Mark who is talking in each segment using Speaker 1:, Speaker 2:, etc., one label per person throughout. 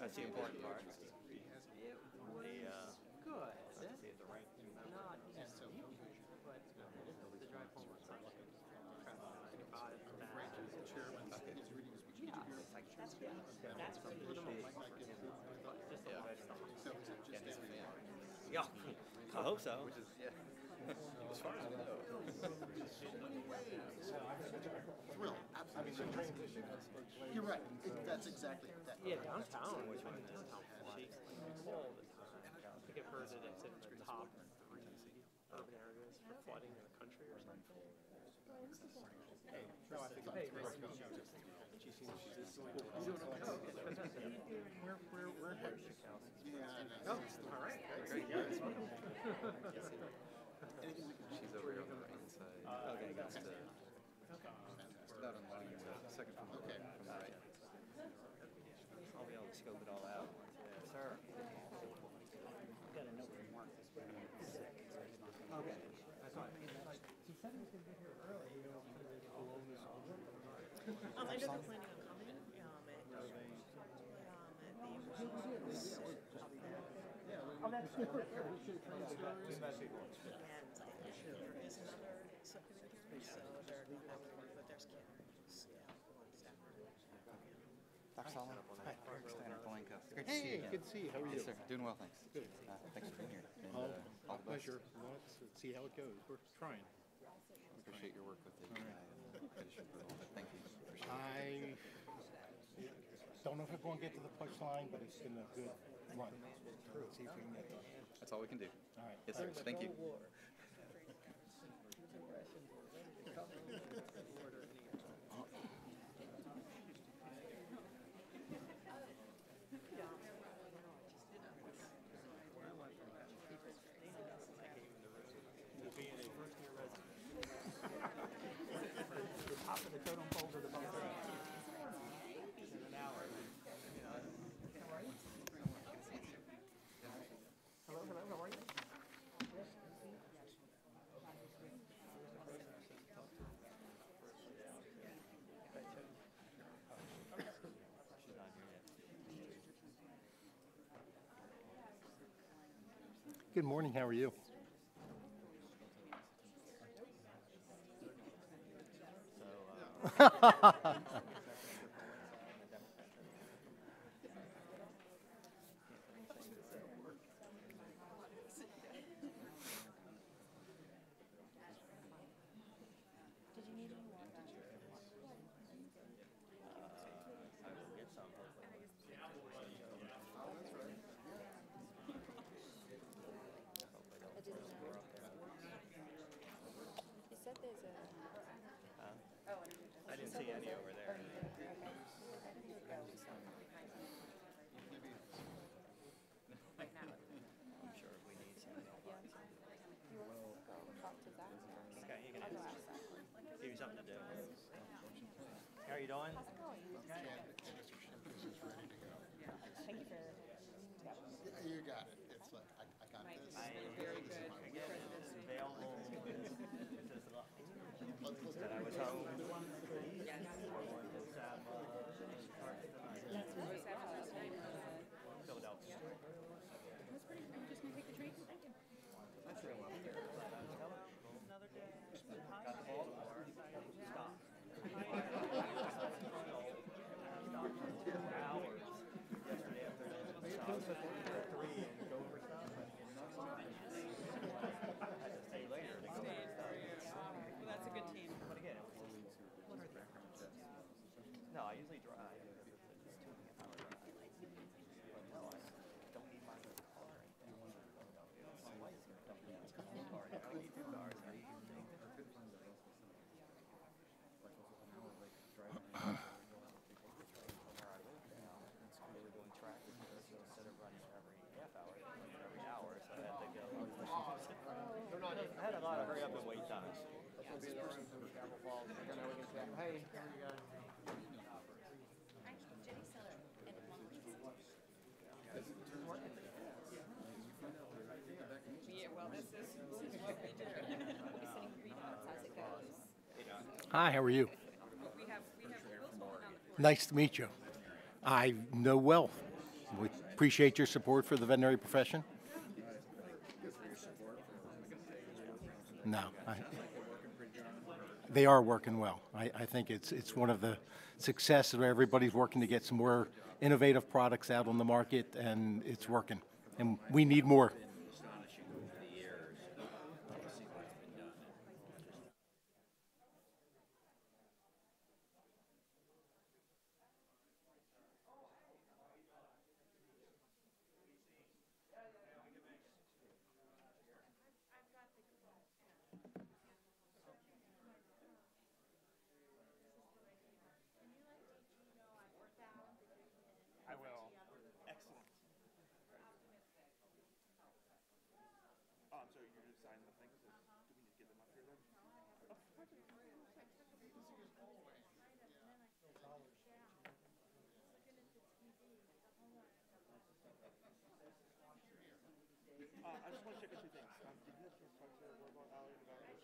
Speaker 1: That's the important part.
Speaker 2: Good. Not easy, but the drive home was like 95 that's a little bit
Speaker 1: Yeah, I hope so. Which is, as far as I know.
Speaker 3: Thrill, absolutely. You're right. That's exactly that.
Speaker 2: Yeah, downtown. Downtown floods all the time. I think I've heard that it's in the top 3 urban areas for flooding in the country or something.
Speaker 3: No, I think
Speaker 2: Hey,
Speaker 3: we're
Speaker 2: Oh, all right.
Speaker 1: Great.
Speaker 4: She's over here on the right side.
Speaker 1: Okay, got it.
Speaker 4: Just about on the second from the right.
Speaker 1: I'll be able to scope it all out. Yes, sir. Got a note from Mark this morning. Okay. That's fine. He said he was going to get here early.
Speaker 5: I know they're planning on coming.
Speaker 1: Oh, that's super.
Speaker 5: And there is another subcommittee hearing, so they're not having, but there's candidates.
Speaker 4: Dr. Solomon. Hi. Steiner Polenko. Great to see you
Speaker 3: Hey,
Speaker 4: again.
Speaker 3: good to see you. How are you?
Speaker 4: Yes, sir. Doing well, thanks.
Speaker 3: Good.
Speaker 4: Thanks for being here. And,
Speaker 3: All
Speaker 4: all the best.
Speaker 3: pleasure. Let's see how it goes. We're trying.
Speaker 4: Appreciate your work with the petition approval, but thank you. Appreciate
Speaker 3: I don't know if I'm going to get to the punchline, but it's been a good run. Let's see if we can get there.
Speaker 4: That's all we can do.
Speaker 3: All right.
Speaker 4: Yes, sir. Thank you.
Speaker 2: Being a first-year resident. The top of the totem pole to the bottom. In an hour. Hello, how are you?
Speaker 3: Good morning. How are you?
Speaker 1: I didn't see any over there. I'm sure we need some. Okay, you can give you something to do. How are you doing?
Speaker 3: You got it. It's like, I got this.
Speaker 1: Very good. Again, it's available. That I was home. Philadelphia. That's real well. Another day. Got to Baltimore. Stop. Stopped for 2 hours yesterday afternoon. At 3 and go over stuff. I had to stay later to go over stuff.
Speaker 5: Well, that's a good team.
Speaker 1: But again, it was background checks. No, I usually drive. It's just 2 hour drive. But no, I don't need my own car or anything. My wife's don't need a car. I need 2 cars. We were doing tractor here, so instead of running every half hour, they run every hour, so I had to go. I had a lot of hurry up and wait times. Hey, here you go.
Speaker 5: Yeah, well, this is what we do.
Speaker 6: How's it goes?
Speaker 3: Hi, how are you?
Speaker 5: We have Will Bowman on the floor.
Speaker 3: Nice to meet you. I know well. We appreciate your support for the veterinary profession. No, they are working well. I think it's one of the successes where everybody's working to get some more innovative products out on the market, and it's working. And we need more.
Speaker 2: I will. Excellent. Oh, I'm sorry, you're just signing the things. Do we need to get them up here then? I just want to check a few things. Did you have a chance to talk to about Ali and about this?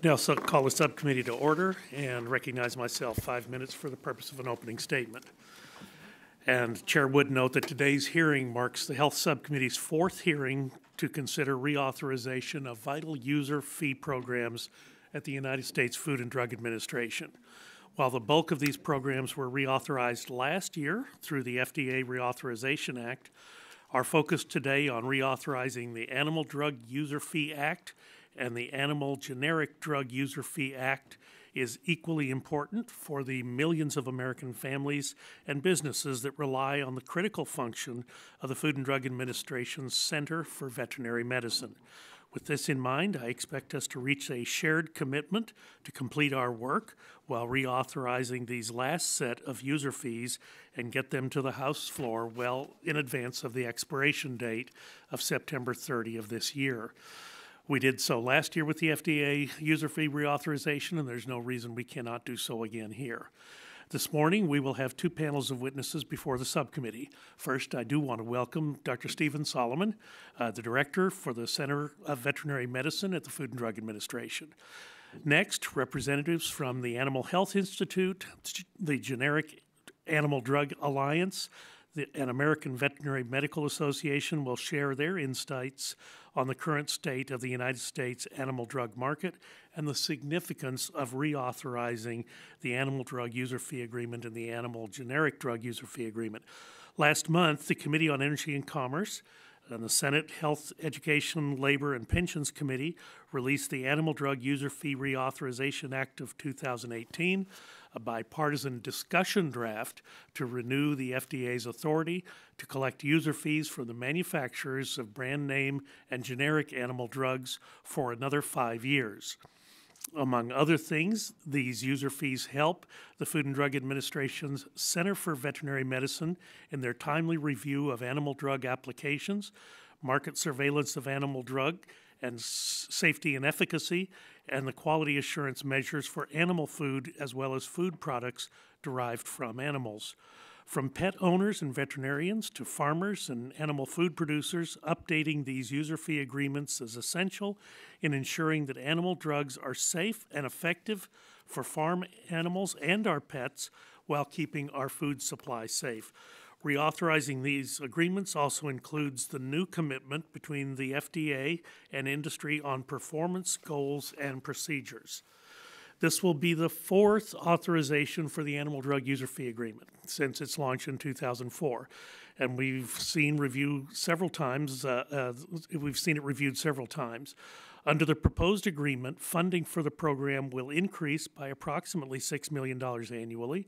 Speaker 7: Now, so call the subcommittee to order and recognize myself 5 minutes for the purpose of an opening statement. And Chair would note that today's hearing marks the Health Subcommittee's fourth hearing to consider reauthorization of vital user fee programs at the United States Food and Drug Administration. While the bulk of these programs were reauthorized last year through the FDA Reauthorization Act, our focus today on reauthorizing the Animal Drug User Fee Act and the Animal Generic Drug User Fee Act is equally important for the millions of American families and businesses that rely on the critical function of the Food and Drug Administration's Center for Veterinary Medicine. With this in mind, I expect us to reach a shared commitment to complete our work while reauthorizing these last set of user fees and get them to the House floor well in advance of the expiration date of September 30 of this year. We did so last year with the FDA user fee reauthorization, and there's no reason we cannot do so again here. This morning, we will have two panels of witnesses before the subcommittee. First, I do want to welcome Dr. Stephen Solomon, the Director for the Center of Veterinary Medicine at the Food and Drug Administration. Next, representatives from the Animal Health Institute, the Generic Animal Drug Alliance, and American Veterinary Medical Association will share their insights on the current state of the United States animal drug market and the significance of reauthorizing the Animal Drug User Fee Agreement and the Animal Generic Drug User Fee Agreement. Last month, the Committee on Energy and Commerce and the Senate Health, Education, Labor, and Pensions Committee released the Animal Drug User Fee Reauthorization Act of 2018, a bipartisan discussion draft to renew the FDA's authority to collect user fees from the manufacturers of brand name and generic animal drugs for another 5 years. Among other things, these user fees help the Food and Drug Administration's Center for Veterinary Medicine in their timely review of animal drug applications, market surveillance of animal drug and safety and efficacy, and the quality assurance measures for animal food as well as food products derived from animals. From pet owners and veterinarians to farmers and animal food producers, updating these user fee agreements is essential in ensuring that animal drugs are safe and effective for farm animals and our pets while keeping our food supply safe. Reauthorizing these agreements also includes the new commitment between the FDA and industry on performance goals and procedures. This will be the fourth authorization for the Animal Drug User Fee Agreement since its launch in 2004. And we've seen it reviewed several times. Under the proposed agreement, funding for the program will increase by approximately $6 million annually.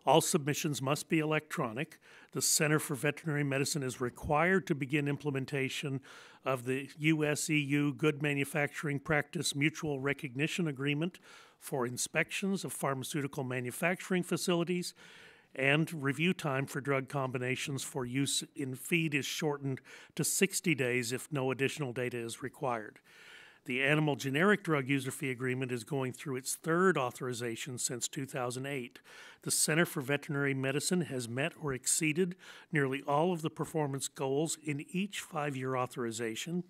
Speaker 7: All submissions must be electronic. The Center for Veterinary Medicine is required to begin implementation of the US-EU Good Manufacturing Practice Mutual Recognition Agreement for inspections of pharmaceutical manufacturing facilities, and review time for drug combinations for use in feed is shortened to 60 days if no additional data is required. The Animal Generic Drug User Fee Agreement is going through its third authorization since 2008. The Center for Veterinary Medicine has met or exceeded nearly all of the performance goals in each 5-year authorization.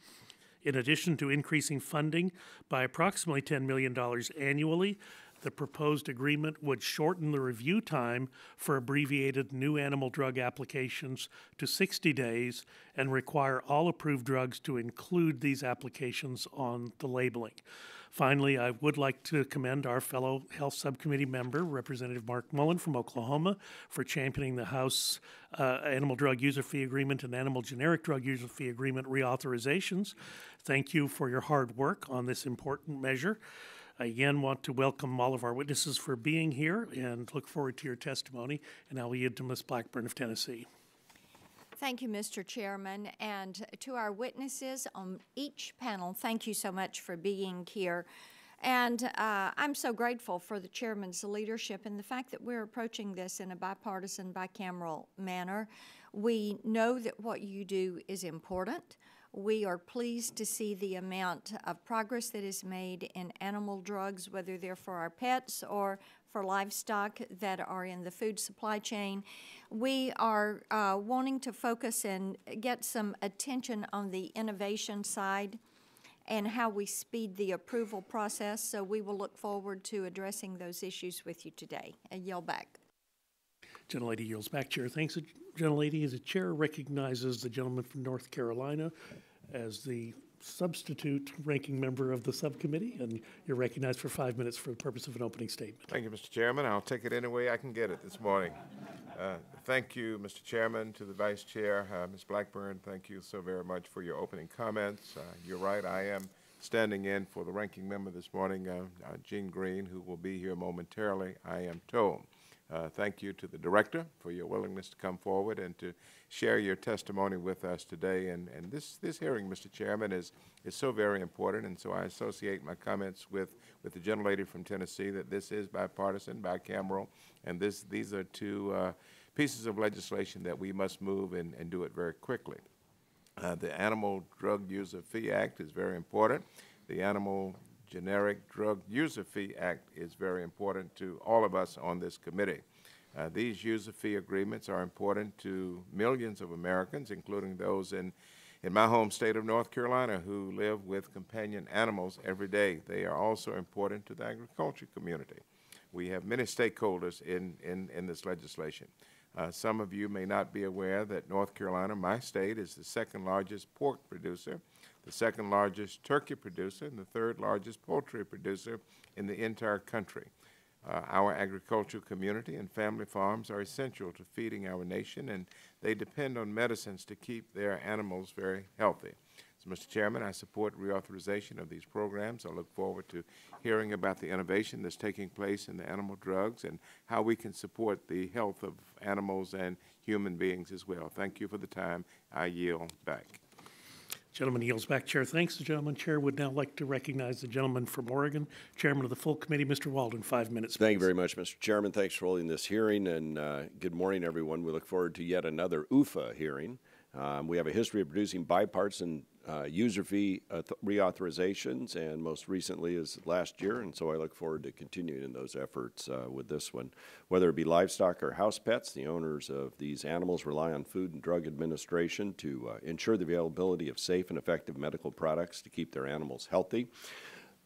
Speaker 7: In addition to increasing funding by approximately $10 million annually, the proposed agreement would shorten the review time for abbreviated new animal drug applications to 60 days and require all approved drugs to include these applications on the labeling. Finally, I would like to commend our fellow Health Subcommittee member, Representative Mark Mullen from Oklahoma, for championing the House Animal Drug User Fee Agreement and Animal Generic Drug User Fee Agreement reauthorizations. Thank you for your hard work on this important measure. I again want to welcome all of our witnesses for being here and look forward to your testimony. And I'll yield to Ms. Blackburn of Tennessee.
Speaker 8: Thank you, Mr. Chairman, and to our witnesses on each panel, thank you so much for being here. And I'm so grateful for the chairman's leadership and the fact that we're approaching this in a bipartisan, bicameral manner. We know that what you do is important. We are pleased to see the amount of progress that is made in animal drugs, whether they're for our pets or for livestock that are in the food supply chain. We are wanting to focus and get some attention on the innovation side and how we speed the approval process. So we will look forward to addressing those issues with you today. I yield back.
Speaker 7: Gentlelady yields back. Chair thanks. Gentlelady, as the chair recognizes the gentleman from North Carolina as the substitute ranking member of the subcommittee, and you're recognized for 5 minutes for the purpose of an opening statement.
Speaker 9: Thank you, Mr. Chairman. I'll take it any way I can get it this morning. Thank you, Mr. Chairman, to the Vice Chair, Ms. Blackburn. Thank you so very much for your opening comments. You're right, I am standing in for the ranking member this morning, Jean Green, who will be here momentarily, I am told. Thank you to the Director for your willingness to come forward and to share your testimony with us today. And this hearing, Mr. Chairman, is so very important, and so I associate my comments with the gentlelady from Tennessee that this is bipartisan, bicameral, and these are two pieces of legislation that we must move and do it very quickly. The Animal Drug User Fee Act is very important. The Animal Generic Drug User Fee Act is very important to all of us on this committee. These user fee agreements are important to millions of Americans, including those in my home state of North Carolina who live with companion animals every day. They are also important to the agriculture community. We have many stakeholders in this legislation. Some of you may not be aware that North Carolina, my state, is the second largest pork producer, the second largest turkey producer, and the third largest poultry producer in the entire country. Our agricultural community and family farms are essential to feeding our nation, and they depend on medicines to keep their animals very healthy. So, Mr. Chairman, I support reauthorization of these programs. I look forward to hearing about the innovation that's taking place in the animal drugs and how we can support the health of animals and human beings as well. Thank you for the time. I yield back.
Speaker 7: Gentleman yields back. Chair thanks. The gentleman chair would now like to recognize the gentleman from Oregon, Chairman of the full committee, Mr. Walden. 5 minutes.
Speaker 10: Thank you very much, Mr. Chairman. Thanks for holding this hearing, and good morning, everyone. We look forward to yet another UFA hearing. We have a history of producing bipartisan user fee reauthorizations, and most recently is last year, and so I look forward to continuing in those efforts with this one. Whether it be livestock or house pets, the owners of these animals rely on Food and Drug Administration to ensure the availability of safe and effective medical products to keep their animals healthy.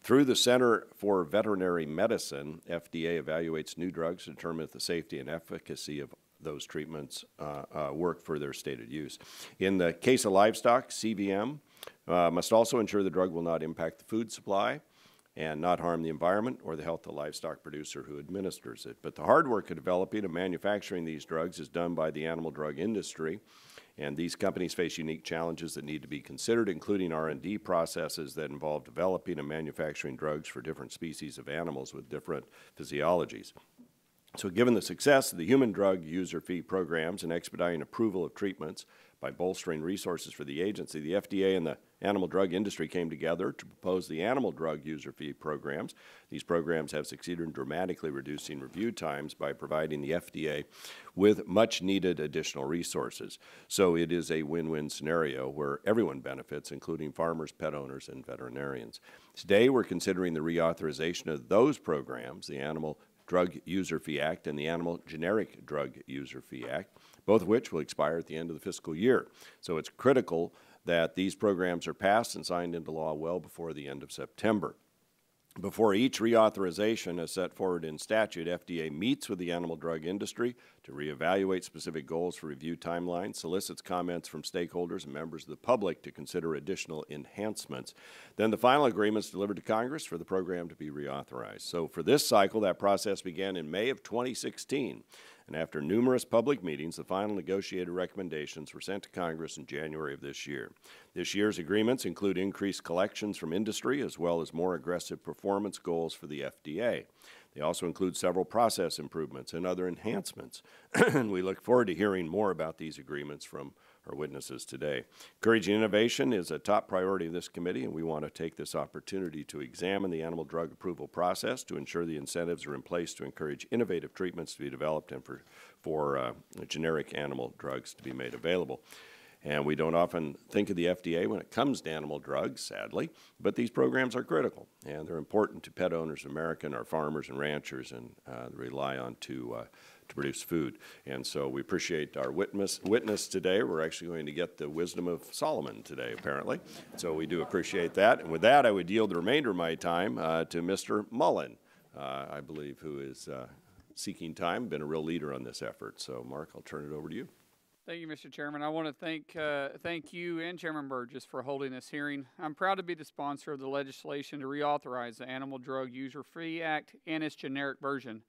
Speaker 10: Through the Center for Veterinary Medicine, FDA evaluates new drugs to determine if the safety and efficacy of those treatments work for their stated use. In the case of livestock, CVM must also ensure the drug will not impact the food supply and not harm the environment or the health of the livestock producer who administers it. But the hard work of developing and manufacturing these drugs is done by the animal drug industry, and these companies face unique challenges that need to be considered, including R&D processes that involve developing and manufacturing drugs for different species of animals with different physiologies. So given the success of the human drug user fee programs and expediting approval of treatments by bolstering resources for the agency, the FDA and the animal drug industry came together to propose the animal drug user fee programs. These programs have succeeded in dramatically reducing review times by providing the FDA with much needed additional resources. So it is a win-win scenario where everyone benefits, including farmers, pet owners, and veterinarians. Today we're considering the reauthorization of those programs, the Animal Drug User Fee Act and the Animal Generic Drug User Fee Act, both of which will expire at the end of the fiscal year. So it's critical that these programs are passed and signed into law well before the end of September. Before each reauthorization as set forward in statute, FDA meets with the animal drug industry to reevaluate specific goals for review timelines, solicits comments from stakeholders and members of the public to consider additional enhancements. Then the final agreement is delivered to Congress for the program to be reauthorized. So for this cycle, that process began in May of 2016. And after numerous public meetings, the final negotiated recommendations were sent to Congress in January of this year. This year's agreements include increased collections from industry as well as more aggressive performance goals for the FDA. They also include several process improvements and other enhancements. And we look forward to hearing more about these agreements from our witnesses today. Encouraging innovation is a top priority of this committee, and we want to take this opportunity to examine the animal drug approval process to ensure the incentives are in place to encourage innovative treatments to be developed and for generic animal drugs to be made available. And we don't often think of the FDA when it comes to animal drugs, sadly, but these programs are critical, and they're important to pet owners in America and our farmers and ranchers, and rely on to produce food. And so we appreciate our witness today. We're actually going to get the wisdom of Solomon today, apparently. So we do appreciate that. And with that, I would yield the remainder of my time to Mr. Mullen, I believe, who is seeking time, been a real leader on this effort. So, Mark, I'll turn it over to you.
Speaker 11: Thank you, Mr. Chairman. I want to thank you and Chairman Burgess for holding this hearing. I'm proud to be the sponsor of the legislation to reauthorize the Animal Drug User Fee Act and its generic version.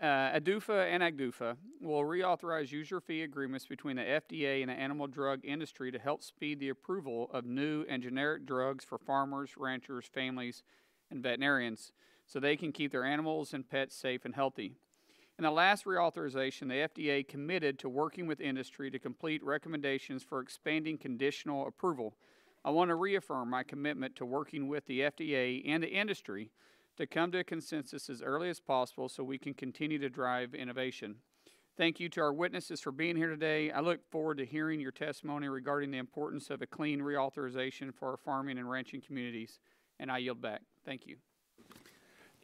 Speaker 11: ADUFA and AGDUFA will reauthorize user fee agreements between the FDA and the animal drug industry to help speed the approval of new and generic drugs for farmers, ranchers, families, and veterinarians so they can keep their animals and pets safe and healthy. In the last reauthorization, the FDA committed to working with industry to complete recommendations for expanding conditional approval. I want to reaffirm my commitment to working with the FDA and the industry to come to a consensus as early as possible so we can continue to drive innovation. Thank you to our witnesses for being here today. I look forward to hearing your testimony regarding the importance of a clean reauthorization for our farming and ranching communities. And I yield back. Thank you.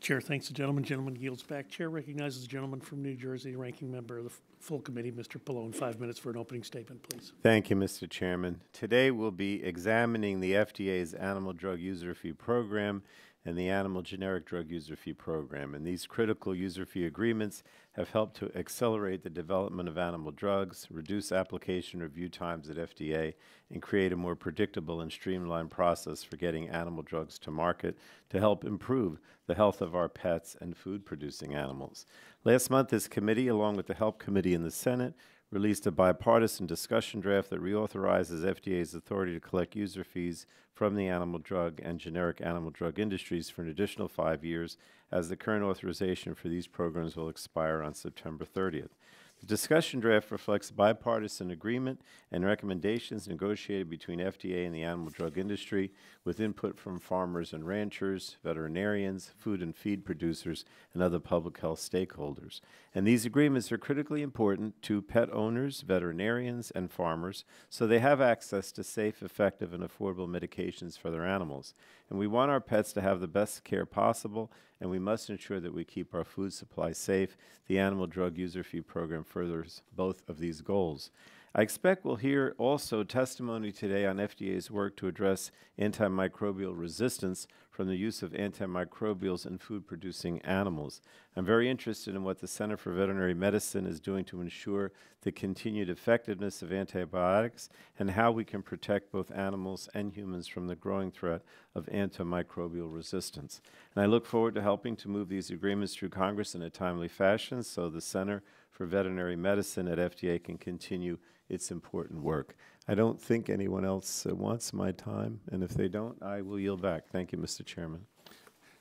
Speaker 7: Chair thanks the gentleman. Gentleman yields back. Chair recognizes the gentleman from New Jersey, ranking member of the full committee, Mr. Pallone. 5 minutes for an opening statement, please.
Speaker 12: Thank you, Mr. Chairman. Today we'll be examining the FDA's Animal Drug User Fee Program and the Animal Generic Drug User Fee Program. And these critical user fee agreements have helped to accelerate the development of animal drugs, reduce application review times at FDA, and create a more predictable and streamlined process for getting animal drugs to market to help improve the health of our pets and food-producing animals. Last month, this committee, along with the Help Committee in the Senate, released a bipartisan discussion draft that reauthorizes FDA's authority to collect user fees from the animal drug and generic animal drug industries for an additional 5 years, as the current authorization for these programs will expire on September 30th. The discussion draft reflects bipartisan agreement and recommendations negotiated between FDA and the animal drug industry, with input from farmers and ranchers, veterinarians, food and feed producers, and other public health stakeholders. And these agreements are critically important to pet owners, veterinarians, and farmers, so they have access to safe, effective, and affordable medications for their animals. And we want our pets to have the best care possible, and we must ensure that we keep our food supply safe. The Animal Drug User Fee Program furthers both of these goals. I expect we'll hear also testimony today on FDA's work to address antimicrobial resistance from the use of antimicrobials in food-producing animals. I'm very interested in what the Center for Veterinary Medicine is doing to ensure the continued effectiveness of antibiotics and how we can protect both animals and humans from the growing threat of antimicrobial resistance. And I look forward to helping to move these agreements through Congress in a timely fashion so the Center for Veterinary Medicine at FDA can continue its important work. I don't think anyone else wants my time, and if they don't, I will yield back. Thank you, Mr. Chairman.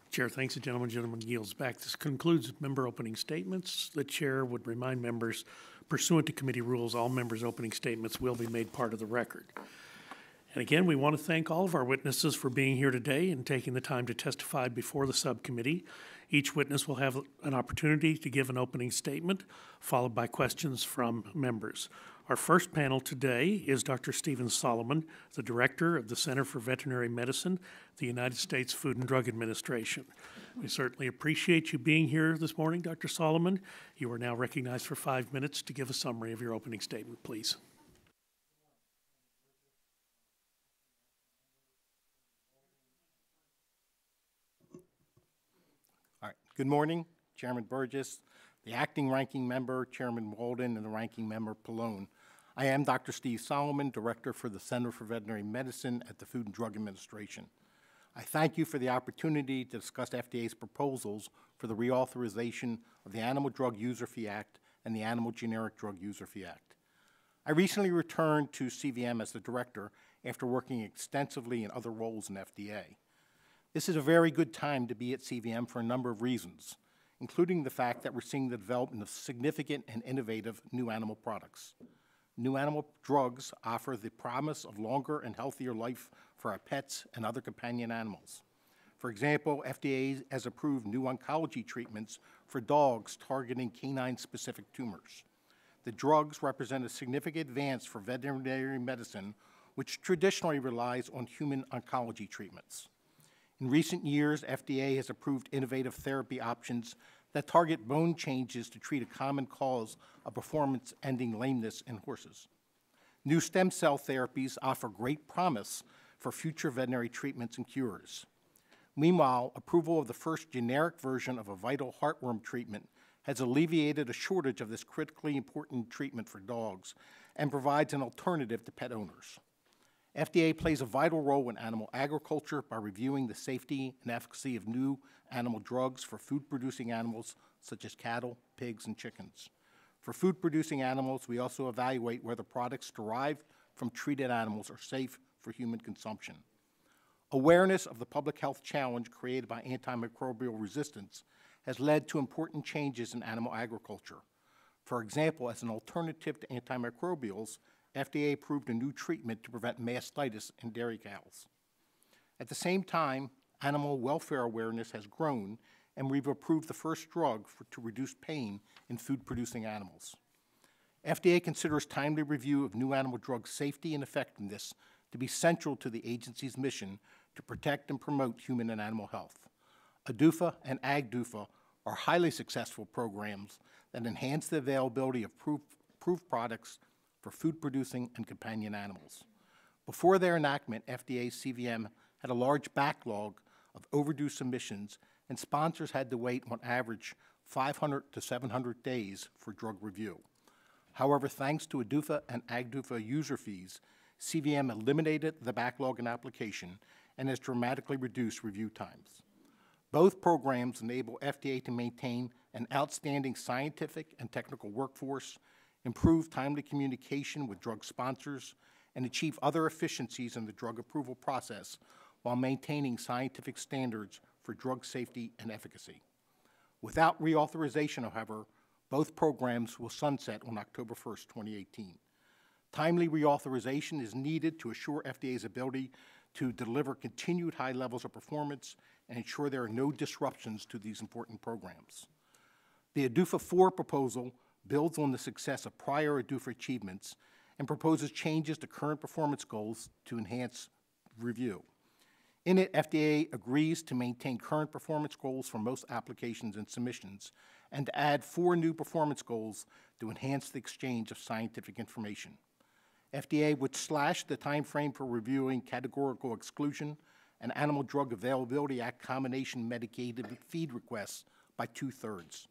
Speaker 7: Chair thanks the gentleman. Gentleman yields back. This concludes member opening statements. The chair would remind members, pursuant to committee rules, all members' opening statements will be made part of the record. And again, we want to thank all of our witnesses for being here today and taking the time to testify before the subcommittee. Each witness will have an opportunity to give an opening statement, followed by questions from members. Our first panel today is Dr. Stephen Solomon, the Director of the Center for Veterinary Medicine, the United States Food and Drug Administration. We certainly appreciate you being here this morning, Dr. Solomon. You are now recognized for 5 minutes to give a summary of your opening statement, please.
Speaker 3: All right. Good morning, Chairman Burgess, the acting ranking member, Chairman Walden, and the ranking member, Pallone. I am Dr. Steve Solomon, Director for the Center for Veterinary Medicine at the Food and Drug Administration. I thank you for the opportunity to discuss FDA's proposals for the reauthorization of the Animal Drug User Fee Act and the Animal Generic Drug User Fee Act. I recently returned to CVM as the Director after working extensively in other roles in FDA. This is a very good time to be at CVM for a number of reasons, including the fact that we're seeing the development of significant and innovative new animal products. New animal drugs offer the promise of longer and healthier life for our pets and other companion animals. For example, FDA has approved new oncology treatments for dogs targeting canine-specific tumors. The drugs represent a significant advance for veterinary medicine, which traditionally relies on human oncology treatments. In recent years, FDA has approved innovative therapy options that target bone changes to treat a common cause of performance-ending lameness in horses. New stem cell therapies offer great promise for future veterinary treatments and cures. Meanwhile, approval of the first generic version of a vital heartworm treatment has alleviated a shortage of this critically important treatment for dogs and provides an alternative to pet owners. FDA plays a vital role in animal agriculture by reviewing the safety and efficacy of new animal drugs for food-producing animals such as cattle, pigs, and chickens. For food-producing animals, we also evaluate whether products derived from treated animals are safe for human consumption. Awareness of the public health challenge created by antimicrobial resistance has led to important changes in animal agriculture. For example, as an alternative to antimicrobials, FDA approved a new treatment to prevent mastitis in dairy cows. At the same time, animal welfare awareness has grown, and we've approved the first drug to reduce pain in food-producing animals. FDA considers timely review of new animal drug safety and effectiveness to be central to the agency's mission to protect and promote human and animal health. ADUFA and AGDUFA are highly successful programs that enhance the availability of approved products for food-producing and companion animals. Before their enactment, FDA's CVM had a large backlog of overdue submissions, and sponsors had to wait on average 500 to 700 days for drug review. However, thanks to ADUFA and AGDUFA user fees, CVM eliminated the backlog in application and has dramatically reduced review times. Both programs enable FDA to maintain an outstanding scientific and technical workforce, improve timely communication with drug sponsors, and achieve other efficiencies in the drug approval process while maintaining scientific standards for drug safety and efficacy. Without reauthorization, however, both programs will sunset on October 1st, 2018. Timely reauthorization is needed to assure FDA's ability to deliver continued high levels of performance and ensure there are no disruptions to these important programs. The ADUFA 4 proposal builds on the success of prior ADUFA achievements and proposes changes to current performance goals to enhance review. In it, FDA agrees to maintain current performance goals for most applications and submissions and to add 4 new performance goals to enhance the exchange of scientific information. FDA would slash the time frame for reviewing categorical exclusion and Animal Drug Availability Act combination medicated feed requests by 2/3.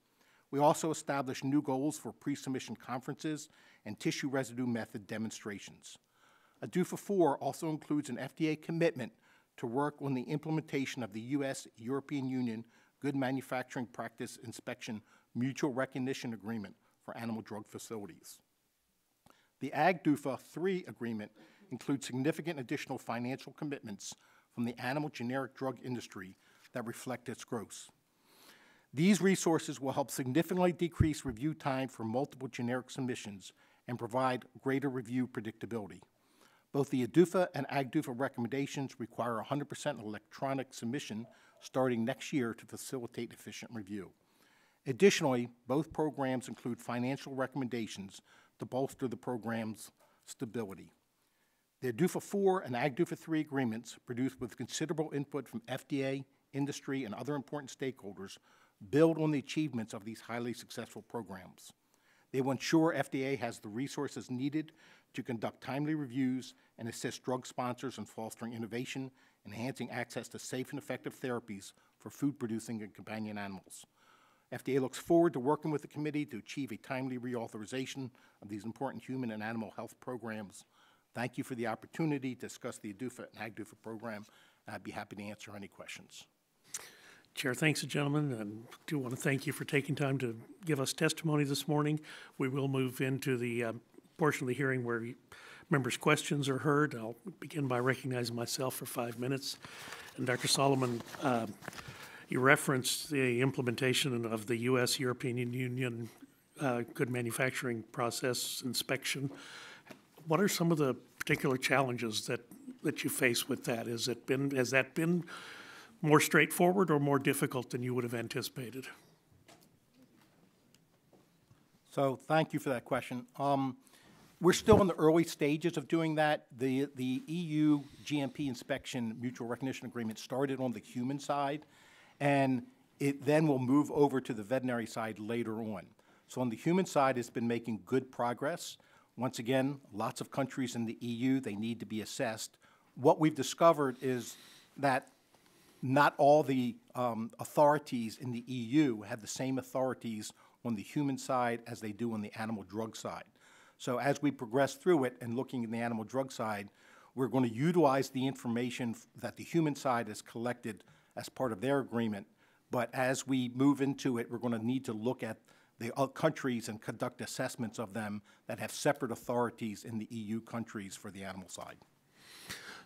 Speaker 3: We also established new goals for pre-submission conferences and tissue residue method demonstrations. ADUFA 4 also includes an FDA commitment to work on the implementation of the U.S.-European Union Good Manufacturing Practice Inspection Mutual Recognition Agreement for animal drug facilities. The AGDUFA 3 agreement includes significant additional financial commitments from the animal generic drug industry that reflect its growth. These resources will help significantly decrease review time for multiple generic submissions and provide greater review predictability. Both the ADUFA and AGDUFA recommendations require 100% electronic submission starting next year to facilitate efficient review. Additionally, both programs include financial recommendations to bolster the program's stability. The ADUFA 4 and AGDUFA 3 agreements, produced with considerable input from FDA, industry, and other important stakeholders, build on the achievements of these highly successful programs. They will ensure FDA has the resources needed to conduct timely reviews and assist drug sponsors in fostering innovation, enhancing access to safe and effective therapies for food-producing and companion animals. FDA looks forward to working with the committee to achieve a timely reauthorization of these important human and animal health programs. Thank you for the opportunity to discuss the ADUFA and AGDUFA program. I'd be happy to answer any questions.
Speaker 7: Chair, thanks, gentlemen, and do want to thank you for taking time to give us testimony this morning. We will move into the portion of the hearing where members' questions are heard. I'll begin by recognizing myself for 5 minutes. And Dr. Solomon, you referenced the implementation of the U.S.-European Union Good Manufacturing Process Inspection. What are some of the particular challenges that you face with that? Has that been more straightforward or more difficult than you would have anticipated?
Speaker 3: So thank you for that question. We're still in the early stages of doing that. The EU GMP inspection mutual recognition agreement started on the human side, and it then will move over to the veterinary side later on. So on the human side, it's been making good progress. Once again, lots of countries in the EU, they need to be assessed. What we've discovered is that not all the authorities in the EU have the same authorities on the human side as they do on the animal drug side. So as we progress through it and looking at the animal drug side, we're going to utilize the information that the human side has collected as part of their agreement. But as we move into it, we're going to need to look at the countries and conduct assessments of them that have separate authorities in the EU countries for the animal side.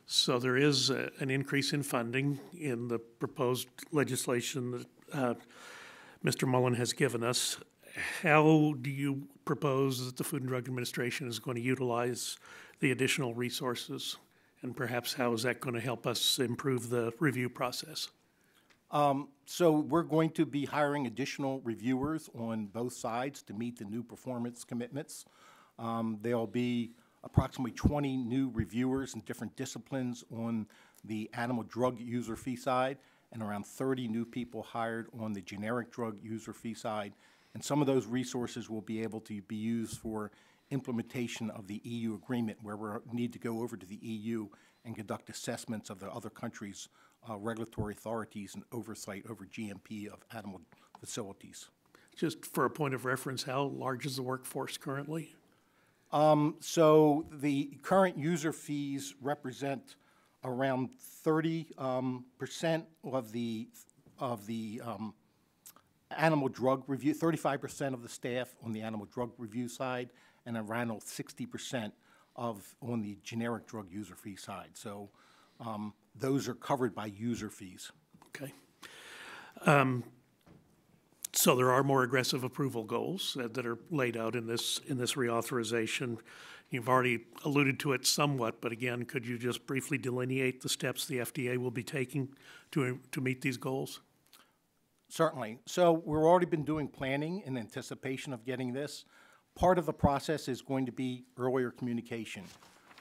Speaker 7: So there is an increase in funding in the proposed legislation that Mr. Mullen has given us. How do you propose that the Food and Drug Administration is going to utilize the additional resources? And perhaps how is that going to help us improve the review process?
Speaker 3: So we're going to be hiring additional reviewers on both sides to meet the new performance commitments. There'll be approximately 20 new reviewers in different disciplines on the animal drug user fee side, and around 30 new people hired on the generic drug user fee side. And some of those resources will be able to be used for implementation of the EU agreement, where we need to go over to the EU and conduct assessments of the other countries' regulatory authorities and oversight over GMP of animal facilities.
Speaker 7: Just for a point of reference, how large is the workforce currently?
Speaker 3: So the current user fees represent around 30% of the animal drug review, 35% of the staff on the animal drug review side, and around 60% on the generic drug user fee side. So those are covered by user fees.
Speaker 7: Okay. So there are more aggressive approval goals that are laid out in this reauthorization. You've already alluded to it somewhat, but again, could you just briefly delineate the steps the FDA will be taking to meet these goals?
Speaker 3: Certainly. So we've already been doing planning in anticipation of getting this. Part of the process is going to be earlier communication.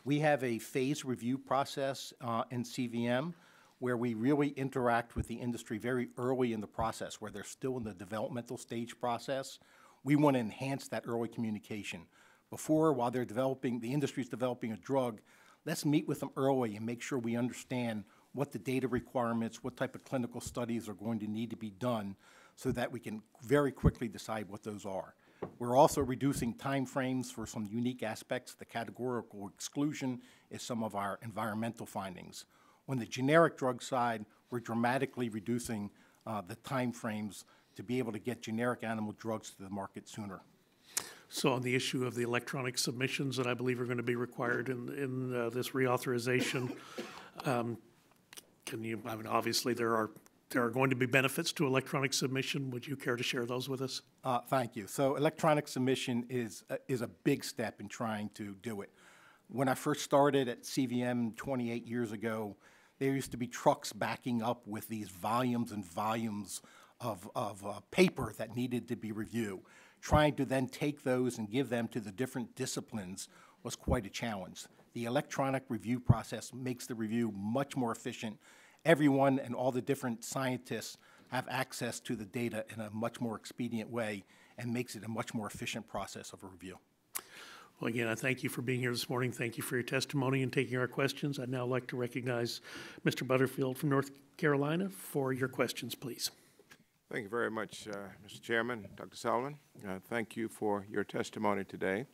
Speaker 3: We have a phased review process in CVM where we really interact with the industry very early in the process, where they're still in the developmental stage process. We want to enhance that early communication. Before, while they're developing, the industry's developing a drug, let's meet with them early and make sure we understand what the data requirements, what type of clinical studies are going to need to be done so that we can very quickly decide what those are. We're also reducing time frames for some unique aspects. The categorical exclusion is some of our environmental findings. On the generic drug side, we're dramatically reducing the time frames to be able to get generic animal drugs to the market sooner.
Speaker 7: So on the issue of the electronic submissions that I believe are going to be required in this reauthorization, can you, I mean, obviously there are going to be benefits to electronic submission. Would you care to share those with us?
Speaker 3: Thank you. So electronic submission is a big step in trying to do it. When I first started at CVM 28 years ago, there used to be trucks backing up with these volumes and volumes of paper that needed to be reviewed. Trying to then take those and give them to the different disciplines was quite a challenge. The electronic review process makes the review much more efficient. Everyone and all the different scientists have access to the data in a much more expedient way and makes it a much more efficient process of a review.
Speaker 7: Well, again, I thank you for being here this morning. Thank you for your testimony and taking our questions. I'd now like to recognize Mr. Butterfield from North Carolina for your questions, please.
Speaker 9: Thank you very much, Mr. Chairman. Dr. Sullivan, thank you for your testimony today.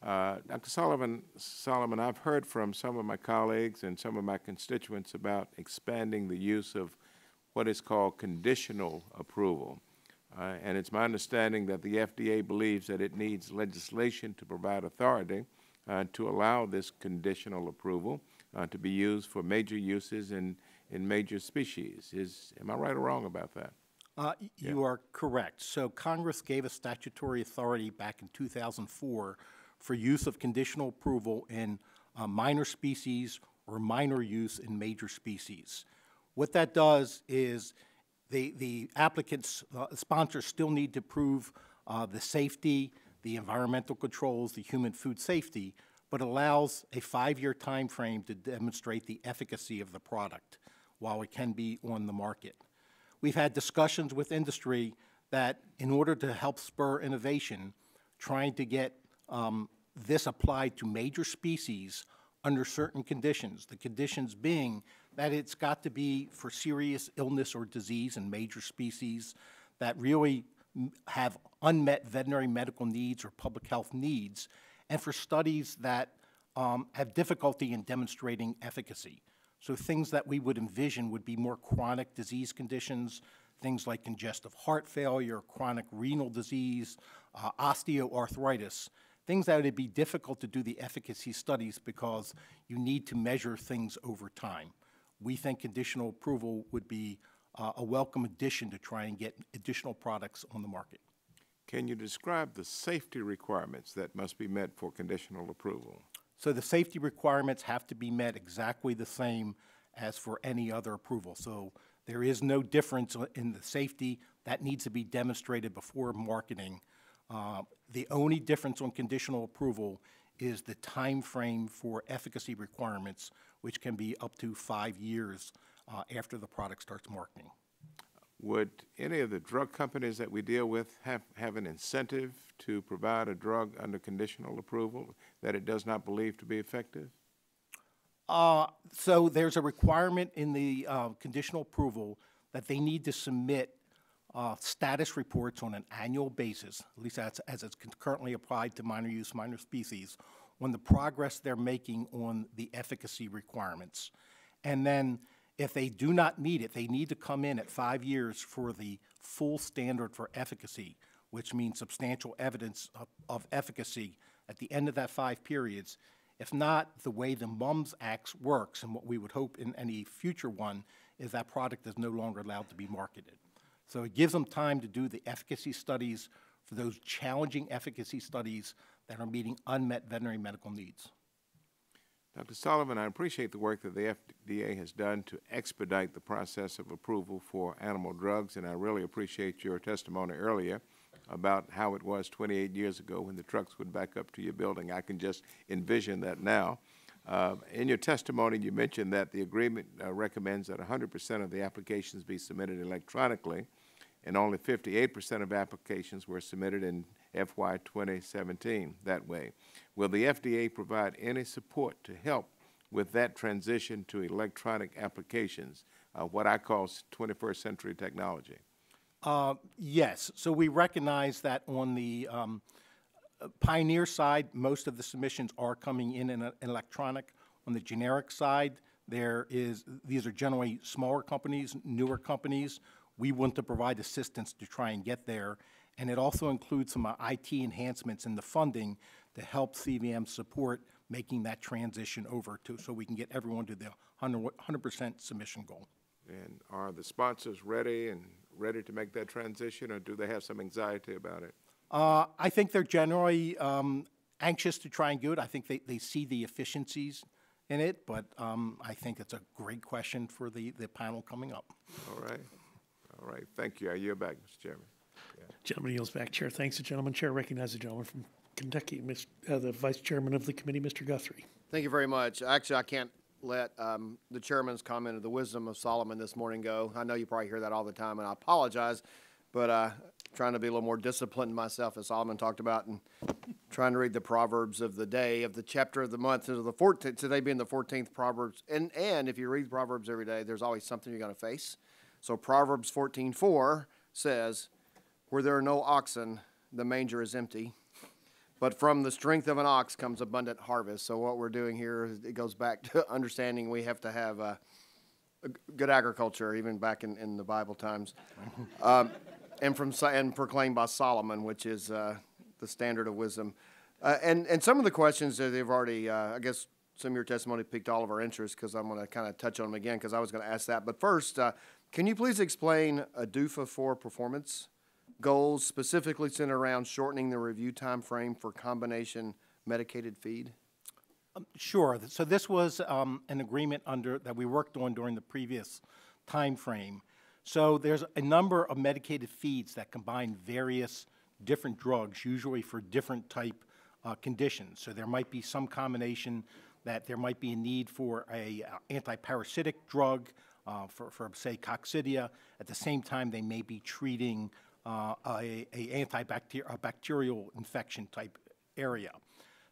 Speaker 9: Dr. Solomon, I've heard from some of my colleagues and some of my constituents about expanding the use of what is called conditional approval. And it's my understanding that the FDA believes that it needs legislation to provide authority to allow this conditional approval to be used for major uses in major species. Am I right or wrong about that?
Speaker 3: You are correct. So Congress gave us statutory authority back in 2004 for use of conditional approval in minor species or minor use in major species. What that does is the applicants, sponsors still need to prove the safety, the environmental controls, the human food safety, but allows a 5-year time frame to demonstrate the efficacy of the product while it can be on the market. We've had discussions with industry that in order to help spur innovation, trying to get this applied to major species under certain conditions, the conditions being that it's got to be for serious illness or disease in major species that really have unmet veterinary medical needs or public health needs, and for studies that have difficulty in demonstrating efficacy. So things that we would envision would be more chronic disease conditions, things like congestive heart failure, chronic renal disease, osteoarthritis, things that would be difficult to do the efficacy studies because you need to measure things over time. We think conditional approval would be a welcome addition to try and get additional products on the market.
Speaker 9: Can you describe the safety requirements that must be met for conditional approval?
Speaker 3: So the safety requirements have to be met exactly the same as for any other approval. So there is no difference in the safety. That needs to be demonstrated before marketing. The only difference on conditional approval is the time frame for efficacy requirements, which can be up to 5 years after the product starts marketing.
Speaker 9: Would any of the drug companies that we deal with have an incentive to provide a drug under conditional approval that it does not believe to be effective?
Speaker 3: So there's a requirement in the conditional approval that they need to submit status reports on an annual basis, at least as it's currently applied to minor use, minor species, on the progress they're making on the efficacy requirements. And then if they do not meet it, they need to come in at 5 years for the full standard for efficacy, which means substantial evidence of efficacy at the end of that 5 periods. If not, the way the MUMS Act works, and what we would hope in any future one, is that product is no longer allowed to be marketed. So it gives them time to do the efficacy studies for those challenging efficacy studies that are meeting unmet veterinary medical needs.
Speaker 9: Dr. Sullivan, I appreciate the work that the FDA has done to expedite the process of approval for animal drugs, and I really appreciate your testimony earlier about how it was 28 years ago when the trucks would back up to your building. I can just envision that now. In your testimony, you mentioned that the agreement recommends that 100% of the applications be submitted electronically, and only 58% of applications were submitted in FY 2017 that way. Will the FDA provide any support to help with that transition to electronic applications, what I call 21st century technology?
Speaker 3: Yes. So we recognize that on the Pioneer side, most of the submissions are coming in electronic. On the generic side, these are generally smaller companies, newer companies. We want to provide assistance to try and get there. And it also includes some IT enhancements in the funding to help CVM support making that transition over to, so we can get everyone to the 100% submission goal.
Speaker 9: And are the sponsors ready to make that transition, or do they have some anxiety about it?
Speaker 3: I think they're generally anxious to try and do it. I think they see the efficiencies in it, but I think it's a great question for the panel coming up.
Speaker 9: All right. All right. Thank you. I yield back, Mr. Chairman.
Speaker 7: Gentleman yields back. Chair thanks the gentleman. Chair recognizes the gentleman from Kentucky, the Vice Chairman of the committee, Mr. Guthrie.
Speaker 13: Thank you very much. Actually, I can't let the chairman's comment of the wisdom of Solomon this morning go. I know you probably hear that all the time, and I apologize, but trying to be a little more disciplined myself, as Solomon talked about, and trying to read the Proverbs of the day, of the chapter of the month, of the 14th, today being the 14th Proverbs. And if you read Proverbs every day, there's always something you're going to face. So Proverbs 14:4 says, "Where there are no oxen, the manger is empty, but from the strength of an ox comes abundant harvest." So what we're doing here, it goes back to understanding we have to have a good agriculture, even back in the Bible times, and proclaimed by Solomon, which is the standard of wisdom. And some of the questions that they've already, I guess some of your testimony piqued all of our interest, because I'm going to kind of touch on them again, because I was going to ask that. But first, can you please explain ADUFA 4 performance goals, specifically centered around shortening the review time frame for combination medicated feed?
Speaker 3: Sure. So this was an agreement that we worked on during the previous time frame. So there's a number of medicated feeds that combine various different drugs, usually for different type conditions. So there might be some combination that there might be a need for a antiparasitic drug for say, coccidia. At the same time, they may be treating a bacterial infection type area.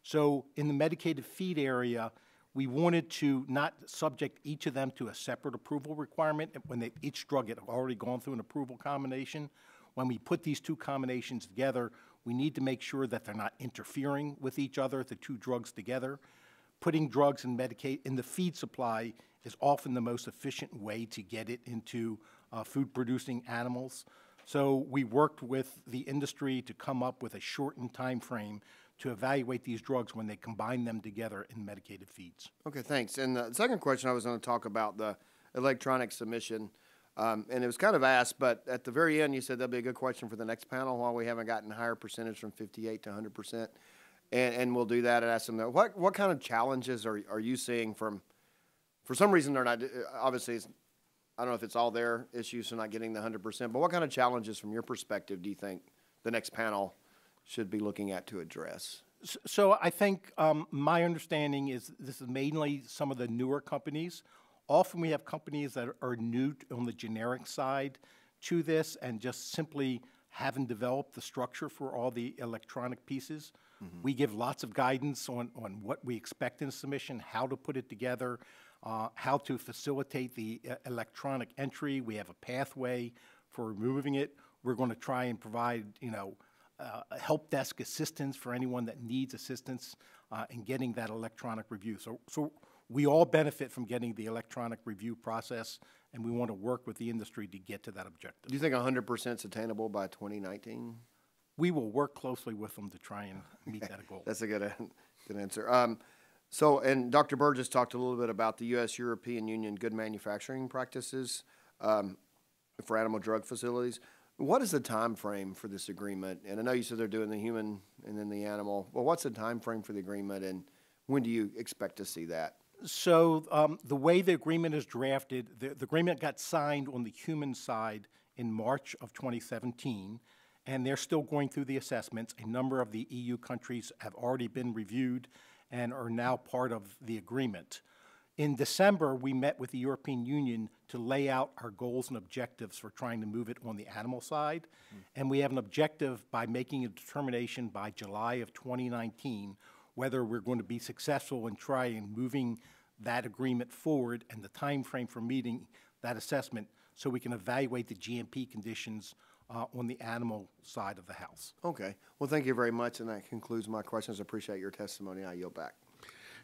Speaker 3: So in the medicated feed area, we wanted to not subject each of them to a separate approval requirement when each drug had already gone through an approval combination. When we put these two combinations together, we need to make sure that they're not interfering with each other, the two drugs together. Putting drugs in the feed supply is often the most efficient way to get it into food-producing animals. So we worked with the industry to come up with a shortened time frame to evaluate these drugs when they combine them together in medicated feeds.
Speaker 13: Okay, thanks. And the second question, I was going to talk about the electronic submission. And it was kind of asked, but at the very end, you said that'll be a good question for the next panel, while we haven't gotten higher percentage from 58 to 100%. And we'll do that and ask them, what kind of challenges are you seeing from, for some reason they're not, obviously, I don't know if it's all their issues for not getting the 100%, but what kind of challenges from your perspective do you think the next panel should be looking at to address?
Speaker 3: So I think my understanding is this is mainly some of the newer companies. Often we have companies that are new on the generic side to this and just simply haven't developed the structure for all the electronic pieces. Mm-hmm. We give lots of guidance on what we expect in a submission, how to put it together, how to facilitate the electronic entry. We have a pathway for removing it. We're going to try and provide, help desk assistance for anyone that needs assistance in getting that electronic review. So we all benefit from getting the electronic review process, and we want to work with the industry to get to that objective.
Speaker 13: Do you think 100% is attainable by 2019?
Speaker 3: We will work closely with them to try and meet that goal.
Speaker 13: That's a good answer. So, and Dr. Burgess talked a little bit about the U.S.-European Union good manufacturing practices for animal drug facilities. What is the time frame for this agreement? And I know you said they're doing the human and then the animal. Well, what's the time frame for the agreement, and when do you expect to see that?
Speaker 3: So the way the agreement is drafted, the agreement got signed on the human side in March of 2017, and they're still going through the assessments. A number of the EU countries have already been reviewed and are now part of the agreement. In December, we met with the European Union to lay out our goals and objectives for trying to move it on the animal side. And we have an objective by making a determination by July of 2019 whether we're going to be successful in trying moving that agreement forward and the time frame for meeting that assessment so we can evaluate the GMP conditions on the animal side of the house.
Speaker 13: Okay. Well, thank you very much, and that concludes my questions. I appreciate your testimony. I yield back.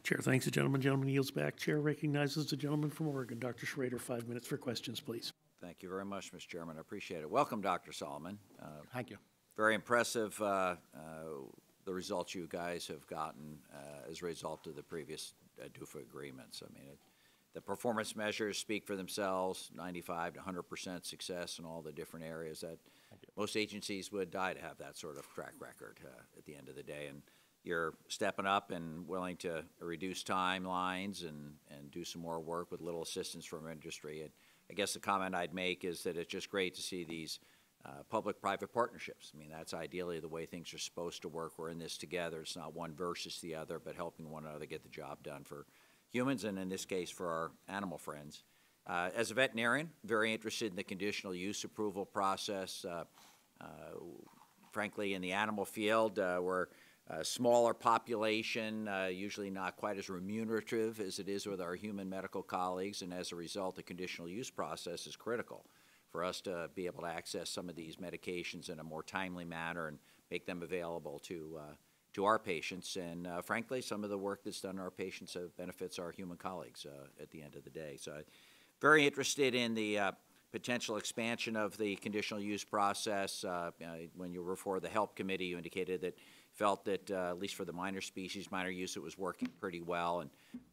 Speaker 7: Chair thanks the gentleman. Gentleman yields back. Chair recognizes the gentleman from Oregon. Dr. Schrader, 5 minutes for questions, please.
Speaker 14: Thank you very much, Mr. Chairman. I appreciate it. Welcome, Dr. Solomon.
Speaker 3: Thank you.
Speaker 14: Very impressive, the results you guys have gotten as a result of the previous ADUFA agreements. I mean, the performance measures speak for themselves, 95 to 100% success in all the different areas that most agencies would die to have that sort of track record at the end of the day. And you're stepping up and willing to reduce timelines and do some more work with little assistance from industry. And I guess the comment I'd make is that it's just great to see these public-private partnerships. I mean, that's ideally the way things are supposed to work. We're in this together. It's not one versus the other, but helping one another get the job done for humans, and in this case, for our animal friends. As a veterinarian, very interested in the conditional use approval process. Frankly, in the animal field, we're a smaller population, usually not quite as remunerative as it is with our human medical colleagues, and as a result, the conditional use process is critical for us to be able to access some of these medications in a more timely manner and make them available to our patients. And frankly, some of the work that's done on our patients benefits our human colleagues at the end of the day. So very interested in the potential expansion of the conditional use process. When you were before the HELP committee, you indicated that felt that at least for the minor species, minor use, it was working pretty well.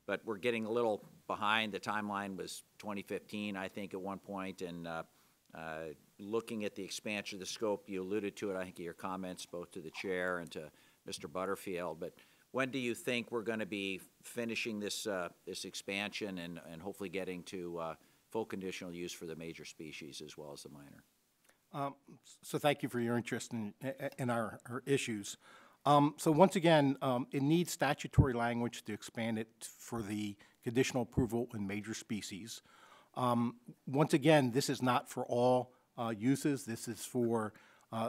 Speaker 14: But we're getting a little behind. The timeline was 2015, I think, at one point. And looking at the expansion of the scope, you alluded to it, I think, in your comments, both to the chair and to Mr. Butterfield. But when do you think we're going to be finishing this this expansion and hopefully getting to full conditional use for the major species as well as the minor?
Speaker 3: So thank you for your interest in our issues. So once again, it needs statutory language to expand it for the conditional approval in major species. Once again, this is not for all uses. This is for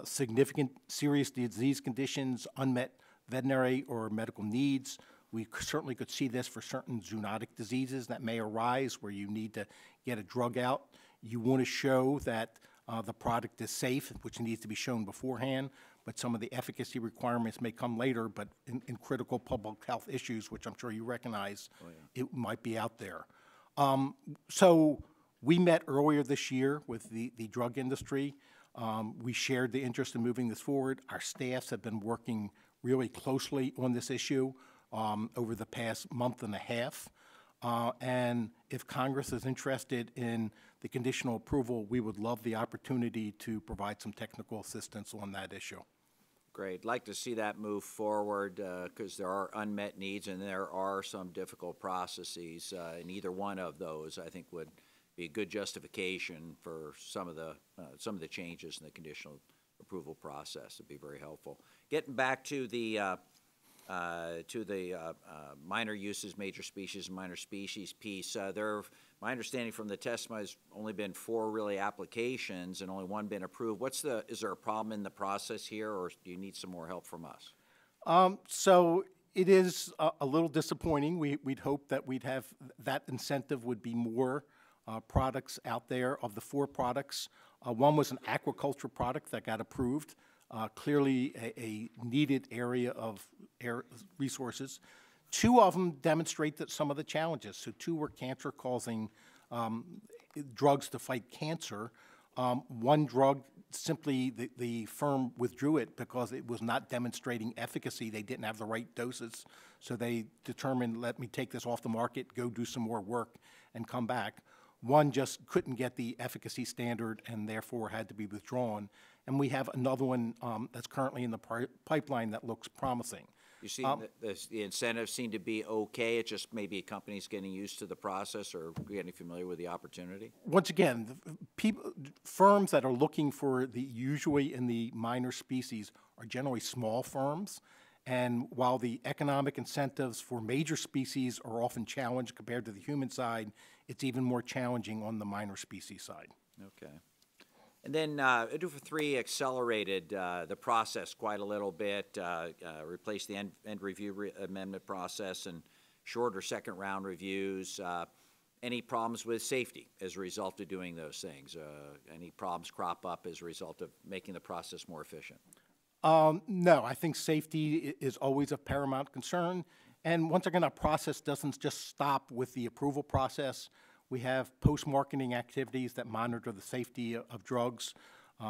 Speaker 3: significant serious disease conditions, unmet veterinary or medical needs. We certainly could see this for certain zoonotic diseases that may arise where you need to get a drug out. You want to show that the product is safe, which needs to be shown beforehand, but some of the efficacy requirements may come later, but in critical public health issues, which I'm sure you recognize, it might be out there. So we met earlier this year with the drug industry. We shared the interest in moving this forward. Our staffs have been working really closely on this issue over the past month and a half. And if Congress is interested in the conditional approval, we would love the opportunity to provide some technical assistance on that issue.
Speaker 14: Great. Like to see that move forward because there are unmet needs and there are some difficult processes. And either one of those, I think, would be a good justification for some of the changes in the conditional approval process. It'd be very helpful. Getting back to the minor uses, major species, and minor species piece, my understanding from the testimony has only been 4 really applications and only 1 been approved. Is there a problem in the process here, or do you need some more help from us?
Speaker 3: So it is a little disappointing. We'd hope that we'd have that incentive would be more products out there. Of the 4 products, 1 was an aquaculture product that got approved. Clearly a needed area of resources. 2 of them demonstrate that some of the challenges. So 2 were cancer-causing drugs to fight cancer. 1 drug, simply the firm withdrew it because it was not demonstrating efficacy. They didn't have the right doses. So they determined, let me take this off the market, go do some more work, and come back. 1 just couldn't get the efficacy standard and therefore had to be withdrawn. And we have another one that's currently in the pipeline that looks promising.
Speaker 14: You see the incentives seem to be okay. It's just maybe a company's getting used to the process or getting familiar with the opportunity?
Speaker 3: Once again, firms that are looking for usually in the minor species are generally small firms. And while the economic incentives for major species are often challenged compared to the human side, it's even more challenging on the minor species side.
Speaker 14: Okay. And then ADUFA 3 accelerated the process quite a little bit, replaced the end review amendment process and shorter second round reviews. Any problems with safety as a result of doing those things? Any problems crop up as a result of making the process more efficient?
Speaker 3: No, I think safety is always a paramount concern. And once again, our process doesn't just stop with the approval process. We have post-marketing activities that monitor the safety of drugs.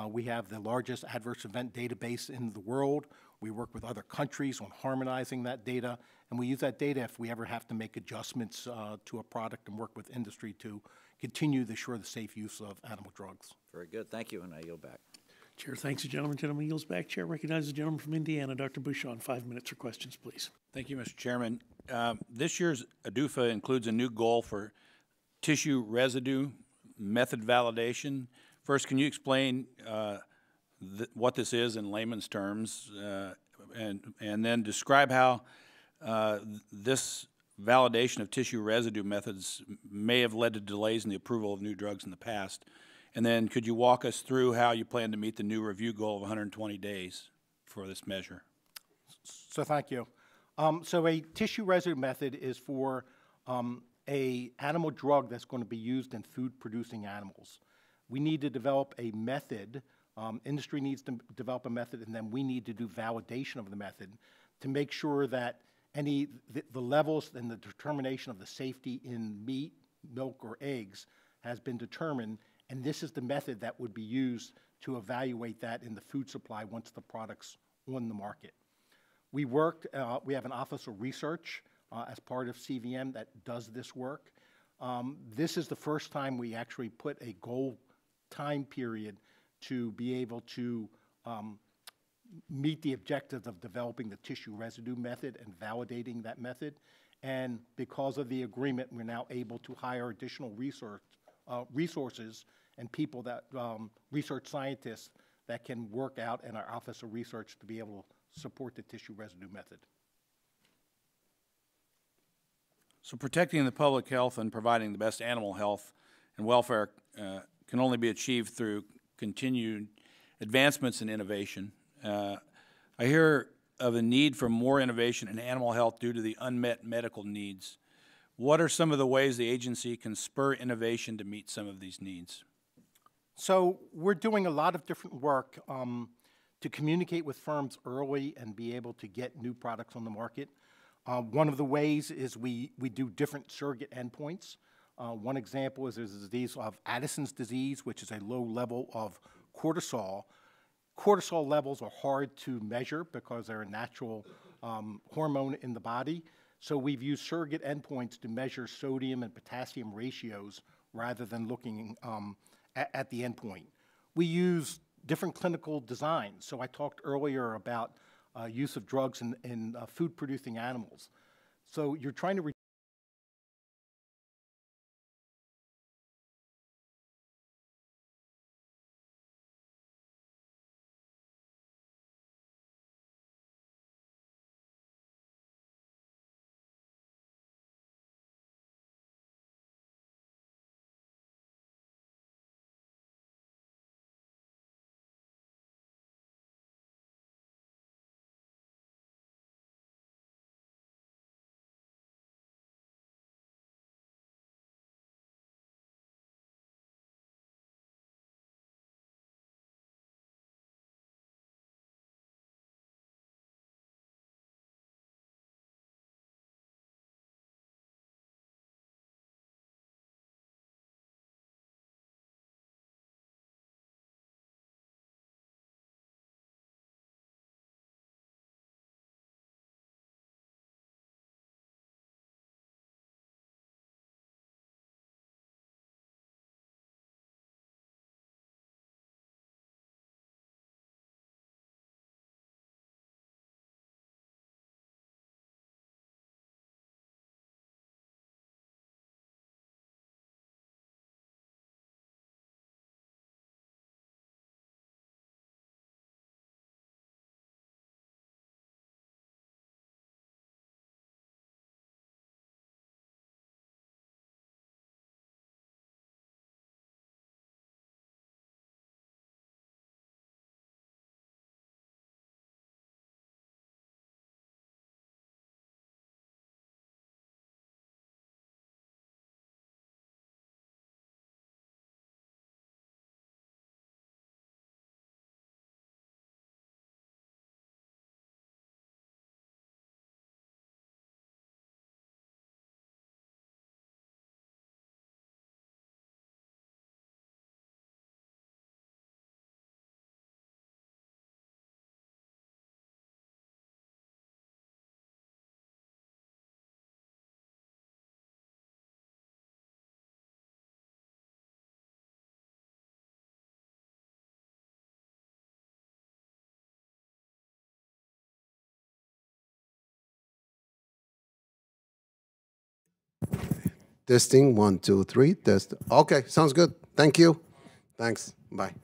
Speaker 3: We have the largest adverse event database in the world. We work with other countries on harmonizing that data, and we use that data if we ever have to make adjustments to a product and work with industry to continue to ensure the safe use of animal drugs.
Speaker 14: Very good. Thank you, and I yield back.
Speaker 7: Chair thanks the gentleman. Gentleman yields back. Chair recognizes the gentleman from Indiana, Dr. Bouchon. 5 minutes for questions, please.
Speaker 15: Thank you, Mr. Chairman. This year's ADUFA includes a new goal for tissue residue method validation. First, can you explain what this is in layman's terms, and then describe how this validation of tissue residue methods may have led to delays in the approval of new drugs in the past? And then could you walk us through how you plan to meet the new review goal of 120 days for this measure?
Speaker 3: So thank you. So a tissue residue method is for a animal drug that's going to be used in food-producing animals. We need to develop a method, industry needs to develop a method, and then we need to do validation of the method to make sure that the levels and the determination of the safety in meat, milk, or eggs has been determined, and this is the method that would be used to evaluate that in the food supply once the product's on the market. We have an Office of Research as part of CVM that does this work. This is the first time we actually put a goal time period to be able to meet the objectives of developing the tissue residue method and validating that method. And because of the agreement, we're now able to hire additional resources and people that, research scientists that can work out in our Office of Research to be able to support the tissue residue method.
Speaker 15: So protecting the public health and providing the best animal health and welfare can only be achieved through continued advancements in innovation. I hear of a need for more innovation in animal health due to the unmet medical needs. What are some of the ways the agency can spur innovation to meet some of these needs?
Speaker 3: So we're doing a lot of different work to communicate with firms early and be able to get new products on the market. One of the ways is we do different surrogate endpoints. One example is there's a disease of Addison's disease, which is a low level of cortisol. Cortisol levels are hard to measure because they're a natural hormone in the body. So we've used surrogate endpoints to measure sodium and potassium ratios rather than looking at the endpoint. We use different clinical designs. So I talked earlier about use of drugs in food-producing animals. So you're trying to
Speaker 16: Testing, 1, 2, 3, test. Okay, sounds good. Thank you. Thanks. Bye.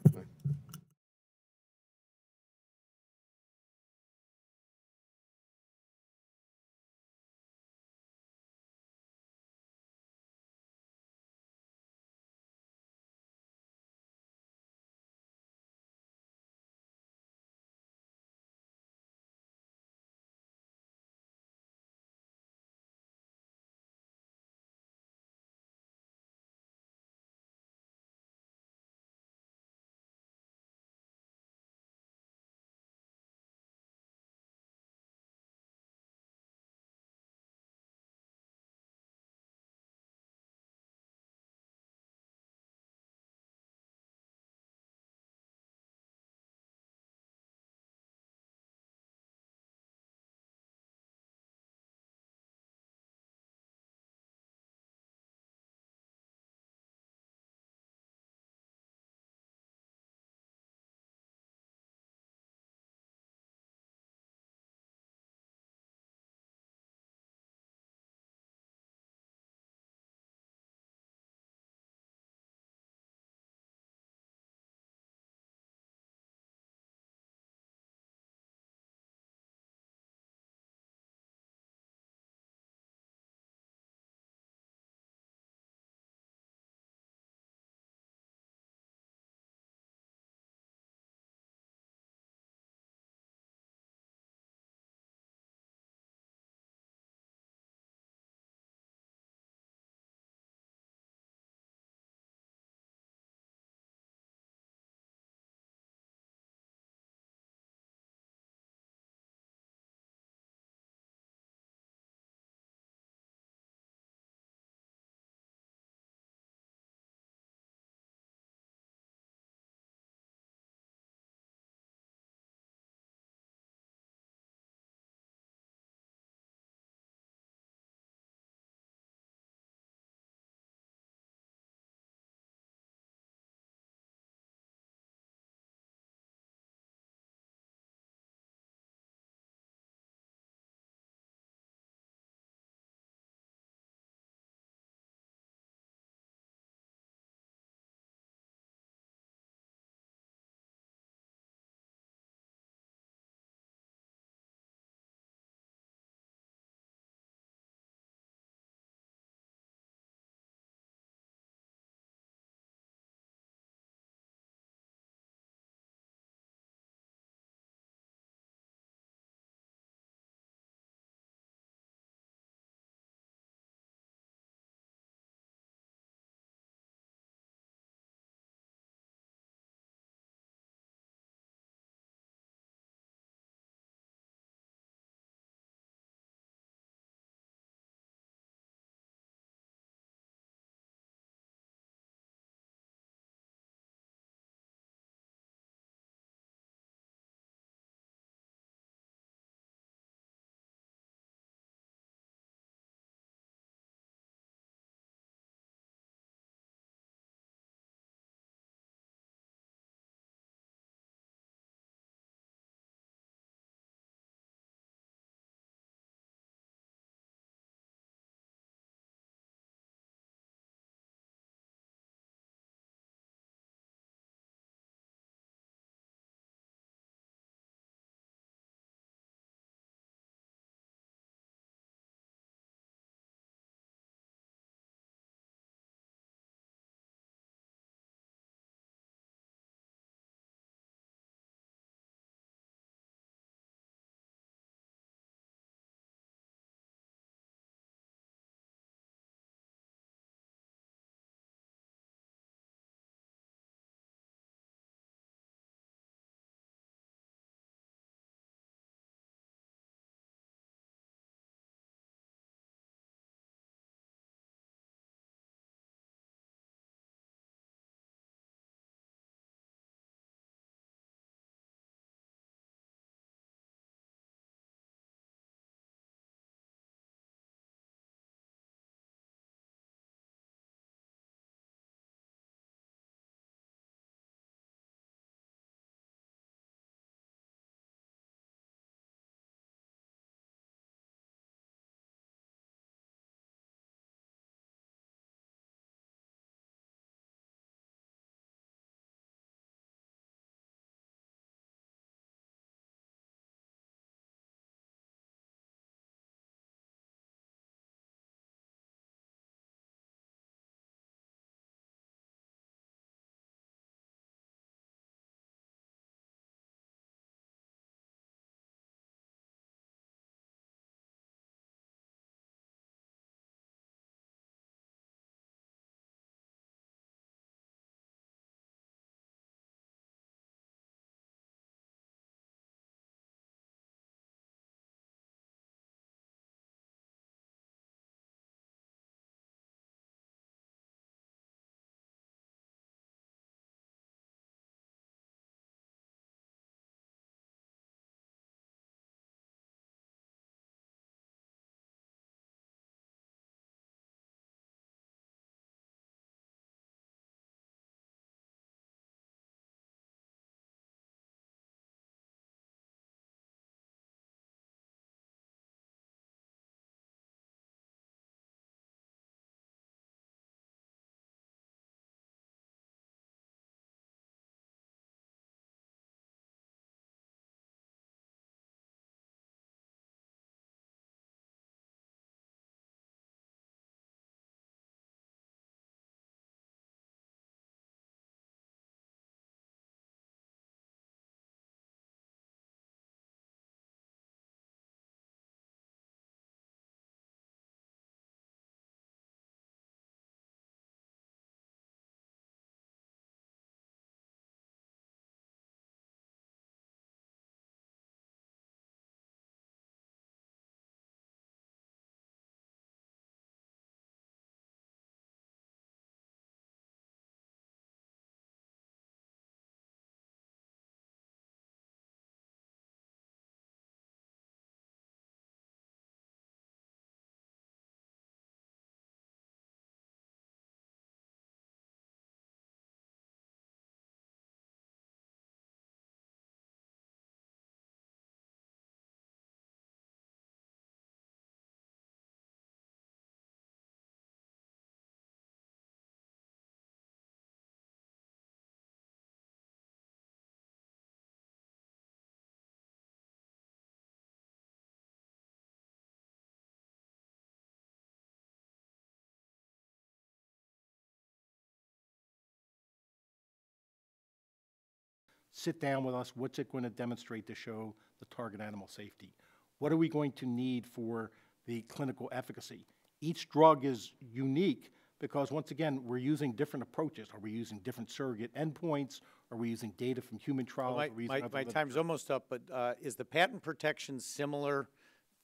Speaker 3: sit down with us. What's it going to demonstrate to show the target animal safety? What are we going to need for the clinical efficacy? Each drug is unique because, once again, we're using different approaches. Are we using different surrogate endpoints? Are we using data from human trials?
Speaker 17: Well,
Speaker 3: Are we using
Speaker 17: my
Speaker 3: other
Speaker 17: time's almost up, but is the patent protection similar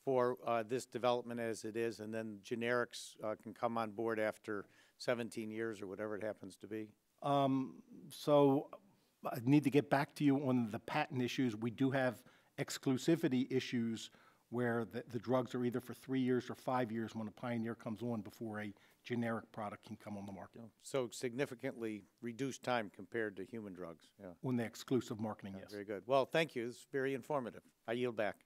Speaker 17: for this development as it is, and then generics can come on board after 17 years or whatever it happens to be?
Speaker 3: So I need to get back to you on the patent issues. We do have exclusivity issues where the drugs are either for 3 years or 5 years when a pioneer comes on before a generic product can come on the market.
Speaker 17: So significantly reduced time compared to human drugs, yeah.
Speaker 3: On the exclusive marketing, yes.
Speaker 17: Very good. Well, thank you. It's very informative. I yield back.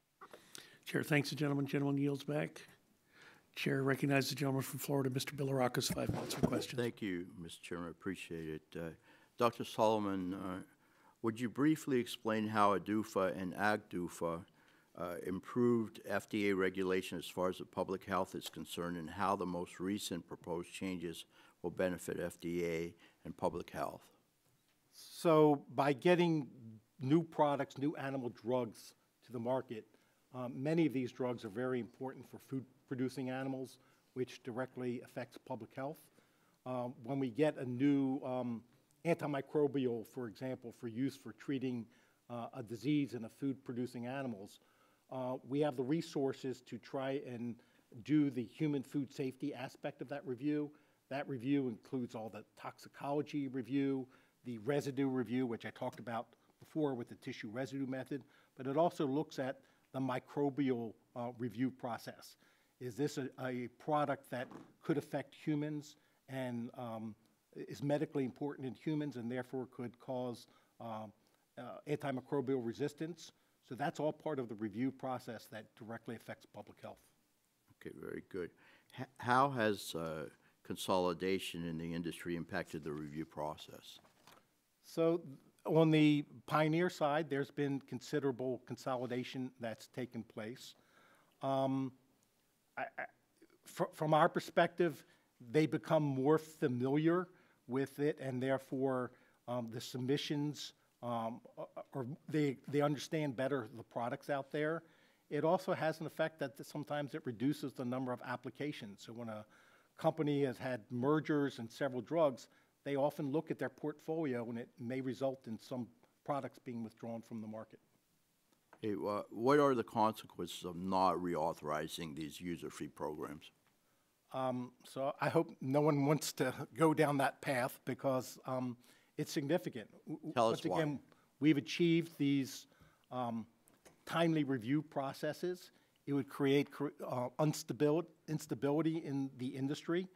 Speaker 7: Chair thanks the gentleman. Gentleman yields back. Chair recognizes the gentleman from Florida, Mr. Billarakas, 5 minutes for questions.
Speaker 18: Thank you, Mr. Chairman. I appreciate it. Dr. Solomon, would you briefly explain how ADUFA and AGDUFA improved FDA regulation as far as the public health is concerned, and how the most recent proposed changes will benefit FDA and public health?
Speaker 3: So by getting new products, new animal drugs to the market, many of these drugs are very important for food-producing animals, which directly affects public health. When we get a new antimicrobial, for example, for use for treating a disease in a food-producing animals, we have the resources to try and do the human food safety aspect of that review. That review includes all the toxicology review, the residue review, which I talked about before with the tissue residue method, but it also looks at the microbial review process. Is this a product that could affect humans and is medically important in humans and therefore could cause antimicrobial resistance? So that's all part of the review process that directly affects public health.
Speaker 18: Okay, very good. How has consolidation in the industry impacted the review process?
Speaker 3: So on the pioneer side, there's been considerable consolidation that's taken place. From our perspective, they become more familiar with it, and therefore the submissions, or they understand better the products out there. It also has an effect that sometimes it reduces the number of applications. So when a company has had mergers and several drugs, they often look at their portfolio, and it may result in some products being withdrawn from the market.
Speaker 18: Hey, what are the consequences of not reauthorizing these user-fee programs?
Speaker 3: So I hope no one wants to go down that path because it's significant.
Speaker 18: Tell us why.
Speaker 3: Once again, we've achieved these timely review processes. It would create instability in the industry.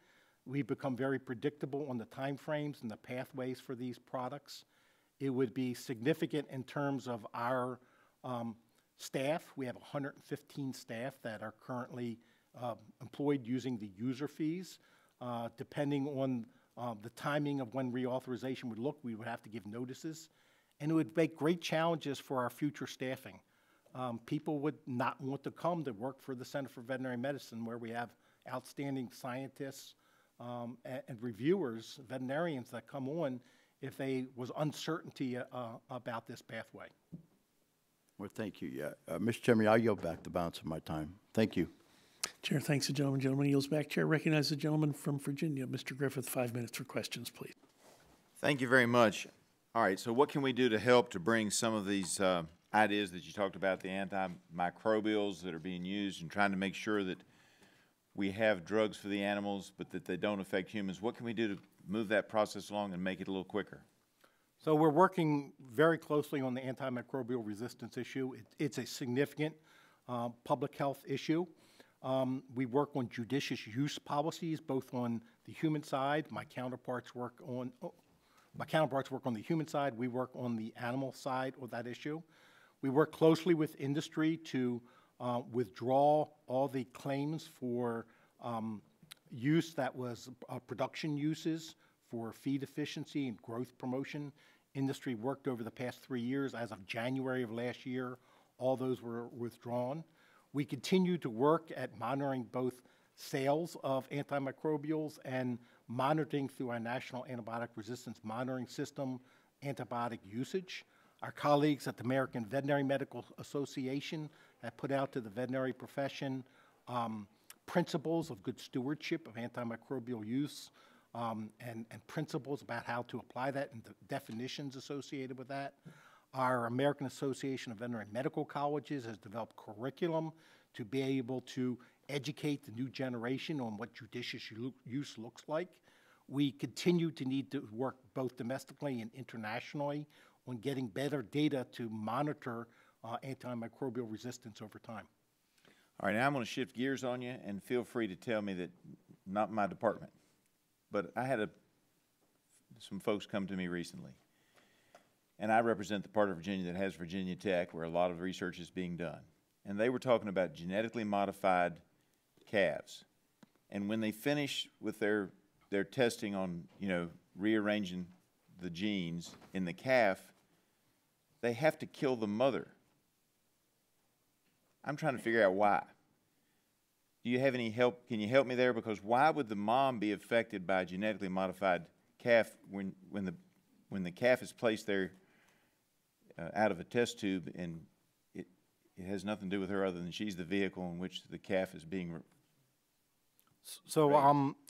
Speaker 3: We've become very predictable on the timeframes and the pathways for these products. It would be significant in terms of our staff. We have 115 staff that are currently employed using the user fees. Depending on the timing of when reauthorization would look, we would have to give notices. And it would make great challenges for our future staffing. People would not want to come to work for the Center for Veterinary Medicine, where we have outstanding scientists and reviewers, veterinarians that come on if there was uncertainty about this pathway.
Speaker 18: Well, thank you. Yeah, Mr. Chairman, I'll yield back the balance of my time. Thank you.
Speaker 7: Chair thanks the gentleman. Gentleman yields back. Chair recognizes the gentleman from Virginia, Mr. Griffith, 5 minutes for questions, please.
Speaker 19: Thank you very much. All right, so what can we do to help to bring some of these ideas that you talked about, the antimicrobials that are being used, and trying to make sure that we have drugs for the animals but that they don't affect humans? What can we do to move that process along and make it a little quicker?
Speaker 3: So we're working very closely on the antimicrobial resistance issue. It's a significant public health issue. We work on judicious use policies, both on the human side. My counterparts work on the human side. We work on the animal side of that issue. We work closely with industry to withdraw all the claims for use that was production uses for feed efficiency and growth promotion. Industry worked over the past 3 years. As of January of last year, all those were withdrawn. We continue to work at monitoring both sales of antimicrobials and monitoring through our National Antibiotic Resistance Monitoring System antibiotic usage. Our colleagues at the American Veterinary Medical Association have put out to the veterinary profession principles of good stewardship of antimicrobial use and principles about how to apply that and the definitions associated with that. Our American Association of Veterinary Medical Colleges has developed curriculum to be able to educate the new generation on what judicious use looks like. We continue to need to work both domestically and internationally on getting better data to monitor antimicrobial resistance over time.
Speaker 19: All right, now I'm going to shift gears on you, and feel free to tell me that not my department, but I had some folks come to me recently, and I represent the part of Virginia that has Virginia Tech, where a lot of research is being done, and they were talking about genetically modified calves, and when they finish with their testing on, you know, rearranging the genes in the calf, they have to kill the mother. I'm trying to figure out why. Do you have any help? Can you help me there? Because why would the mom be affected by a genetically modified calf when the calf is placed there out of a test tube, and it has nothing to do with her other than she's the vehicle in which the calf is being
Speaker 3: So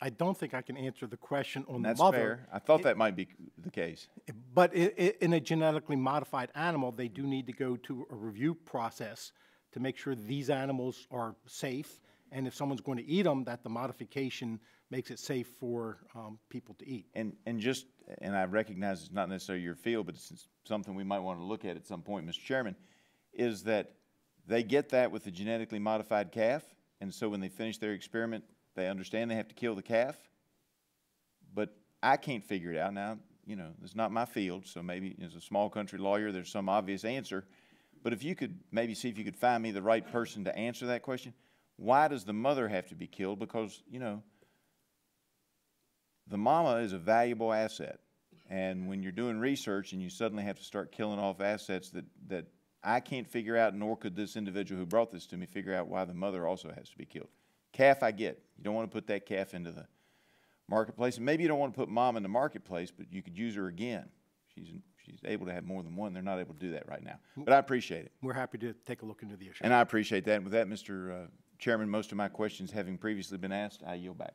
Speaker 3: I don't think I can answer the question on
Speaker 19: That's
Speaker 3: the mother.
Speaker 19: fair. I thought that might be the case.
Speaker 3: But in a genetically modified animal, they do need to go to a review process to make sure these animals are safe, and if someone's going to eat them, that the modification makes it safe for people to eat.
Speaker 19: And I recognize it's not necessarily your field, but it's something we might want to look at some point, Mr. Chairman, is that they get that with the genetically modified calf, and so when they finish their experiment, they understand they have to kill the calf, but I can't figure it out. Now, you know, it's not my field, so maybe as a small country lawyer, there's some obvious answer. But if you could maybe see if you could find me the right person to answer that question, why does the mother have to be killed? Because, you know, the mama is a valuable asset. And when you're doing research and you suddenly have to start killing off assets that I can't figure out, nor could this individual who brought this to me figure out why the mother also has to be killed. Calf, I get. You don't want to put that calf into the marketplace. And maybe you don't want to put mom in the marketplace, but you could use her again. She's able to have more than one. They're not able to do that right now. But I appreciate it.
Speaker 3: We're happy to take a look into the issue.
Speaker 19: And I appreciate that. And with that, Mr. Chairman, most of my questions having previously been asked, I yield back.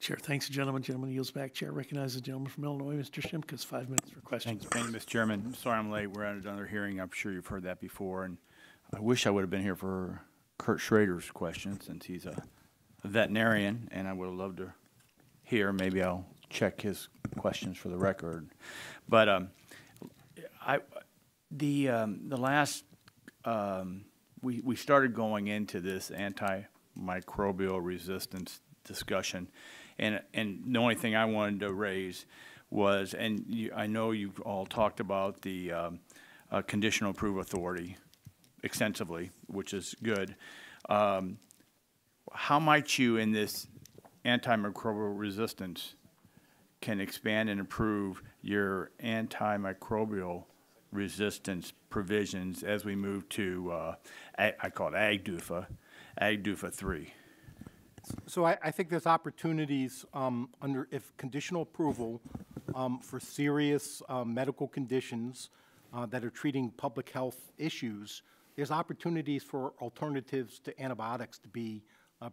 Speaker 7: Chair, thanks, gentleman. Gentleman yields back. Chair recognizes the gentleman from Illinois, Mr. Shimkus, 5 minutes for questions.
Speaker 15: Thank you, Mr. Chairman. Sorry I'm late. We're at another hearing. I'm sure you've heard that before. And I wish I would have been here for Kurt Schrader's question, since he's a veterinarian, and I would have loved to hear. Maybe I'll check his questions for the record. But we started going into this antimicrobial resistance discussion, and the only thing I wanted to raise was, and I know you've all talked about the Conditional Approval Authority extensively, which is good. How might you, in this antimicrobial resistance, can expand and improve your antimicrobial resistance provisions as we move to, I call it AGDUFA, AGDUFA 3?
Speaker 3: So I think there's opportunities under, if conditional approval for serious medical conditions that are treating public health issues, there's opportunities for alternatives to antibiotics to be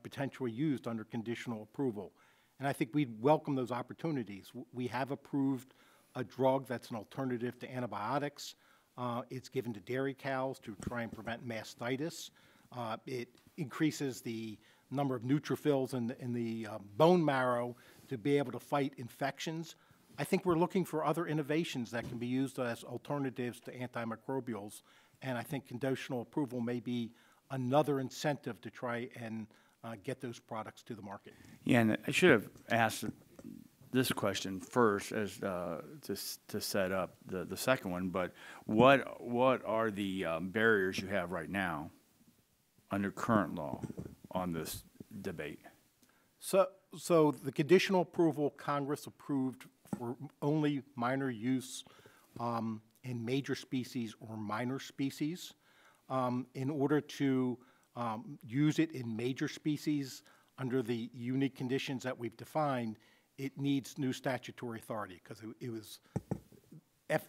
Speaker 3: potentially used under conditional approval. And I think we'd welcome those opportunities. We have approved a drug that's an alternative to antibiotics. It's given to dairy cows to try and prevent mastitis. It increases the number of neutrophils in the bone marrow to be able to fight infections. I think we're looking for other innovations that can be used as alternatives to antimicrobials, and I think conditional approval may be another incentive to try and get those products to the market.
Speaker 15: Yeah, and I should have asked this question first as to set up the second one, but what are the barriers you have right now under current law on this debate?
Speaker 3: So the conditional approval Congress approved for only minor use in major species or minor species. In order to use it in major species under the unique conditions that we've defined, it needs new statutory authority, because it was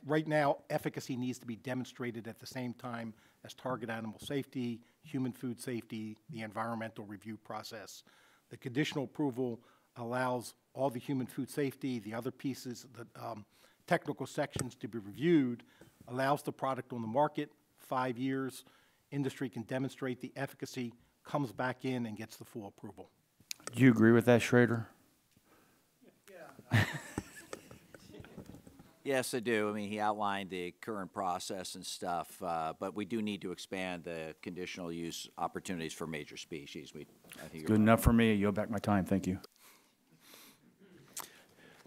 Speaker 3: right now, efficacy needs to be demonstrated at the same time as target animal safety, human food safety, the environmental review process. The conditional approval allows all the human food safety, the other pieces, the technical sections to be reviewed, allows the product on the market, 5 years, industry can demonstrate the efficacy, comes back in and gets the full approval.
Speaker 20: Do you agree with that, Schrader?
Speaker 14: Yes, I do. I mean, he outlined the current process and stuff, but we do need to expand the conditional use opportunities for major species. I think
Speaker 20: Good enough for me. I yield back my time. Thank you.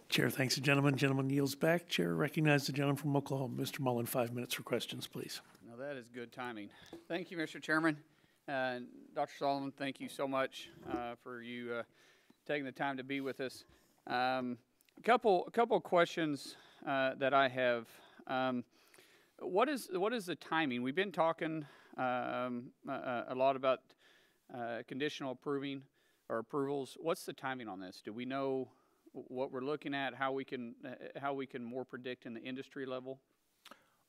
Speaker 7: Chair thanks the gentleman. Gentleman yields back. Chair recognizes the gentleman from Oklahoma. Mr. Mullen, 5 minutes for questions, please.
Speaker 11: Now that is good timing. Thank you, Mr. Chairman. Dr. Solomon, thank you so much for you taking the time to be with us. A couple questions that I have. What is the timing? We've been talking a lot about conditional approvals. What's the timing on this? Do we know what we're looking at? How we can more predict in the industry level?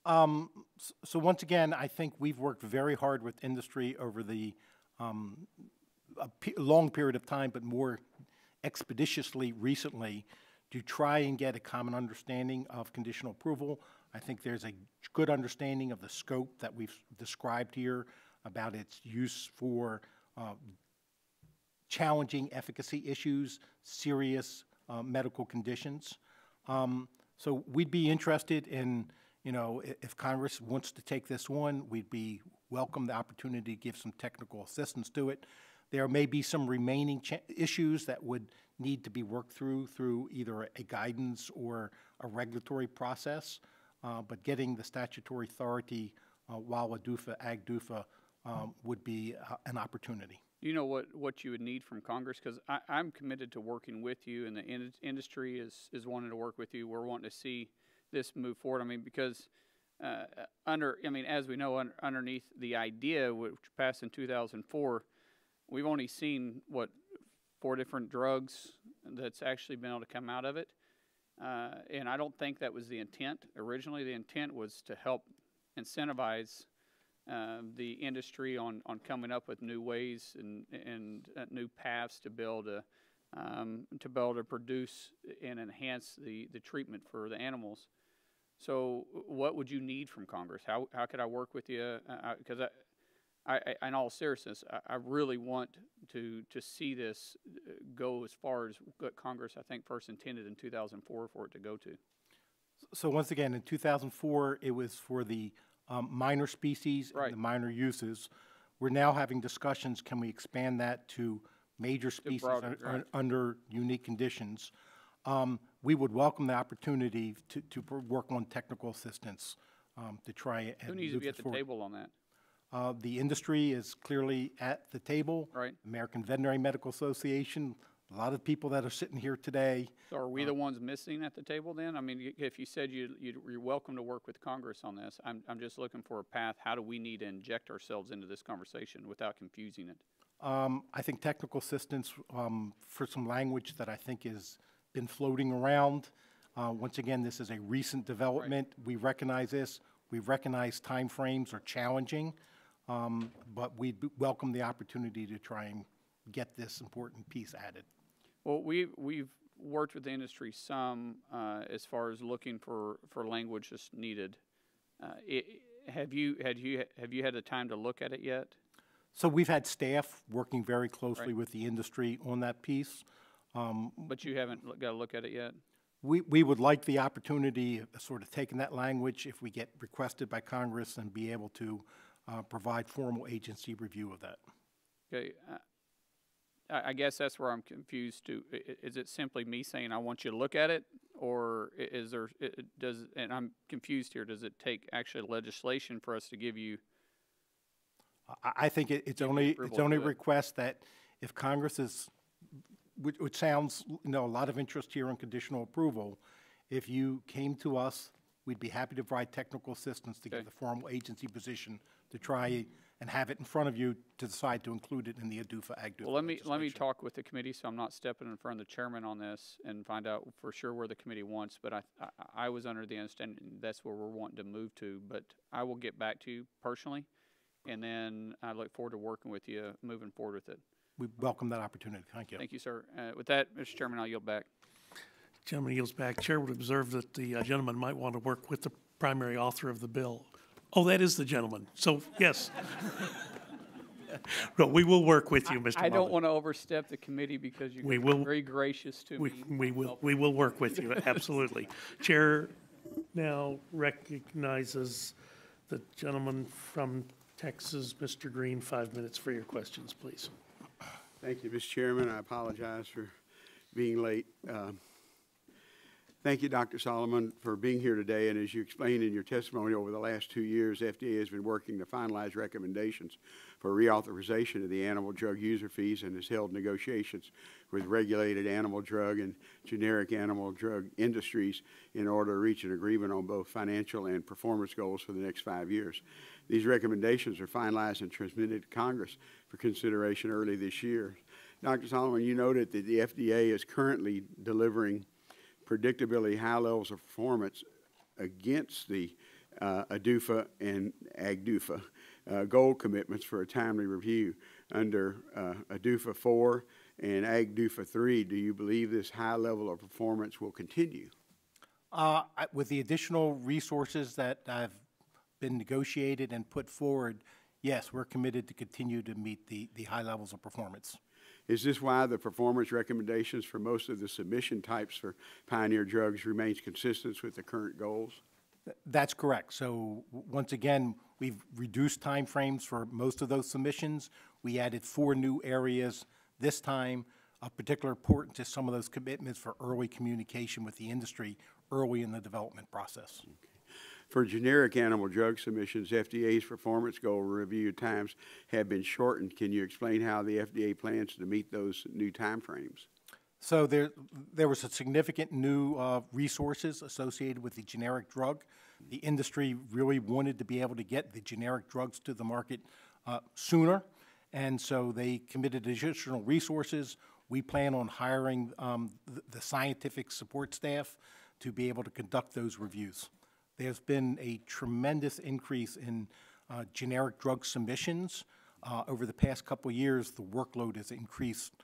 Speaker 3: So once again, I think we've worked very hard with industry over the long period of time, but more expeditiously recently, to try and get a common understanding of conditional approval. I think there's a good understanding of the scope that we've described here about its use for challenging efficacy issues, serious medical conditions. So we'd be interested in, if Congress wants to take this on, we'd be welcome the opportunity to give some technical assistance to it. There may be some remaining issues that would need to be worked through either a guidance or a regulatory process, but getting the statutory authority while ADUFA, AGDUFA would be an opportunity.
Speaker 11: Do you know what you would need from Congress? Because I'm committed to working with you, and the industry is wanting to work with you. We're wanting to see this move forward. I mean, because as we know, underneath the idea, which passed in 2004, we've only seen, 4 different drugs that's actually been able to come out of it. And I don't think that was the intent. Originally, the intent was to help incentivize the industry on coming up with new ways and new paths to be able to produce and enhance the treatment for the animals. So what would you need from Congress? How could I work with you? Because I, in all seriousness, I really want to see this go as far as what Congress, I think, first intended in 2004 for it to go to.
Speaker 3: So once again, in 2004, it was for the minor species and the minor uses. We're now having discussions, can we expand that to major species under unique conditions? We would welcome the opportunity to work on technical assistance to try and
Speaker 11: Who needs to be at the table on that?
Speaker 3: The industry is clearly at the table.
Speaker 11: Right.
Speaker 3: American Veterinary Medical Association, a lot of people that are sitting here today.
Speaker 11: So are we the ones missing at the table then? I mean, if you said you're welcome to work with Congress on this, I'm just looking for a path. How do we need to inject ourselves into this conversation without confusing it?
Speaker 3: I think technical assistance for some language that I think has been floating around. Once again, this is a recent development. Right. We recognize this. We recognize timeframes are challenging, but we welcome the opportunity to try and get this important piece added.
Speaker 11: Well, we've worked with the industry some as far as looking for language that's needed. Have you had the time to look at it yet?
Speaker 3: So we've had staff working very closely with the industry on that piece.
Speaker 11: But you haven't got to look at it yet?
Speaker 3: We would like the opportunity of sort of taking that language, if we get requested by Congress, and be able to provide formal agency review of that.
Speaker 11: Okay. I guess that's where I'm confused too. Is it simply me saying I want you to look at it, or is there and I'm confused here, does it take actually legislation for us to give you?
Speaker 3: I think it's only a request that if Congress is, which sounds, a lot of interest here on conditional approval, if you came to us, we'd be happy to provide technical assistance to get the formal agency position to try and have it in front of you to decide to include it in the ADUFA, AGDUFA
Speaker 11: Well, let me
Speaker 3: legislation.
Speaker 11: talk with the committee, so I'm not stepping in front of the chairman on this and find out for sure where the committee wants, but I was under the understanding that's where we're wanting to move to, but I will get back to you personally, and then I look forward to working with you moving forward with it.
Speaker 3: We welcome that opportunity. Thank you.
Speaker 11: Thank you, sir. With that, Mr. Chairman, I'll yield back.
Speaker 7: Gentleman yields back. Chair would observe that the gentleman might want to work with the primary author of the bill. Oh, that is the gentleman. So, yes. No, we will work with you, Mr.
Speaker 11: I don't
Speaker 7: Mullin.
Speaker 11: want to overstep the committee because you're
Speaker 7: We will-
Speaker 11: very gracious to me.
Speaker 7: We will work with you, absolutely. Chair now recognizes the gentleman from Texas, Mr. Green. 5 minutes for your questions, please.
Speaker 6: Thank you, Mr. Chairman. I apologize for being late. Thank you, Dr. Solomon, for being here today. And as you explained in your testimony, over the last 2 years, FDA has been working to finalize recommendations for reauthorization of the animal drug user fees and has held negotiations with regulated animal drug and generic animal drug industries in order to reach an agreement on both financial and performance goals for the next 5 years. These recommendations are finalized and transmitted to Congress for consideration early this year. Dr. Solomon, you noted that the FDA is currently delivering predictably high levels of performance against the ADUFA and AGDUFA goal commitments for a timely review. Under ADUFA 4 and AGDUFA 3, do you believe this high level of performance will continue?
Speaker 3: With the additional resources that have been negotiated and put forward, yes, we're committed to continue to meet the high levels of performance.
Speaker 6: Is this why the performance recommendations for most of the submission types for pioneer drugs remains consistent with the current goals?
Speaker 3: That's correct. So once again, we've reduced timeframes for most of those submissions. We added 4 new areas this time, of particular importance to some of those commitments for early communication with the industry early in the development process.
Speaker 6: Okay. For generic animal drug submissions, FDA's performance goal review times have been shortened. Can you explain how the FDA plans to meet those new timeframes?
Speaker 3: So there was a significant new resources associated with the generic drug. The industry really wanted to be able to get the generic drugs to the market sooner, and so they committed additional resources. We plan on hiring the scientific support staff to be able to conduct those reviews. There's been a tremendous increase in generic drug submissions. Over the past couple of years, the workload has increased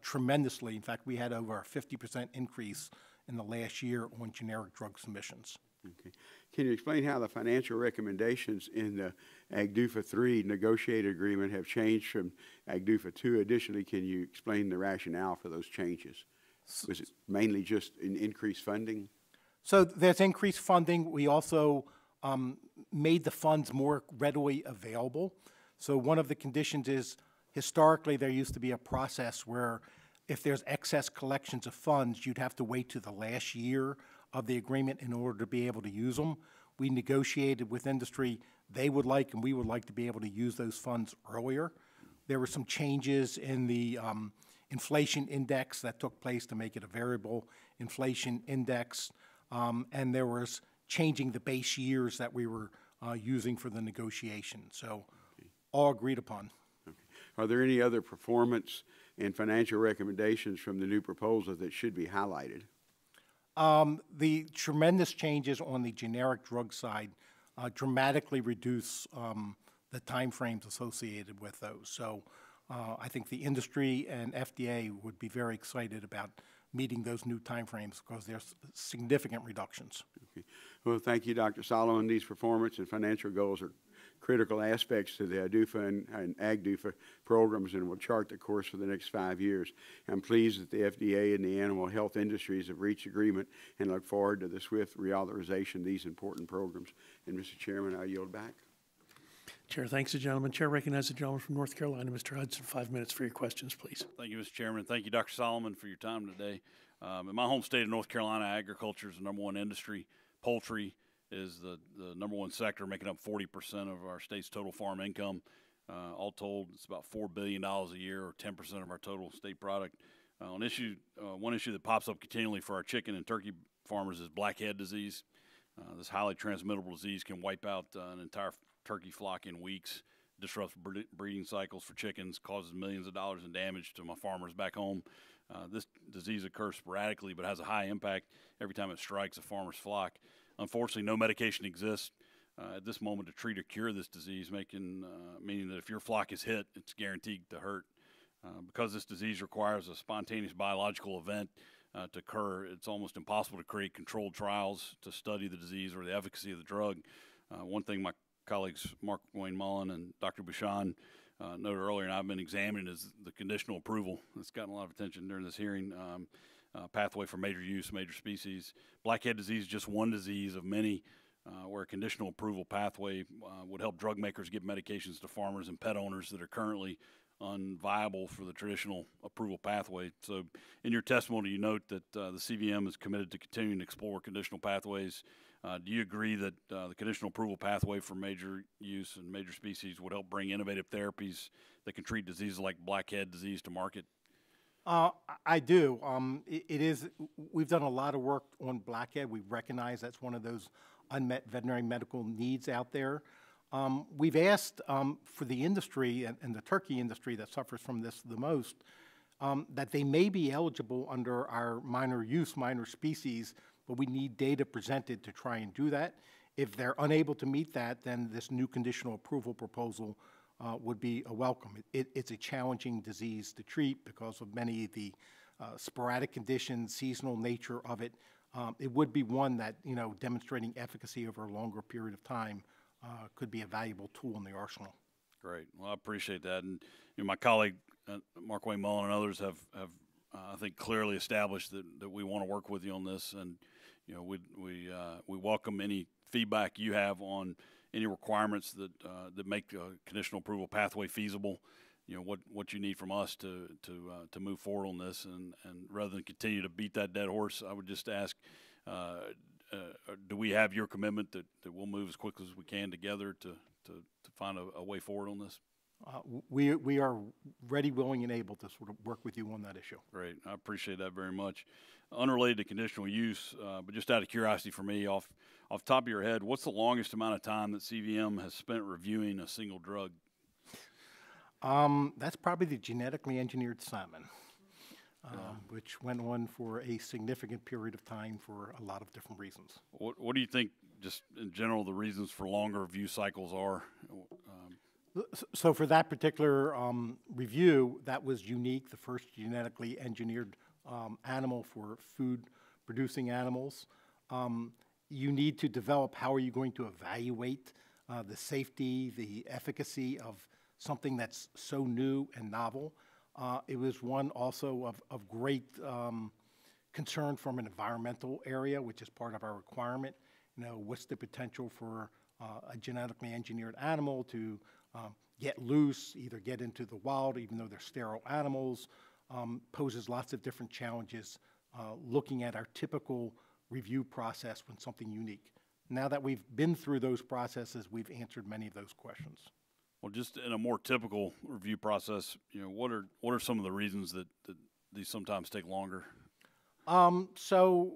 Speaker 3: tremendously. In fact, we had over a 50% increase in the last year on generic drug submissions.
Speaker 6: Okay. Can you explain how the financial recommendations in the AGDUFA 3 negotiated agreement have changed from AGDUFA 2? Additionally, can you explain the rationale for those changes? Was it mainly just in increased funding?
Speaker 3: So there's increased funding. We also made the funds more readily available. So one of the conditions is historically there used to be a process where if there's excess collections of funds, you'd have to wait to the last year of the agreement in order to be able to use them. We negotiated with industry. They would like and we would like to be able to use those funds earlier. There were some changes in the inflation index that took place to make it a variable inflation index. And there was changing the base years that we were using for the negotiation. So all agreed upon.
Speaker 6: Okay. Are there any other performance and financial recommendations from the new proposal that should be highlighted?
Speaker 3: The tremendous changes on the generic drug side dramatically reduce the timeframes associated with those. So I think the industry and FDA would be very excited about meeting those new timeframes because there's significant reductions.
Speaker 6: Okay. Well, thank you, Dr. Solomon. These performance and financial goals are critical aspects to the ADUFA and AGDUFA programs and will chart the course for the next 5 years. I'm pleased that the FDA and the animal health industries have reached agreement and look forward to the swift reauthorization of these important programs. And Mr. Chairman, I yield back.
Speaker 7: Chair thanks the gentleman. Chair recognizes the gentleman from North Carolina, Mr. Hudson. 5 minutes for your questions, please.
Speaker 17: Thank you, Mr. Chairman. Thank you, Dr. Solomon, for your time today. In my home state of North Carolina, agriculture is the #1 industry. Poultry is the #1 sector, making up 40% of our state's total farm income. All told, it's about $4 billion a year, or 10% of our total state product. One issue that pops up continually for our chicken and turkey farmers is blackhead disease. This highly transmittable disease can wipe out an entire turkey flock in weeks disrupts breeding cycles for chickens, causes millions of dollars in damage to my farmers back home. This disease occurs sporadically, but has a high impact every time it strikes a farmer's flock. Unfortunately, no medication exists at this moment to treat or cure this disease, meaning that if your flock is hit, it's guaranteed to hurt. Because this disease requires a spontaneous biological event to occur, it's almost impossible to create controlled trials to study the disease or the efficacy of the drug. One thing my colleagues Mark Wayne Mullen and Dr. Bouchon noted earlier, and I've been examining, is the conditional approval. It's gotten a lot of attention during this hearing. Pathway for major use, major species. Blackhead disease is just one disease of many where a conditional approval pathway would help drug makers give medications to farmers and pet owners that are currently unviable for the traditional approval pathway. So in your testimony, you note that the CVM is committed to continuing to explore conditional pathways. Do you agree that the conditional approval pathway for major use and major species would help bring innovative therapies that can treat diseases like blackhead disease to market?
Speaker 3: I do. We've done a lot of work on blackhead. We recognize that's one of those unmet veterinary medical needs out there. We've asked for the industry and the turkey industry that suffers from this the most, that they may be eligible under our minor use, minor species, but we need data presented to try and do that. If they're unable to meet that, then this new conditional approval proposal would be a welcome. It's a challenging disease to treat because of many of the sporadic conditions, seasonal nature of it. It would be one that, demonstrating efficacy over a longer period of time could be a valuable tool in the arsenal.
Speaker 17: Great. Well, I appreciate that. And my colleague, Mark Wayne Mullen, and others have I think, clearly established that we want to work with you on this. And, we welcome any feedback you have on any requirements that make a conditional approval pathway feasible. What you need from us to move forward on this, and rather than continue to beat that dead horse, I would just ask, do we have your commitment that we'll move as quickly as we can together to find a way forward on this?
Speaker 3: We are ready, willing, and able to sort of work with you on that issue.
Speaker 17: Great. I appreciate that very much. Unrelated to conditional use, but just out of curiosity for me, off the top of your head, what's the longest amount of time that CVM has spent reviewing a single drug?
Speaker 3: That's probably the genetically engineered salmon, which went on for a significant period of time for a lot of different reasons.
Speaker 17: What do you think, just in general, the reasons for longer review cycles are?
Speaker 3: So for that particular review, that was unique, the first genetically engineered animal for food-producing animals. You need to develop how are you going to evaluate the safety, the efficacy of something that's so new and novel. It was one also of great concern from an environmental area, which is part of our requirement. What's the potential for a genetically engineered animal to get loose, either get into the wild, even though they're sterile animals, poses lots of different challenges looking at our typical review process when something unique. Now that we've been through those processes, we've answered many of those questions.
Speaker 17: Well, just in a more typical review process, what are some of the reasons that these sometimes take longer?
Speaker 3: So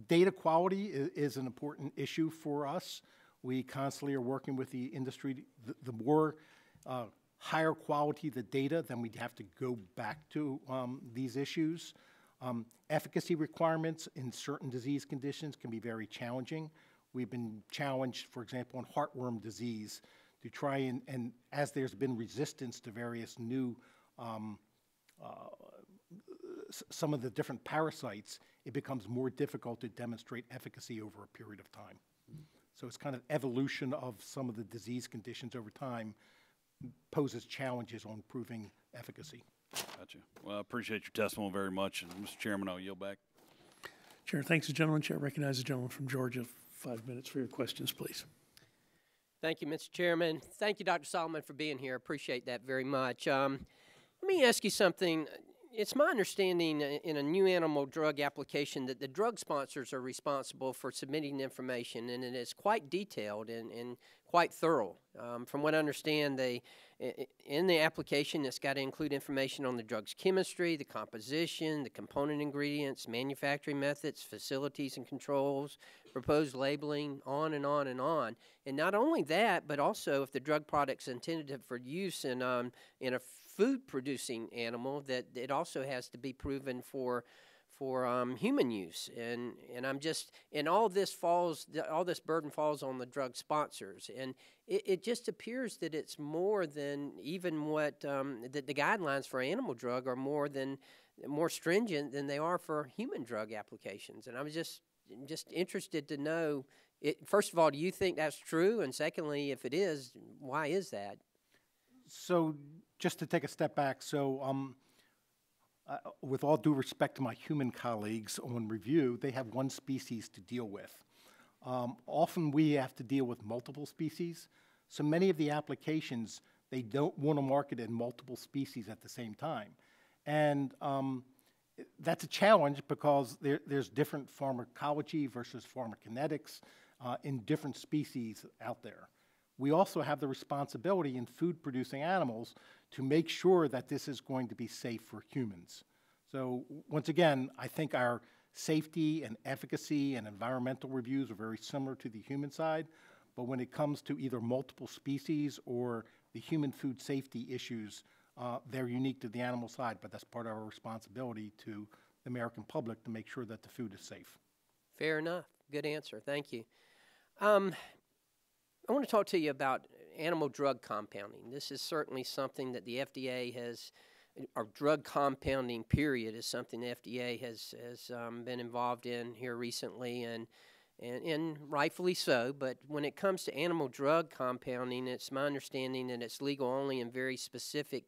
Speaker 3: data quality is an important issue for us. We constantly are working with the industry. The more higher quality the data, then we'd have to go back to these issues. Efficacy requirements in certain disease conditions can be very challenging. We've been challenged, for example, on heartworm disease to try and as there's been resistance to various new, some of the different parasites, it becomes more difficult to demonstrate efficacy over a period of time. So it's kind of evolution of some of the disease conditions over time poses challenges on proving efficacy.
Speaker 17: Gotcha. Well, I appreciate your testimony very much. And Mr. Chairman, I'll yield back.
Speaker 7: Chair, thanks the gentleman. Chair recognizes the gentleman from Georgia. 5 minutes for your questions, please.
Speaker 6: Thank you, Mr. Chairman. Thank you, Dr. Solomon, for being here. Appreciate that very much. Let me ask you something.
Speaker 19: It's my understanding in a new animal drug application that the drug sponsors are responsible for submitting information, and it is quite detailed and quite thorough. From what I understand, in the application, it's got to include information on the drug's chemistry, the composition, the component ingredients, manufacturing methods, facilities and controls, proposed labeling, on and on and on. And not only that, but also if the drug product's intended for use in a food-producing animal, that it also has to be proven for human use, and all this burden falls on the drug sponsors, and it just appears that it's more than even what that the guidelines for animal drug are more stringent than they are for human drug applications, and I was just interested to know. First of all, do you think that's true? And secondly, if it is, why is that?
Speaker 3: So just to take a step back, with all due respect to my human colleagues on review, they have one species to deal with. Often we have to deal with multiple species. So many of the applications, they don't want to market in multiple species at the same time. And that's a challenge because there's different pharmacology versus pharmacokinetics in different species out there. We also have the responsibility in food-producing animals to make sure that this is going to be safe for humans. So once again, I think our safety and efficacy and environmental reviews are very similar to the human side, but when it comes to either multiple species or the human food safety issues, they're unique to the animal side, but that's part of our responsibility to the American public to make sure that the food is safe.
Speaker 19: Fair enough. Good answer. Thank you. I want to talk to you about animal drug compounding. This is certainly something that the FDA has, or drug compounding period is something the FDA has been involved in here recently, and rightfully so. But when it comes to animal drug compounding, it's my understanding that it's legal only in very specific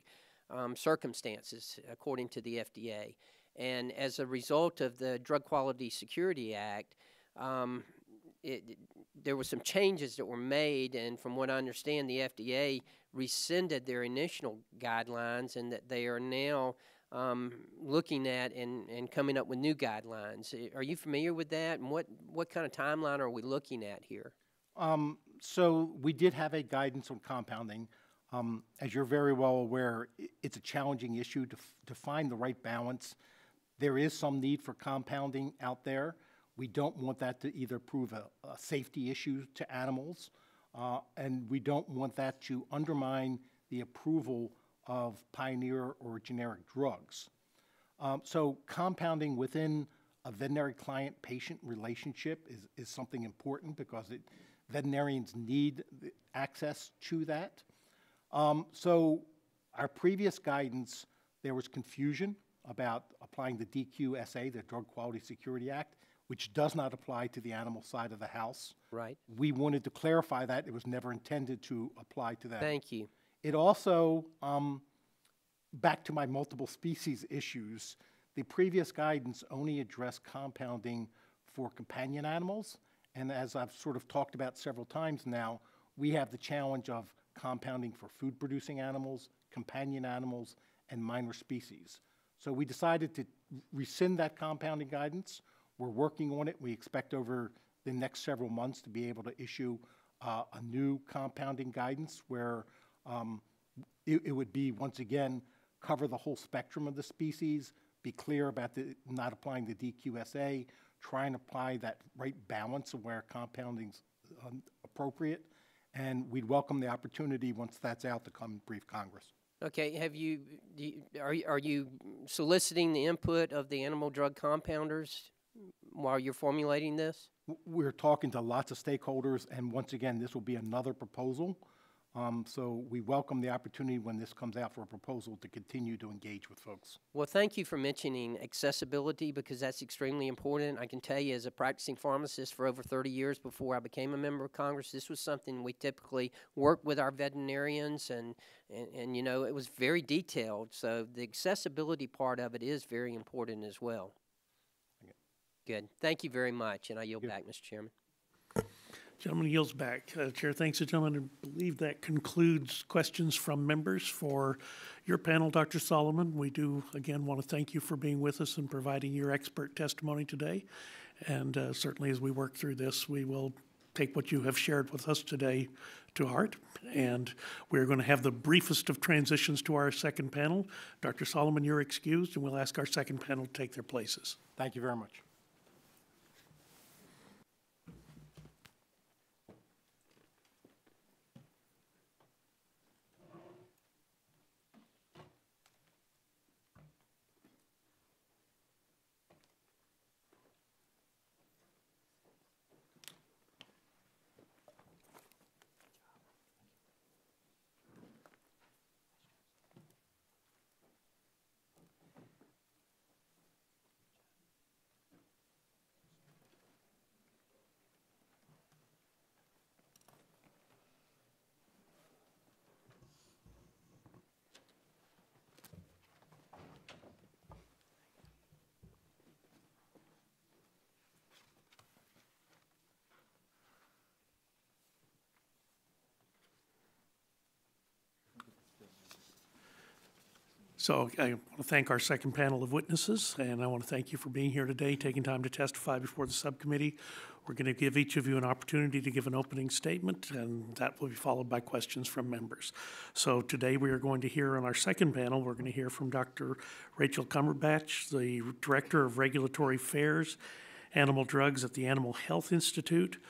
Speaker 19: circumstances, according to the FDA. And as a result of the Drug Quality Security Act, there were some changes that were made, and from what I understand, the FDA rescinded their initial guidelines, and that they are now looking at and coming up with new guidelines. Are you familiar with that, and what kind of timeline are we looking at here?
Speaker 3: So we did have a guidance on compounding. As you're very well aware, it's a challenging issue to find the right balance. There is some need for compounding out there. We don't want that to either prove a safety issue to animals, and we don't want that to undermine the approval of pioneer or generic drugs. So compounding within a veterinary client-patient relationship is something important because veterinarians need access to that. So our previous guidance, there was confusion about applying the DQSA, the Drug Quality Security Act, which does not apply to the animal side of the house.
Speaker 19: Right.
Speaker 3: We wanted to clarify that. It was never intended to apply to that.
Speaker 19: Thank you.
Speaker 3: It also, back to my multiple species issues, the previous guidance only addressed compounding for companion animals. And as I've sort of talked about several times now, we have the challenge of compounding for food-producing animals, companion animals, and minor species. So we decided to rescind that compounding guidance. We're working on it. We expect over the next several months to be able to issue a new compounding guidance where it would be, once again, cover the whole spectrum of the species, be clear about not applying the DQSA, try and apply that right balance of where compounding's appropriate, and we'd welcome the opportunity once that's out to come brief Congress.
Speaker 19: Okay, are you soliciting the input of the animal drug compounders while you're formulating this?
Speaker 3: We're talking to lots of stakeholders, and once again, this will be another proposal. So we welcome the opportunity when this comes out for a proposal to continue to engage with folks.
Speaker 19: Well, thank you for mentioning accessibility, because that's extremely important. I can tell you, as a practicing pharmacist for over 30 years before I became a member of Congress, this was something we typically worked with our veterinarians, and you know, it was very detailed. So the accessibility part of it is very important as well. Good. Thank you very much, and I yield back, Mr. Chairman.
Speaker 7: Gentleman yields back. Chair thanks the gentleman. I believe that concludes questions from members for your panel, Dr. Solomon. We do, again, want to thank you for being with us and providing your expert testimony today. And certainly as we work through this, we will take what you have shared with us today to heart. And we're going to have the briefest of transitions to our second panel. Dr. Solomon, you're excused, and we'll ask our second panel to take their places.
Speaker 3: Thank you very much.
Speaker 7: So I want to thank our second panel of witnesses, and I want to thank you for being here today, taking time to testify before the subcommittee. We're going to give each of you an opportunity to give an opening statement, and that will be followed by questions from members. So today we are going to hear on our second panel, we're going to hear from Dr. Rachel Cumberbatch, the Director of Regulatory Affairs, Animal Drugs at the Animal Health Institute,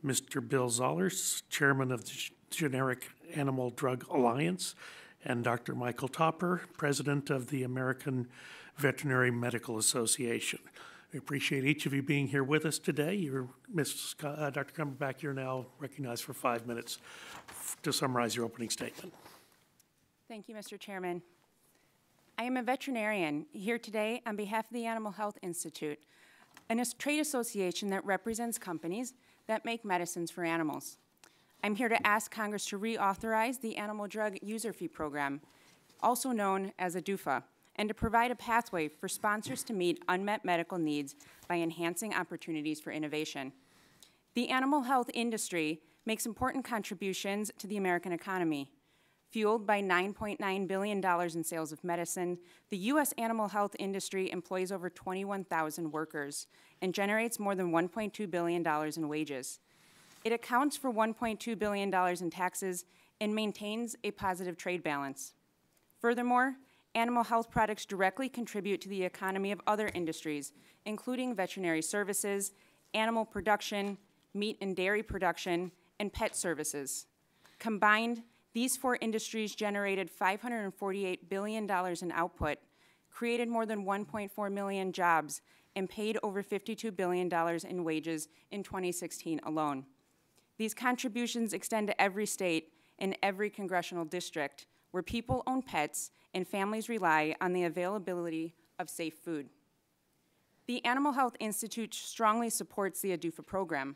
Speaker 7: Mr. Bill Zollers, Chairman of the Generic Animal Drug Alliance, and Dr. Michael Topper, President of the American Veterinary Medical Association. We appreciate each of you being here with us today. Dr. Cumberbatch, you're now recognized for 5 minutes to summarize your opening statement.
Speaker 16: Thank you, Mr. Chairman. I am a veterinarian here today on behalf of the Animal Health Institute, a trade association that represents companies that make medicines for animals. I'm here to ask Congress to reauthorize the Animal Drug User Fee Program, also known as ADUFA, and to provide a pathway for sponsors to meet unmet medical needs by enhancing opportunities for innovation. The animal health industry makes important contributions to the American economy. Fueled by $9.9 billion in sales of medicine, the U.S. animal health industry employs over 21,000 workers and generates more than $1.2 billion in wages. It accounts for $1.2 billion in taxes and maintains a positive trade balance. Furthermore, animal health products directly contribute to the economy of other industries, including veterinary services, animal production, meat and dairy production, and pet services. Combined, these four industries generated $548 billion in output, created more than 1.4 million jobs, and paid over $52 billion in wages in 2016 alone. These contributions extend to every state and every congressional district where people own pets and families rely on the availability of safe food. The Animal Health Institute strongly supports the ADUFA program.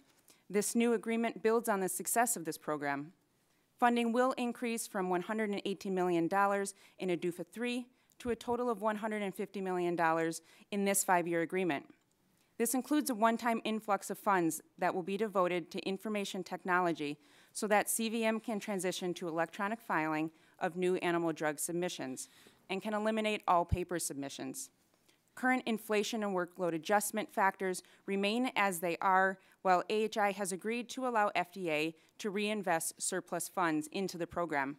Speaker 16: This new agreement builds on the success of this program. Funding will increase from $118 million in ADUFA 3 to a total of $150 million in this 5-year agreement. This includes a one-time influx of funds that will be devoted to information technology so that CVM can transition to electronic filing of new animal drug submissions and can eliminate all paper submissions. Current inflation and workload adjustment factors remain as they are, while AHI has agreed to allow FDA to reinvest surplus funds into the program.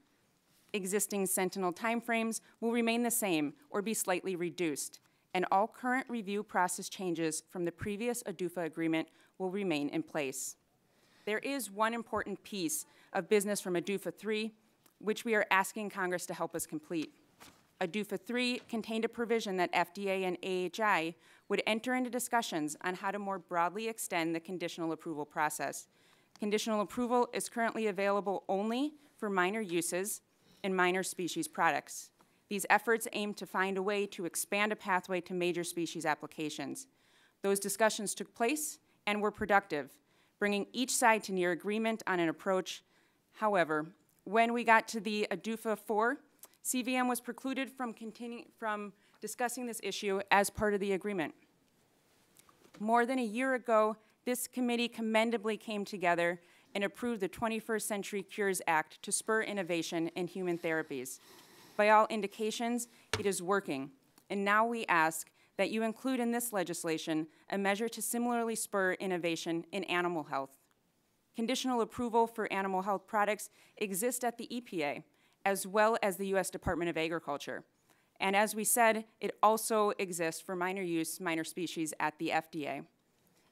Speaker 16: Existing Sentinel timeframes will remain the same or be slightly reduced, and all current review process changes from the previous ADUFA agreement will remain in place. There is one important piece of business from ADUFA 3, which we are asking Congress to help us complete. ADUFA 3 contained a provision that FDA and AHI would enter into discussions on how to more broadly extend the conditional approval process. Conditional approval is currently available only for minor uses and minor species products. These efforts aim to find a way to expand a pathway to major species applications. Those discussions took place and were productive, bringing each side to near agreement on an approach. However, when we got to the ADUFA 4, CVM was precluded from discussing this issue as part of the agreement. More than a year ago, this committee commendably came together and approved the 21st Century Cures Act to spur innovation in human therapies. By all indications, it is working, and now we ask that you include in this legislation a measure to similarly spur innovation in animal health. Conditional approval for animal health products exists at the EPA, as well as the U.S. Department of Agriculture. And as we said, it also exists for minor use, minor species at the FDA.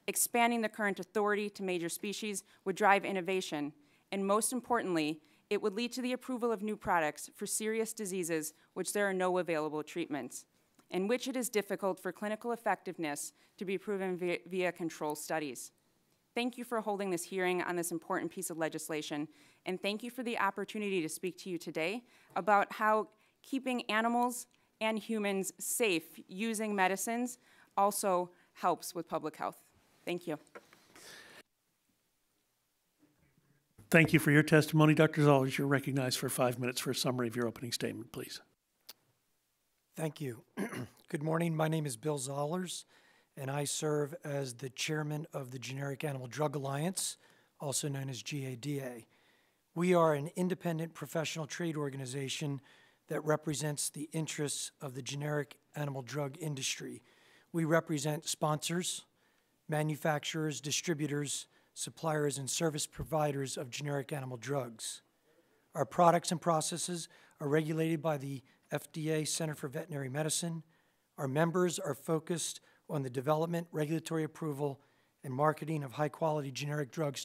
Speaker 16: Expanding the current authority to major species would drive innovation, and most importantly, it would lead to the approval of new products for serious diseases which there are no available treatments, in which it is difficult for clinical effectiveness to be proven via control studies. Thank you for holding this hearing on this important piece of legislation, and thank you for the opportunity to speak to you today about how keeping animals and humans safe using medicines also helps with public health. Thank you.
Speaker 7: Thank you for your testimony. Dr. Zollers, you're recognized for 5 minutes for a summary of your opening statement, please.
Speaker 19: Thank you. Good morning. My name is Bill Zollers, and I serve as the chairman of the Generic Animal Drug Alliance, also known as GADA. We are an independent professional trade organization that represents the interests of the generic animal drug industry. We represent sponsors, manufacturers, distributors, suppliers, and service providers of generic animal drugs. Our products and processes are regulated by the FDA Center for Veterinary Medicine. Our members are focused on the development, regulatory approval, and marketing of high-quality generic drugs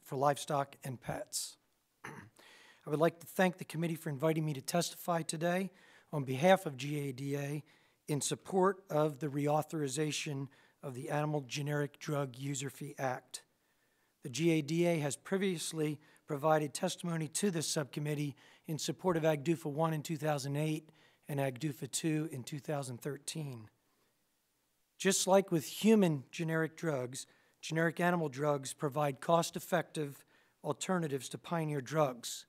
Speaker 19: for livestock and pets. I would like to thank the committee for inviting me to testify today on behalf of GADA in support of the reauthorization of the Animal Generic Drug User Fee Act. The GADA has previously provided testimony to this subcommittee in support of AGDUFA 1 in 2008 and AGDUFA 2 in 2013. Just like with human generic drugs, generic animal drugs provide cost-effective alternatives to pioneer drugs.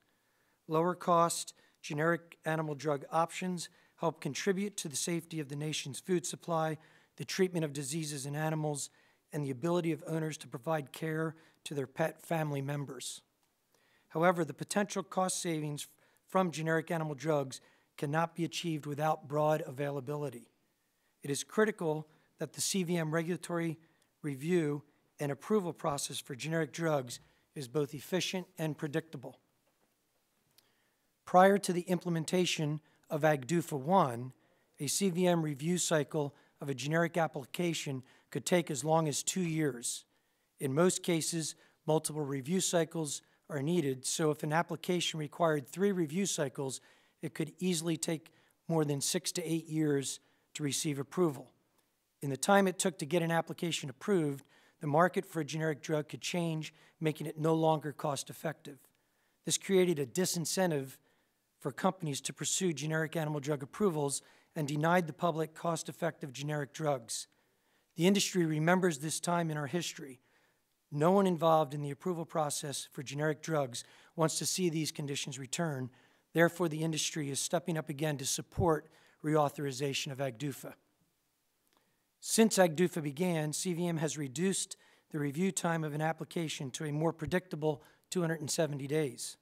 Speaker 19: Lower-cost generic animal drug options help contribute to the safety of the nation's food supply, the treatment of diseases in animals, and the ability of owners to provide care to their pet family members. However, the potential cost savings from generic animal drugs cannot be achieved without broad availability. It is critical that the CVM regulatory review and approval process for generic drugs is both efficient and predictable. Prior to the implementation of AGDUFA 1, a CVM review cycle of a generic application could take as long as 2 years. In most cases, multiple review cycles are needed, so if an application required 3 review cycles, it could easily take more than 6 to 8 years to receive approval. In the time it took to get an application approved, the market for a generic drug could change, making it no longer cost-effective. This created a disincentive for companies to pursue generic animal drug approvals and denied the public cost-effective generic drugs. The industry remembers this time in our history. No one involved in the approval process for generic drugs wants to see these conditions return. Therefore, the industry is stepping up again to support reauthorization of AGDUFA. Since AGDUFA began, CVM has reduced the review time of an application to a more predictable 270 days.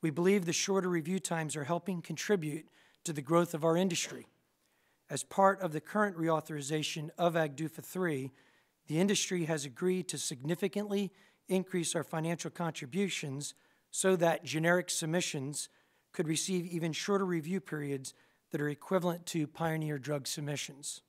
Speaker 19: We believe the shorter review times are helping contribute to the growth of our industry. As part of the current reauthorization of AGDUFA 3, the industry has agreed to significantly increase our financial contributions so that generic submissions could receive even shorter review periods that are equivalent to pioneer drug submissions.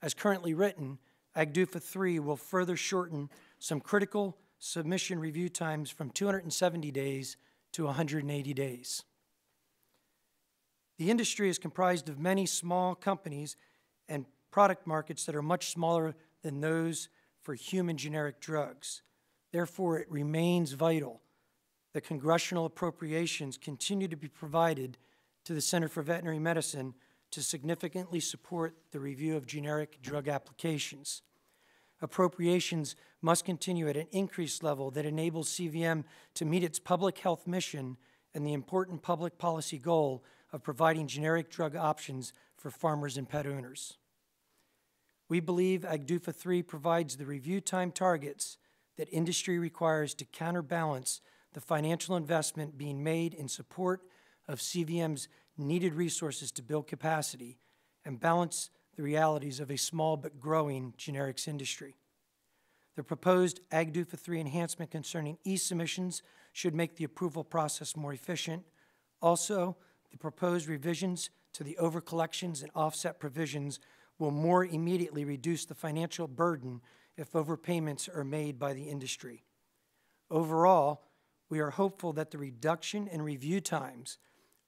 Speaker 19: As currently written, AGDUFA 3 will further shorten some critical submission review times from 270 days to 180 days. The industry is comprised of many small companies and product markets that are much smaller than those for human generic drugs. Therefore, it remains vital that congressional appropriations continue to be provided to the Center for Veterinary Medicine to significantly support the review of generic drug applications. Appropriations must continue at an increased level that enables CVM to meet its public health mission and the important public policy goal of providing generic drug options for farmers and pet owners. We believe AGDUFA 3 provides the review time targets that industry requires to counterbalance the financial investment being made in support of CVM's needed resources to build capacity and balance the realities of a small but growing generics industry. The proposed AGDUFA 3 enhancement concerning e-submissions should make the approval process more efficient. Also, the proposed revisions to the overcollections and offset provisions will more immediately reduce the financial burden if overpayments are made by the industry. Overall, we are hopeful that the reduction in review times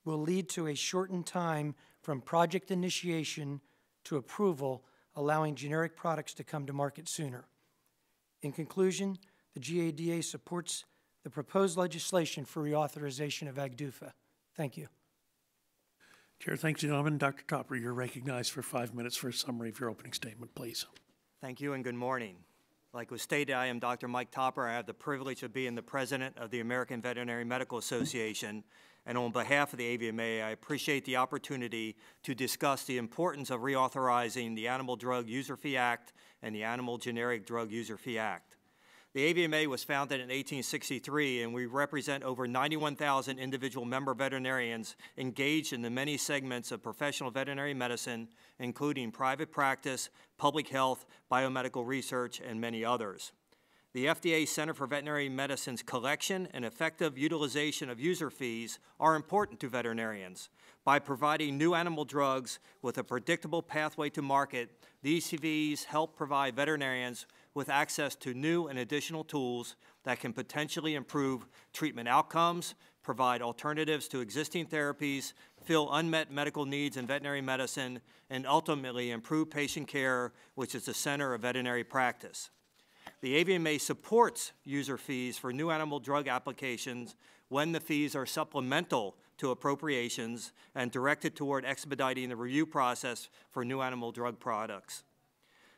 Speaker 19: will lead to a shortened time from project initiation to approval, allowing generic products to come to market sooner. In conclusion, the GADA supports the proposed legislation for reauthorization of AGDUFA. Thank you.
Speaker 7: Chair, thanks, gentlemen. Dr. Topper, you're recognized for 5 minutes for a summary of your opening statement, please.
Speaker 1: Thank you and good morning. Like was stated, I am Dr. Mike Topper. I have the privilege of being the president of the American Veterinary Medical Association. And on behalf of the AVMA, I appreciate the opportunity to discuss the importance of reauthorizing the Animal Drug User Fee Act and the Animal Generic Drug User Fee Act. The AVMA was founded in 1863, and we represent over 91,000 individual member veterinarians engaged in the many segments of professional veterinary medicine, including private practice, public health, biomedical research, and many others. The FDA Center for Veterinary Medicine's collection and effective utilization of user fees are important to veterinarians. By providing new animal drugs with a predictable pathway to market, these fees help provide veterinarians with access to new and additional tools that can potentially improve treatment outcomes, provide alternatives to existing therapies, fill unmet medical needs in veterinary medicine, and ultimately improve patient care, which is the center of veterinary practice. The AVMA supports user fees for new animal drug applications when the fees are supplemental to appropriations and directed toward expediting the review process for new animal drug products.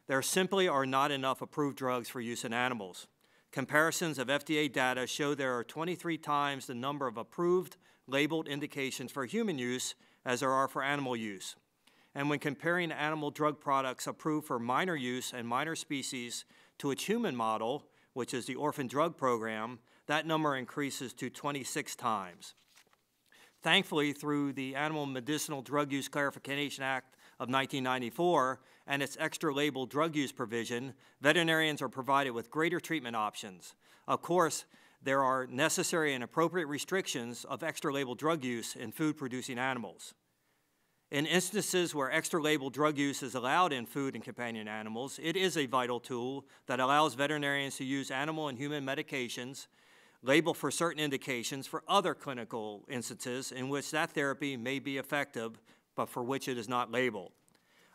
Speaker 1: There simply are not enough approved drugs for use in animals. Comparisons of FDA data show there are 23 times the number of approved labeled indications for human use as there are for animal use. And when comparing animal drug products approved for minor use and minor species to its human model, which is the Orphan Drug Program, that number increases to 26 times. Thankfully, through the Animal Medicinal Drug Use Clarification Act of 1994 and its extra label drug use provision, veterinarians are provided with greater treatment options. Of course, there are necessary and appropriate restrictions of extra label drug use in food-producing animals. In instances where extra label drug use is allowed in food and companion animals, it is a vital tool that allows veterinarians to use animal and human medications, label for certain indications for other clinical instances in which that therapy may be effective, but for which it is not labeled.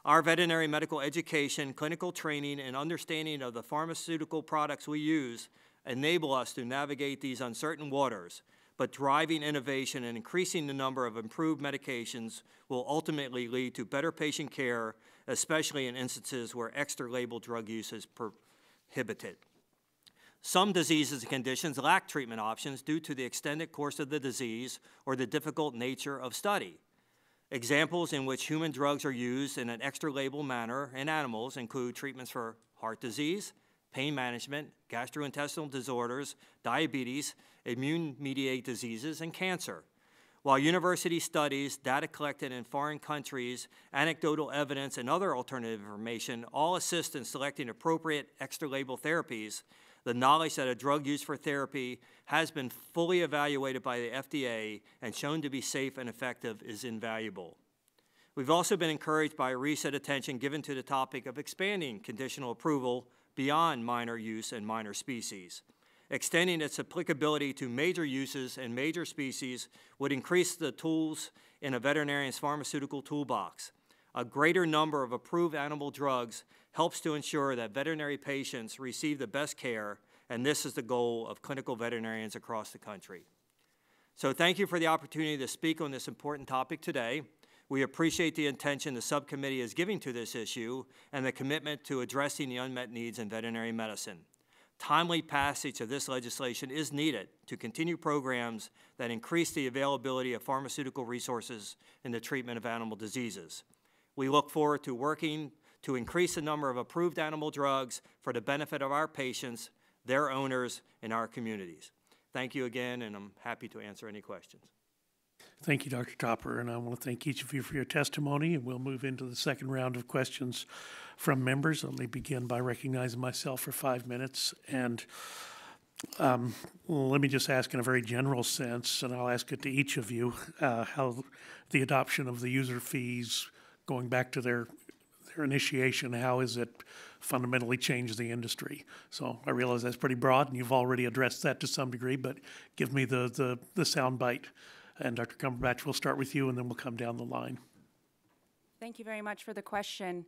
Speaker 1: Our veterinary medical education, clinical training, and understanding of the pharmaceutical products we use enable us to navigate these uncertain waters, but driving innovation and increasing the number of improved medications will ultimately lead to better patient care, especially in instances where extra label drug use is prohibited. Some diseases and conditions lack treatment options due to the extended course of the disease or the difficult nature of study. Examples in which human drugs are used in an extra label manner in animals include treatments for heart disease, pain management, gastrointestinal disorders, diabetes, immune-mediated diseases, and cancer. While university studies, data collected in foreign countries, anecdotal evidence, and other alternative information all assist in selecting appropriate extra-label therapies, the knowledge that a drug used for therapy has been fully evaluated by the FDA and shown to be safe and effective is invaluable. We've also been encouraged by recent attention given to the topic of expanding conditional approval beyond minor use and minor species. Extending its applicability to major uses and major species would increase the tools in a veterinarian's pharmaceutical toolbox. A greater number of approved animal drugs helps to ensure that veterinary patients receive the best care, and this is the goal of clinical veterinarians across the country. So thank you for the opportunity to speak on this important topic today. We appreciate the attention the subcommittee is giving to this issue and the commitment to addressing the unmet needs in veterinary medicine. Timely passage of this legislation is needed to continue programs that increase the availability of pharmaceutical resources in the treatment of animal diseases. We look forward to working to increase the number of approved animal drugs for the benefit of our patients,
Speaker 19: their owners, and our communities. Thank you again, and I'm happy to answer any questions.
Speaker 7: Thank you, Dr. Topper, and I want to thank each of you for your testimony, and we'll move into the second round of questions from members. Let me begin by recognizing myself for 5 minutes, and let me just ask in a very general sense, and I'll ask it to each of you, how the adoption of the user fees, going back to their initiation, how has it fundamentally changed the industry? So I realize that's pretty broad, and you've already addressed that to some degree, but give me the sound bite. And Dr. Cumberbatch, we'll start with you, and then we'll come down the line.
Speaker 16: Thank you very much for the question.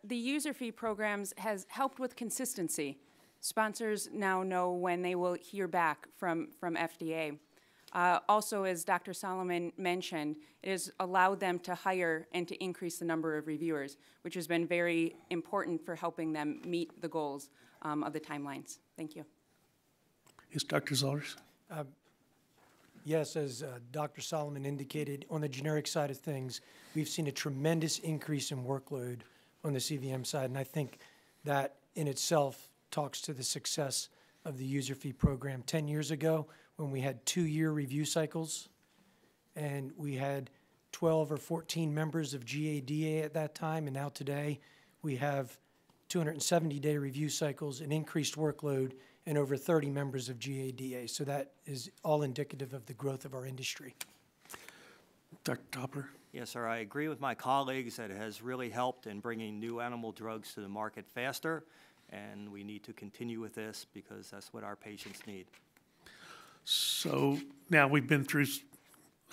Speaker 16: The user fee programs has helped with consistency. Sponsors now know when they will hear back from FDA. Also, as Dr. Solomon mentioned, it has allowed them to hire and to increase the number of reviewers, which has been very important for helping them meet the goals of the timelines. Thank you.
Speaker 7: Yes, Dr. Zollers?
Speaker 17: Yes, as Dr. Solomon indicated, on the generic side of things, we've seen a tremendous increase in workload on the CVM side, and I think that in itself talks to the success of the user fee program. 10 years ago, when we had 2-year review cycles, and we had 12 or 14 members of GADA at that time, and now today we have 270-day review cycles, an increased workload, and over 30 members of GADA. So that is all indicative of the growth of our industry.
Speaker 7: Dr. Topper?
Speaker 19: Yes, sir. I agree with my colleagues that it has really helped in bringing new animal drugs to the market faster, and we need to continue with this because that's what our patients need.
Speaker 7: So now we've been through,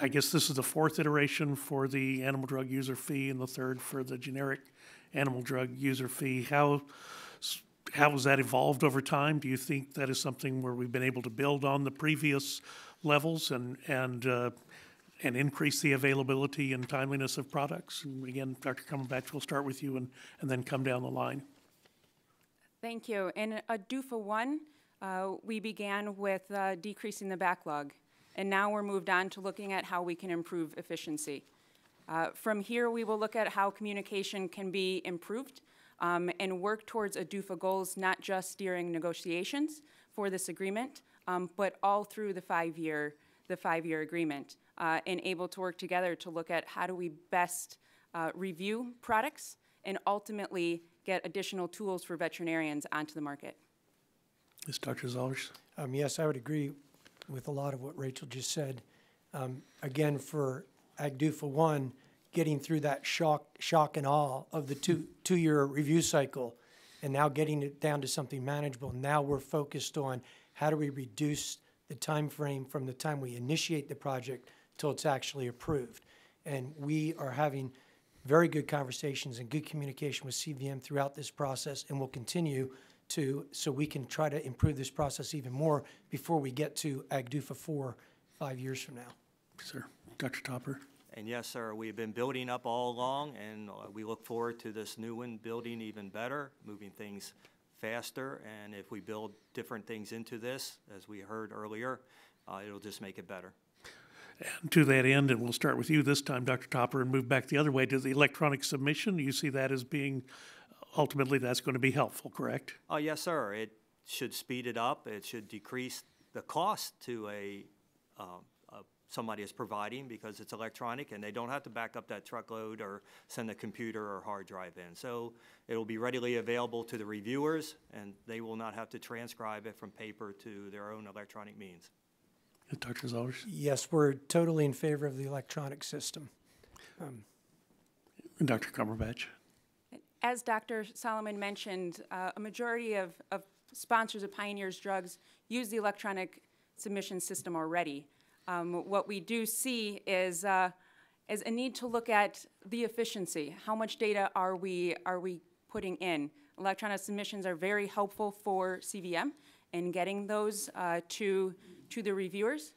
Speaker 7: I guess this is the 4th iteration for the animal drug user fee and the 3rd for the generic animal drug user fee. How has that evolved over time? Do you think that is something where we've been able to build on the previous levels and increase the availability and timeliness of products? And again, Dr. Cumberbatch, we'll start with you and then come down the line.
Speaker 16: Thank you. In ADUFA 1, we began with decreasing the backlog, and now we're moved on to looking at how we can improve efficiency. From here, we will look at how communication can be improved and work towards ADUFA goals, not just during negotiations for this agreement, but all through the five-year agreement, and able to work together to look at how do we best review products and ultimately get additional tools for veterinarians onto the market.
Speaker 7: Yes, Dr. Zollers?
Speaker 17: Yes, I would agree with a lot of what Rachel just said. Again, for AGDUFA 1, getting through that shock and awe of the two-year review cycle and now getting it down to something manageable. Now we're focused on how do we reduce the time frame from the time we initiate the project till it's actually approved. And we are having very good conversations and good communication with CVM throughout this process, and will continue to, so we can try to improve this process even more before we get to AGDUFA 4 5 years from now.
Speaker 7: Sir, Dr. Topper?
Speaker 19: And yes, sir, we've been building up all along, and we look forward to this new one building even better, moving things faster. And if we build different things into this, as we heard earlier, it'll just make it better.
Speaker 7: And to that end, and we'll start with you this time, Dr. Topper, and move back the other way to the electronic submission. You see that as being, ultimately, that's going to be helpful, correct?
Speaker 19: Oh, yes, sir. It should speed it up. It should decrease the cost to somebody is providing because it's electronic and they don't have to back up that truckload or send a computer or hard drive in. So it will be readily available to the reviewers, and they will not have to transcribe it from paper to their own electronic means.
Speaker 7: Dr. Zollers?
Speaker 17: Yes, we're totally in favor of the electronic system.
Speaker 7: And Dr. Cumberbatch?
Speaker 16: As Dr. Solomon mentioned, a majority of sponsors of Pioneer's drugs use the electronic submission system already. What we do see is a need to look at the efficiency. How much data are we putting in? Electronic submissions are very helpful for CVM in getting those to the reviewers.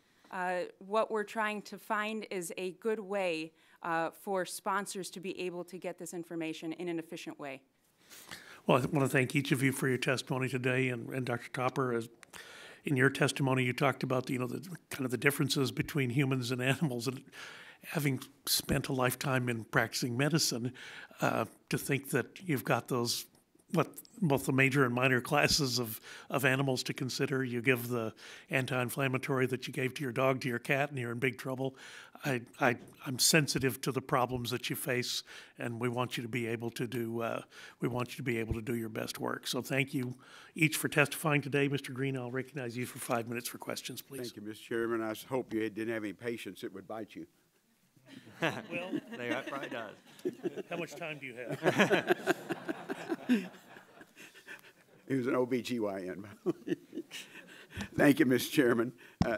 Speaker 16: What we're trying to find is a good way for sponsors to be able to get this information in an efficient way.
Speaker 7: Well, I want to thank each of you for your testimony today, and Dr. Topper, as in your testimony, you talked about the kind of the differences between humans and animals, and having spent a lifetime in practicing medicine, to think that you've got those both the major and minor classes of animals to consider. You give the anti-inflammatory that you gave to your dog to your cat, and you're in big trouble. I'm sensitive to the problems that you face, and we want you to be able to do your best work. So thank you each for testifying today. Mr. Green, I'll recognize you for 5 minutes for questions, please.
Speaker 6: Thank you, Mr. Chairman. I hope you didn't have any patience that would bite you.
Speaker 7: Well,
Speaker 1: That probably does.
Speaker 7: how much time do you have?
Speaker 6: He was an OBGYN. Thank you, Mr. Chairman.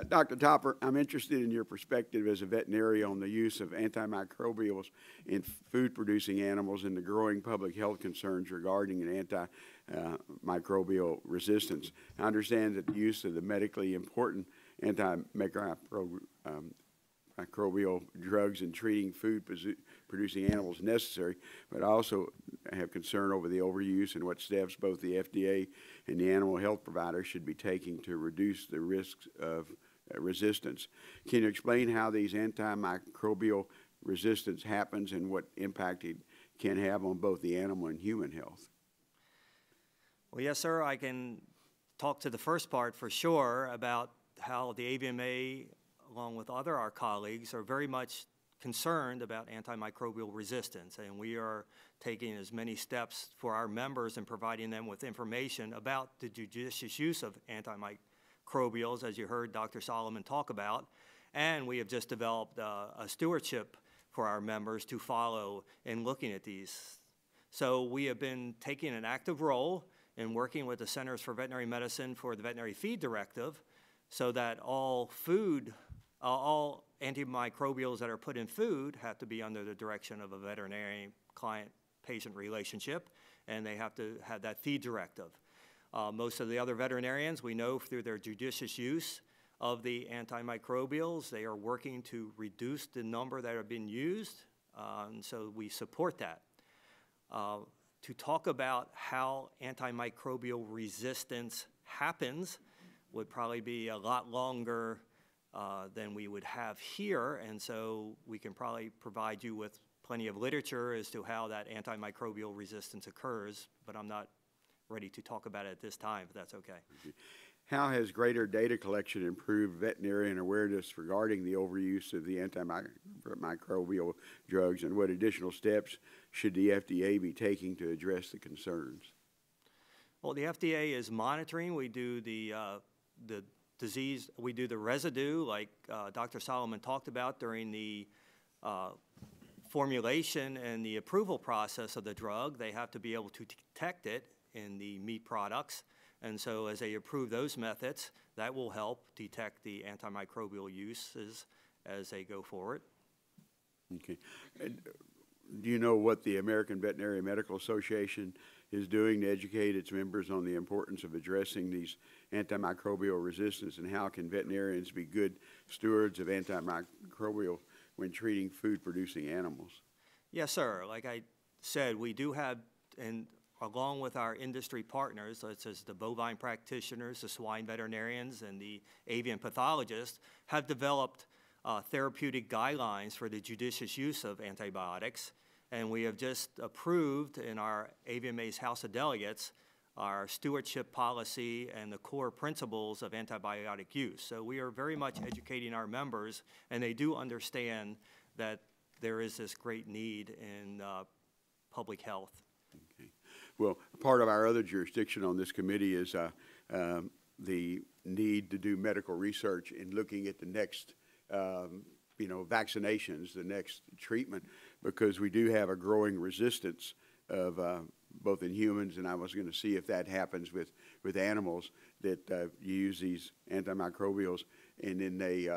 Speaker 6: Dr. Topper, I'm interested in your perspective as a veterinarian on the use of antimicrobials in food-producing animals and the growing public health concerns regarding an antimicrobial resistance. I understand that the use of the medically important antimicrobial drugs in treating food-producing animals is necessary, but I also have concern over the overuse and what steps both the FDA and the animal health providers should be taking to reduce the risks of resistance. Can you explain how these antimicrobial resistance happens and what impact it can have on both the animal and human health?
Speaker 1: Well, yes, sir. I can talk to the first part for sure about how the AVMA, along with our colleagues, are very much concerned about antimicrobial resistance, and we are taking as many steps for our members and providing them with information about the judicious use of antimicrobials, as you heard Dr. Solomon talk about, and we have just developed a stewardship for our members to follow in looking at these. So we have been taking an active role in working with the Centers for Veterinary Medicine for the Veterinary Feed Directive, so that all antimicrobials that are put in food have to be under the direction of a veterinarian client-patient relationship, and they have to have that feed directive. Most of the other veterinarians, we know through their judicious use of the antimicrobials, they are working to reduce the number that are being used, and so we support that. To talk about how antimicrobial resistance happens would probably be a lot longer than we would have here, and so we can probably provide you with plenty of literature as to how that antimicrobial resistance occurs, but I'm not ready to talk about it at this time, if that's okay.
Speaker 6: How has greater data collection improved veterinarian awareness regarding the overuse of the antimicrobial drugs, and what additional steps should the FDA be taking to address the concerns?
Speaker 1: Well, the FDA is monitoring. We do the disease, we do the residue, like Dr. Solomon talked about during the formulation and the approval process of the drug. They have to be able to detect it in the meat products, and so as they approve those methods, that will help detect the antimicrobial uses as they go forward.
Speaker 6: Okay. Do you know what the American Veterinary Medical Association is doing to educate its members on the importance of addressing these antimicrobial resistance, and how can veterinarians be good stewards of antimicrobial when treating food-producing animals?
Speaker 1: Yes, sir. Like I said, we do have, and along with our industry partners, such as the bovine practitioners, the swine veterinarians, and the avian pathologists, have developed therapeutic guidelines for the judicious use of antibiotics. And we have just approved in our AVMA's House of Delegates our stewardship policy and the core principles of antibiotic use. So we are very much educating our members, and they do understand that there is this great need in public health.
Speaker 6: Okay. Well, part of our other jurisdiction on this committee is the need to do medical research in looking at the next vaccinations, the next treatment, because we do have a growing resistance of both in humans, and I was going to see if that happens with animals, that you use these antimicrobials, and then they,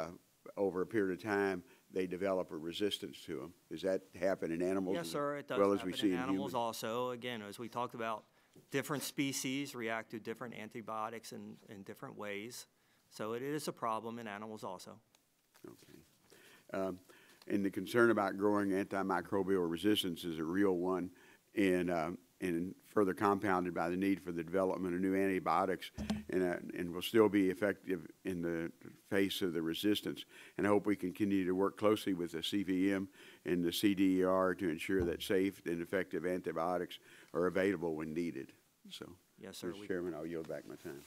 Speaker 6: over a period of time, they develop a resistance to them. Does that happen in animals?
Speaker 1: Yes, sir, it does
Speaker 6: well
Speaker 1: happen in animals also. Again, as we talked about, different species react to different antibiotics in different ways. So it is a problem in animals also.
Speaker 6: Okay. And the concern about growing antimicrobial resistance is a real one, and further compounded by the need for the development of new antibiotics, and will still be effective in the face of the resistance. And I hope we can continue to work closely with the CVM and the CDER to ensure that safe and effective antibiotics are available when needed. So,
Speaker 1: Yes, sir.
Speaker 6: Mr. Chairman, I'll yield back my time.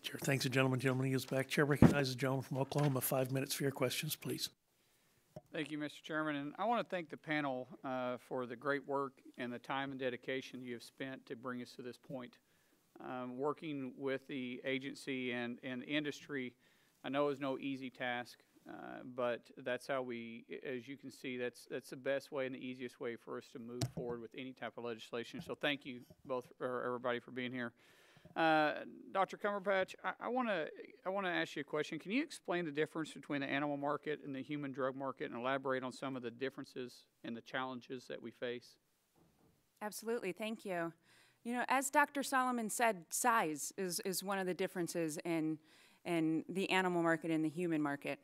Speaker 7: Chair, thanks, the gentleman. Gentleman yields back. Chair recognizes the gentleman from Oklahoma. 5 minutes for your questions, please.
Speaker 11: Thank you, Mr. Chairman, and I want to thank the panel for the great work and the time and dedication you have spent to bring us to this point. Working with the agency and the industry, I know is no easy task, but that's how we, as you can see, that's the best way and the easiest way for us to move forward with any type of legislation. So thank you both, or everybody, for being here. Dr. Cumberbatch, I want to ask you a question. Can you explain the difference between the animal market and the human drug market and elaborate on some of the differences and the challenges that we face?
Speaker 16: Absolutely, thank you. You know, as Dr. Solomon said, size is one of the differences in the animal market and the human market.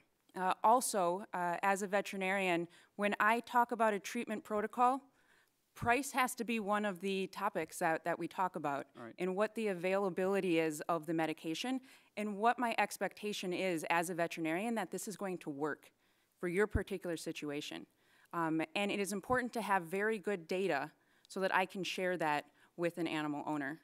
Speaker 16: Also, as a veterinarian, when I talk about a treatment protocol, price has to be one of the topics that we talk about,
Speaker 11: right,
Speaker 16: and what the availability is of the medication, and what my expectation is as a veterinarian that this is going to work for your particular situation. And it is important to have very good data so that I can share that with an animal owner.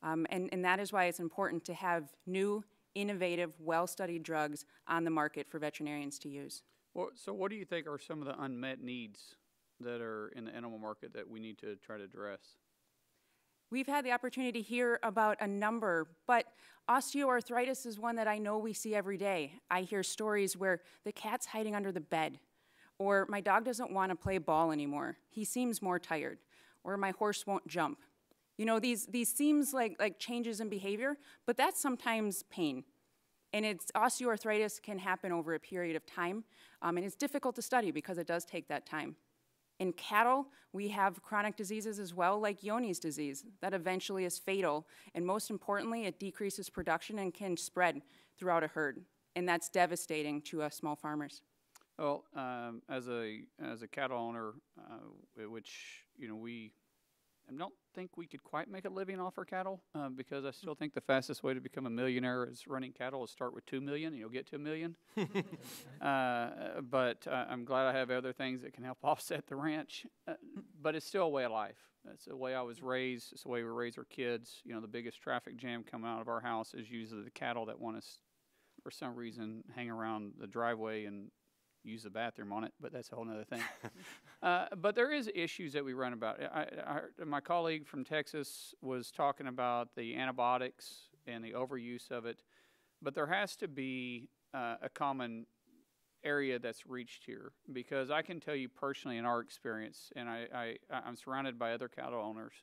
Speaker 16: And that is why it's important to have new, innovative, well-studied drugs on the market for veterinarians to use.
Speaker 11: Well, so what do you think are some of the unmet needs that are in the animal market that we need to try to address?
Speaker 16: We've had the opportunity to hear about a number, but osteoarthritis is one that I know we see every day. I hear stories where the cat's hiding under the bed, or my dog doesn't want to play ball anymore. He seems more tired, or my horse won't jump. You know, these seems like changes in behavior, but that's sometimes pain. And osteoarthritis can happen over a period of time, and it's difficult to study because it does take that time. In cattle, we have chronic diseases as well, like Johne's disease, that eventually is fatal. And most importantly, it decreases production and can spread throughout a herd. And that's devastating to us small farmers.
Speaker 11: Well, as a cattle owner, which, you know, I don't think we could quite make a living off our cattle, because I still think the fastest way to become a millionaire is running cattle is start with 2 million and you'll get to 1 million. But I'm glad I have other things that can help offset the ranch. But it's still a way of life. It's the way I was raised. It's the way we raise our kids. You know, the biggest traffic jam coming out of our house is usually the cattle that want to, for some reason, hang around the driveway and use the bathroom on it, but that's a whole other thing. But there is issues that we run about. My colleague from Texas was talking about the antibiotics and the overuse of it, but there has to be a common area that's reached here, because I can tell you personally in our experience, and I'm surrounded by other cattle owners,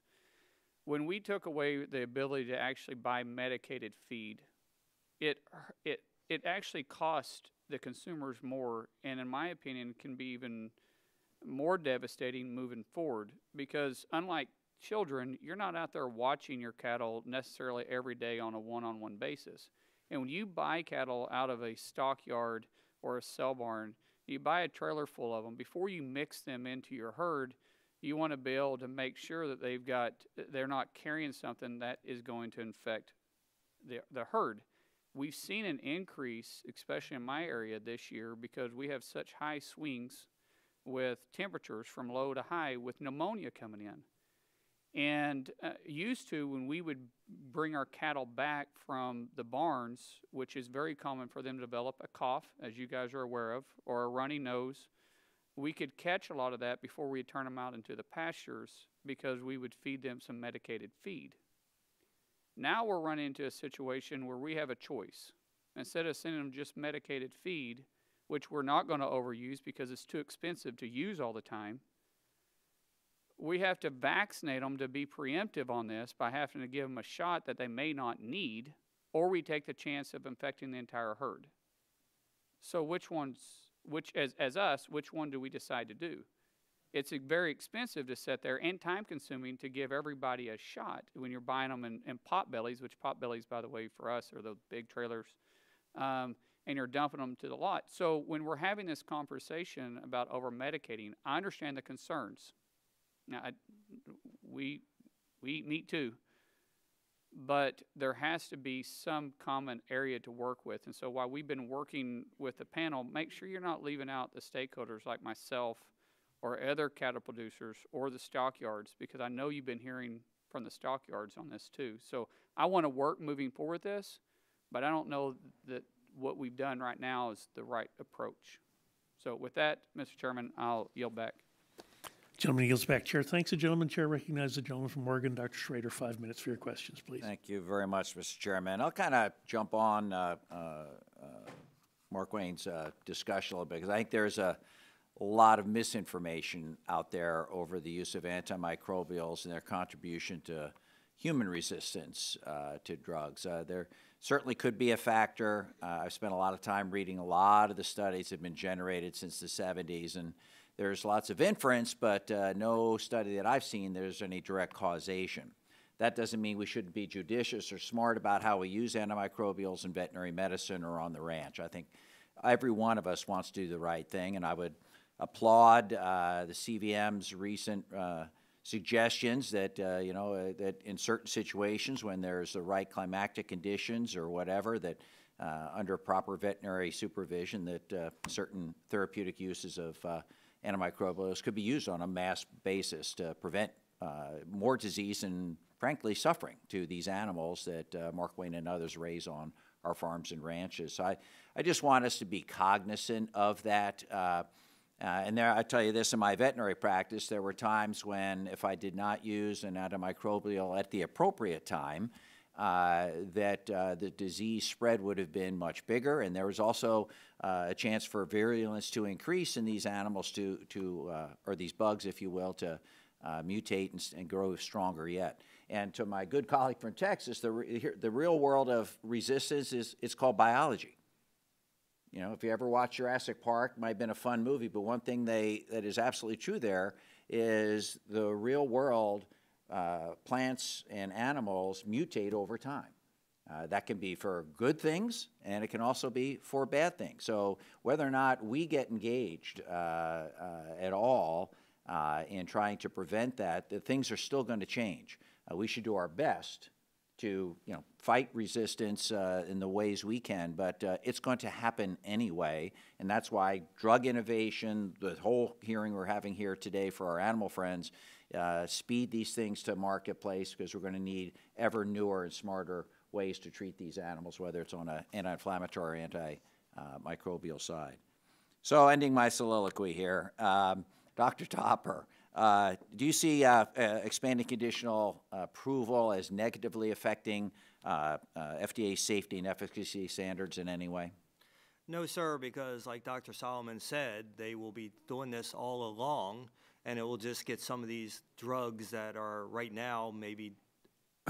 Speaker 11: when we took away the ability to actually buy medicated feed, it actually cost the consumers more, and in my opinion can be even more devastating moving forward, because unlike children, you're not out there watching your cattle necessarily every day on a one-on-one basis. And when you buy cattle out of a stockyard or a sell barn, you buy a trailer full of them. Before you mix them into your herd, you want to be able to make sure that they're not carrying something that is going to infect the herd. We've seen an increase, especially in my area this year, because we have such high swings with temperatures from low to high with pneumonia coming in. And used to, when we would bring our cattle back from the barns, which is very common for them to develop a cough, as you guys are aware of, or a runny nose, we could catch a lot of that before we turn them out into the pastures, because we would feed them some medicated feed. Now we're running into a situation where we have a choice. Instead of sending them just medicated feed, which we're not going to overuse because it's too expensive to use all the time, we have to vaccinate them to be preemptive on this by having to give them a shot that they may not need, or we take the chance of infecting the entire herd. So which one do we decide to do? It's very expensive to sit there and time-consuming to give everybody a shot when you're buying them in pot bellies, which pot bellies, by the way, for us are the big trailers, and you're dumping them to the lot. So when we're having this conversation about over-medicating, I understand the concerns. Now, we eat meat too, but there has to be some common area to work with. And so while we've been working with the panel, make sure you're not leaving out the stakeholders like myself or other cattle producers or the stockyards, because I know you've been hearing from the stockyards on this too. So I want to work moving forward with this, but I don't know that what we've done right now is the right approach. So with that, Mr. Chairman, I'll yield back.
Speaker 7: Gentleman yields back. Chair thanks the gentleman. Chair recognizes the gentleman from Oregon, Dr. Schrader. 5 minutes for your questions, please.
Speaker 14: Thank you very much, Mr. Chairman. I'll kind of jump on Mark Wayne's discussion a little bit, because I think there's a lot of misinformation out there over the use of antimicrobials and their contribution to human resistance to drugs. There certainly could be a factor. I've spent a lot of time reading a lot of the studies that have been generated since the 70s, and there's lots of inference, but no study that I've seen there's any direct causation. That doesn't mean we shouldn't be judicious or smart about how we use antimicrobials in veterinary medicine or on the ranch. I think every one of us wants to do the right thing, and I would applaud the CVM's recent suggestions that, that in certain situations when there's the right climactic conditions or whatever, that under proper veterinary supervision, that certain therapeutic uses of antimicrobials could be used on a mass basis to prevent more disease and, frankly, suffering to these animals that Mark Wayne and others raise on our farms and ranches. So I just want us to be cognizant of that. And there, I tell you this, in my veterinary practice, there were times when if I did not use an antimicrobial at the appropriate time, that the disease spread would have been much bigger, and there was also a chance for virulence to increase in these animals or these bugs, if you will, to mutate and grow stronger yet. And to my good colleague from Texas, the real world of resistance it's called biology. You know, if you ever watch Jurassic Park, it might have been a fun movie, but one thing that is absolutely true there is the real world plants and animals mutate over time. That can be for good things, and it can also be for bad things. So whether or not we get engaged at all in trying to prevent that, the things are still going to change. We should do our best to fight resistance in the ways we can, but it's going to happen anyway, and that's why drug innovation, the whole hearing we're having here today for our animal friends, speed these things to marketplace, because we're going to need ever newer and smarter ways to treat these animals, whether it's on an anti-inflammatory or antimicrobial side. So ending my soliloquy here, Dr. Topper, do you see expanding conditional approval as negatively affecting FDA safety and efficacy standards in any way?
Speaker 1: No, sir, because like Dr. Solomon said, they will be doing this all along, and it will just get some of these drugs that are right now maybe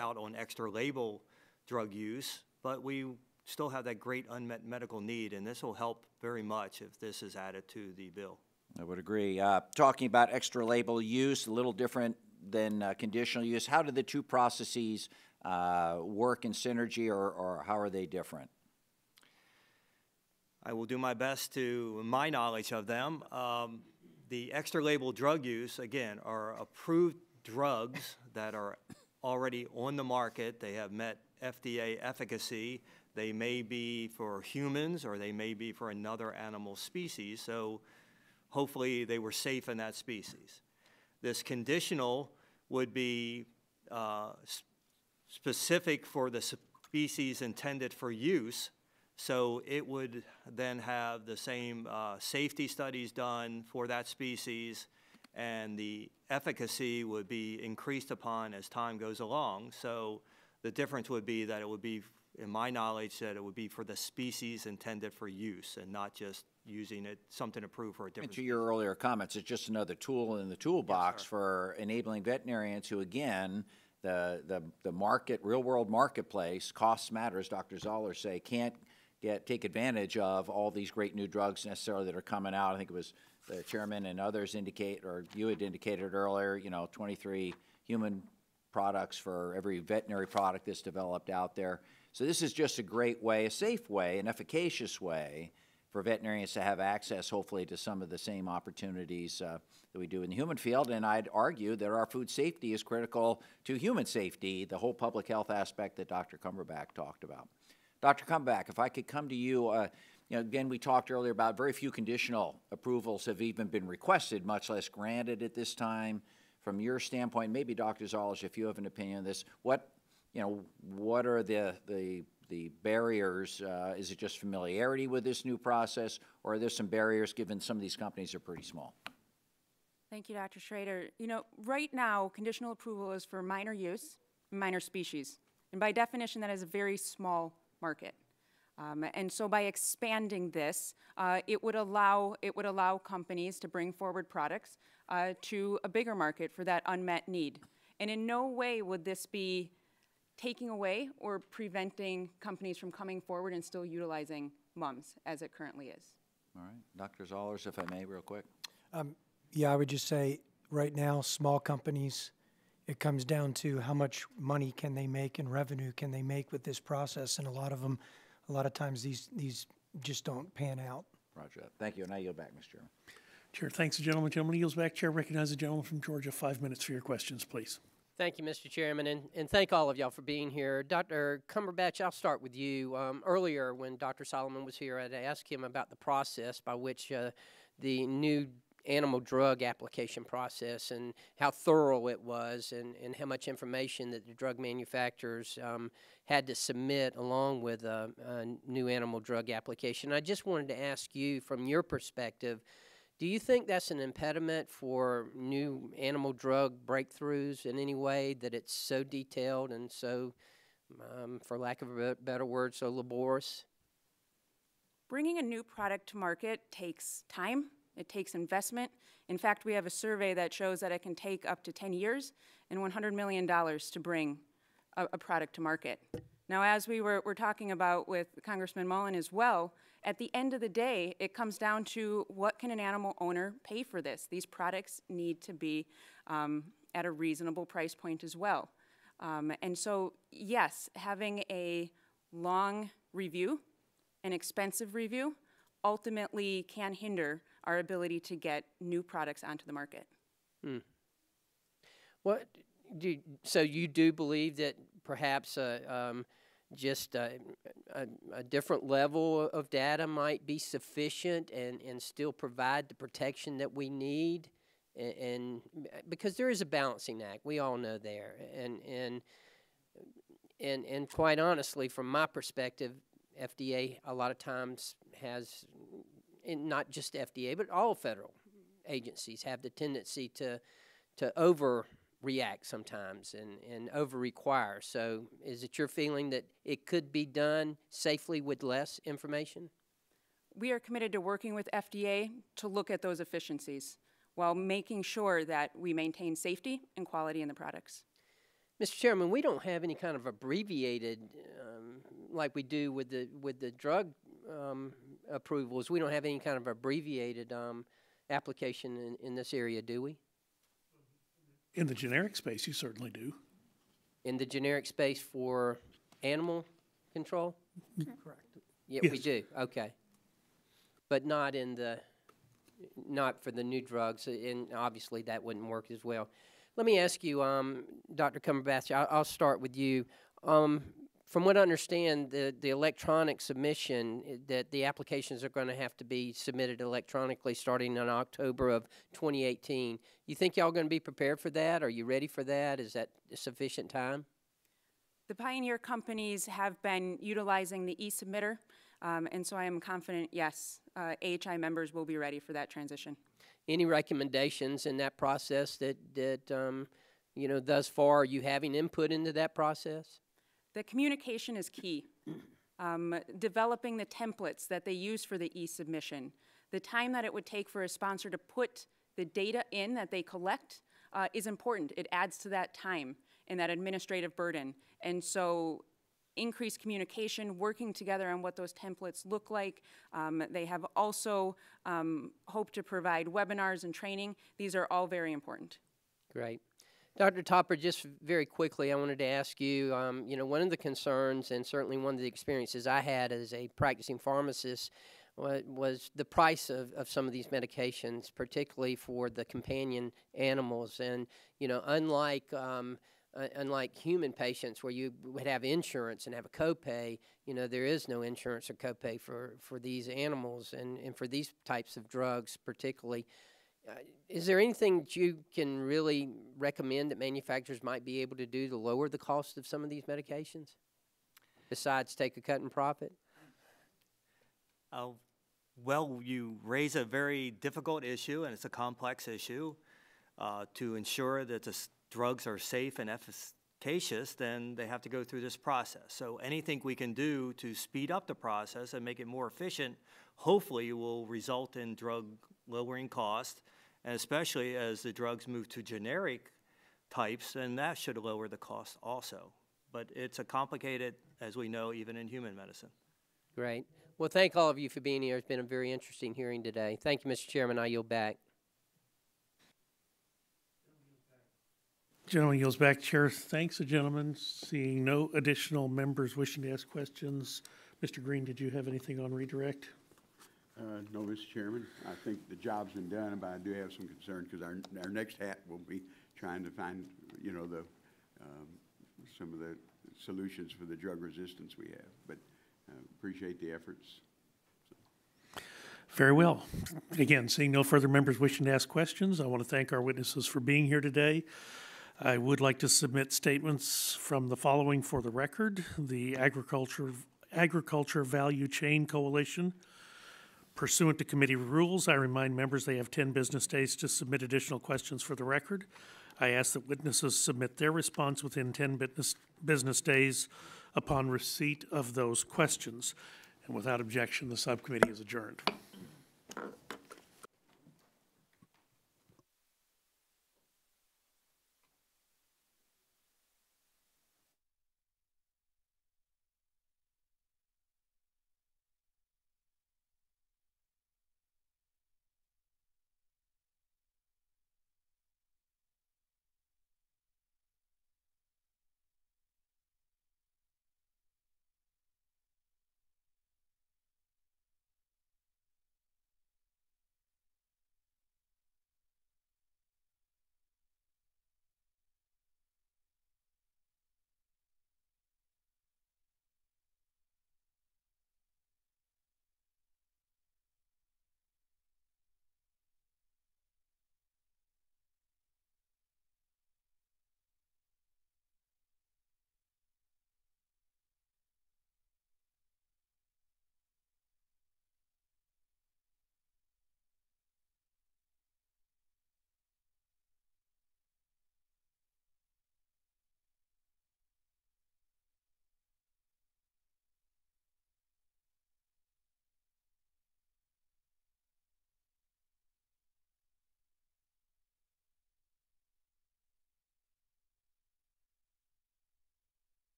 Speaker 1: out on extra label drug use, but we still have that great unmet medical need, and this will help very much if this is added to the bill.
Speaker 14: I would agree. Talking about extra label use, a little different than conditional use. How do the two processes work in synergy, or how are they different?
Speaker 1: I will do my best to my knowledge of them. The extra label drug use, again, are approved drugs that are already on the market. They have met FDA efficacy. They may be for humans, or they may be for another animal species. So hopefully they were safe in that species. This conditional would be specific for the species intended for use, so it would then have the same safety studies done for that species, and the efficacy would be increased upon as time goes along. So the difference would be that it would be, in my knowledge, that it would be for the species intended for use and not just using it, something approved for a different
Speaker 14: species. To your earlier comments, it's just another tool in the toolbox for enabling veterinarians who, again, the market, real-world marketplace, costs matter, as Dr. Zoller say, can't take advantage of all these great new drugs necessarily that are coming out. I think it was the chairman and others indicate, or you had indicated earlier, 23 human products for every veterinary product that's developed out there. So this is just a great way, a safe way, an efficacious way for veterinarians to have access, hopefully, to some of the same opportunities that we do in the human field. And I'd argue that our food safety is critical to human safety, the whole public health aspect that Dr. Cumberbatch talked about. Dr. Cumberbatch, if I could come to you, again, we talked earlier about very few conditional approvals have even been requested, much less granted at this time from your standpoint, maybe Dr. Zalish, if you have an opinion on this, what are the barriers? Is it just familiarity with this new process, or are there some barriers given some of these companies are pretty small?
Speaker 16: Thank you, Dr. Schrader. Right now, conditional approval is for minor use, minor species. And by definition, that is a very small market. And so by expanding this, it would allow companies to bring forward products to a bigger market for that unmet need. And in no way would this be taking away or preventing companies from coming forward and still utilizing MUMS as it currently is.
Speaker 14: All right. Dr. Zollers, if I may, real quick.
Speaker 19: Yeah, I would just say right now, small companies, it comes down to how much money can they make and revenue can they make with this process, and a lot of times these just don't pan out.
Speaker 14: Roger that. Thank you. And I yield back, Mr. Chairman.
Speaker 7: Chair, thanks, the gentleman. Gentleman yields back. Chair recognizes the gentleman from Georgia. 5 minutes for your questions, please.
Speaker 6: Thank you, Mr. Chairman, and thank all of y'all for being here. Dr. Cumberbatch, I'll start with you. Earlier, when Dr. Solomon was here, I'd asked him about the process by which the new animal drug application process and how thorough it was, and how much information that the drug manufacturers had to submit along with a new animal drug application. I just wanted to ask you, from your perspective, do you think that's an impediment for new animal drug breakthroughs in any way, that it's so detailed and so, for lack of a better word, so laborious?
Speaker 16: Bringing a new product to market takes time. It takes investment. In fact, we have a survey that shows that it can take up to 10 years and $100 million to bring a product to market. Now, as we were talking about with Congressman Mullen as well, at the end of the day, it comes down to what can an animal owner pay for this? These products need to be at a reasonable price point as well. And so, yes, having a long review, an expensive review, ultimately can hinder our ability to get new products onto the market.
Speaker 6: So you do believe that perhaps just a different level of data might be sufficient and still provide the protection that we need? And because there is a balancing act, we all know there. And quite honestly, from my perspective, FDA a lot of times has, and not just FDA, but all federal agencies have the tendency to overreact sometimes and over-require. So is it your feeling that it could be done safely with less information?
Speaker 16: We are committed to working with FDA to look at those efficiencies while making sure that we maintain safety and quality in the products.
Speaker 6: Mr. Chairman, we don't have any kind of abbreviated, like we do with the drug approvals. We don't have any kind of abbreviated application in this area, do we?
Speaker 7: In the generic space, you certainly do.
Speaker 6: In the generic space for animal control?
Speaker 19: Correct.
Speaker 6: Yeah,
Speaker 7: Yes.
Speaker 6: we do. Okay, but not for the new drugs, and obviously that wouldn't work as well. Let me ask you, Dr. Cumberbatch, I'll start with you. From what I understand, the electronic submission, that the applications are going to have to be submitted electronically starting in October of 2018. You think y'all going to be prepared for that? Are you ready for that? Is that sufficient time?
Speaker 16: The pioneer companies have been utilizing the e-submitter, and so I am confident, yes, AHI members will be ready for that transition.
Speaker 6: Any recommendations in that process that thus far, are you having input into that process?
Speaker 16: The communication is key. Developing the templates that they use for the e-submission, the time that it would take for a sponsor to put the data in that they collect is important. It adds to that time and that administrative burden. And so increased communication, working together on what those templates look like. They have also hoped to provide webinars and training. These are all very important.
Speaker 6: Great. Dr. Topper, just very quickly, I wanted to ask you, one of the concerns and certainly one of the experiences I had as a practicing pharmacist was the price of some of these medications, particularly for the companion animals. And, unlike human patients where you would have insurance and have a copay, there is no insurance or copay for these animals and for these types of drugs particularly.
Speaker 19: Is there anything that you can really recommend that manufacturers might be able to do to lower the cost of some of these medications, besides take a cut in profit?
Speaker 1: Well, you raise a very difficult issue, and it's a complex issue. To ensure that the drugs are safe and efficacious, then they have to go through this process. So anything we can do to speed up the process and make it more efficient, hopefully will result in drug lowering cost, and especially as the drugs move to generic types, then that should lower the cost also. But it's a complicated, as we know, even in human medicine.
Speaker 19: Great. Well, thank all of you for being here. It's been a very interesting hearing today. Thank you, Mr. Chairman. I yield back.
Speaker 7: Gentleman yields back. Chair thanks the gentleman. Seeing no additional members wishing to ask questions. Mr. Green, did you have anything on redirect?
Speaker 6: No, Mr. Chairman. I think the job's been done, but I do have some concern because our next hat will be trying to find, you know, some of the solutions for the drug resistance we have. But appreciate the efforts.
Speaker 7: Very well. Again, seeing no further members wishing to ask questions, I want to thank our witnesses for being here today. I would like to submit statements from the following for the record. The Agriculture Value Chain Coalition. Pursuant to committee rules, I remind members they have 10 business days to submit additional questions for the record. I ask that witnesses submit their response within 10 business days upon receipt of those questions. And without objection, the subcommittee is adjourned.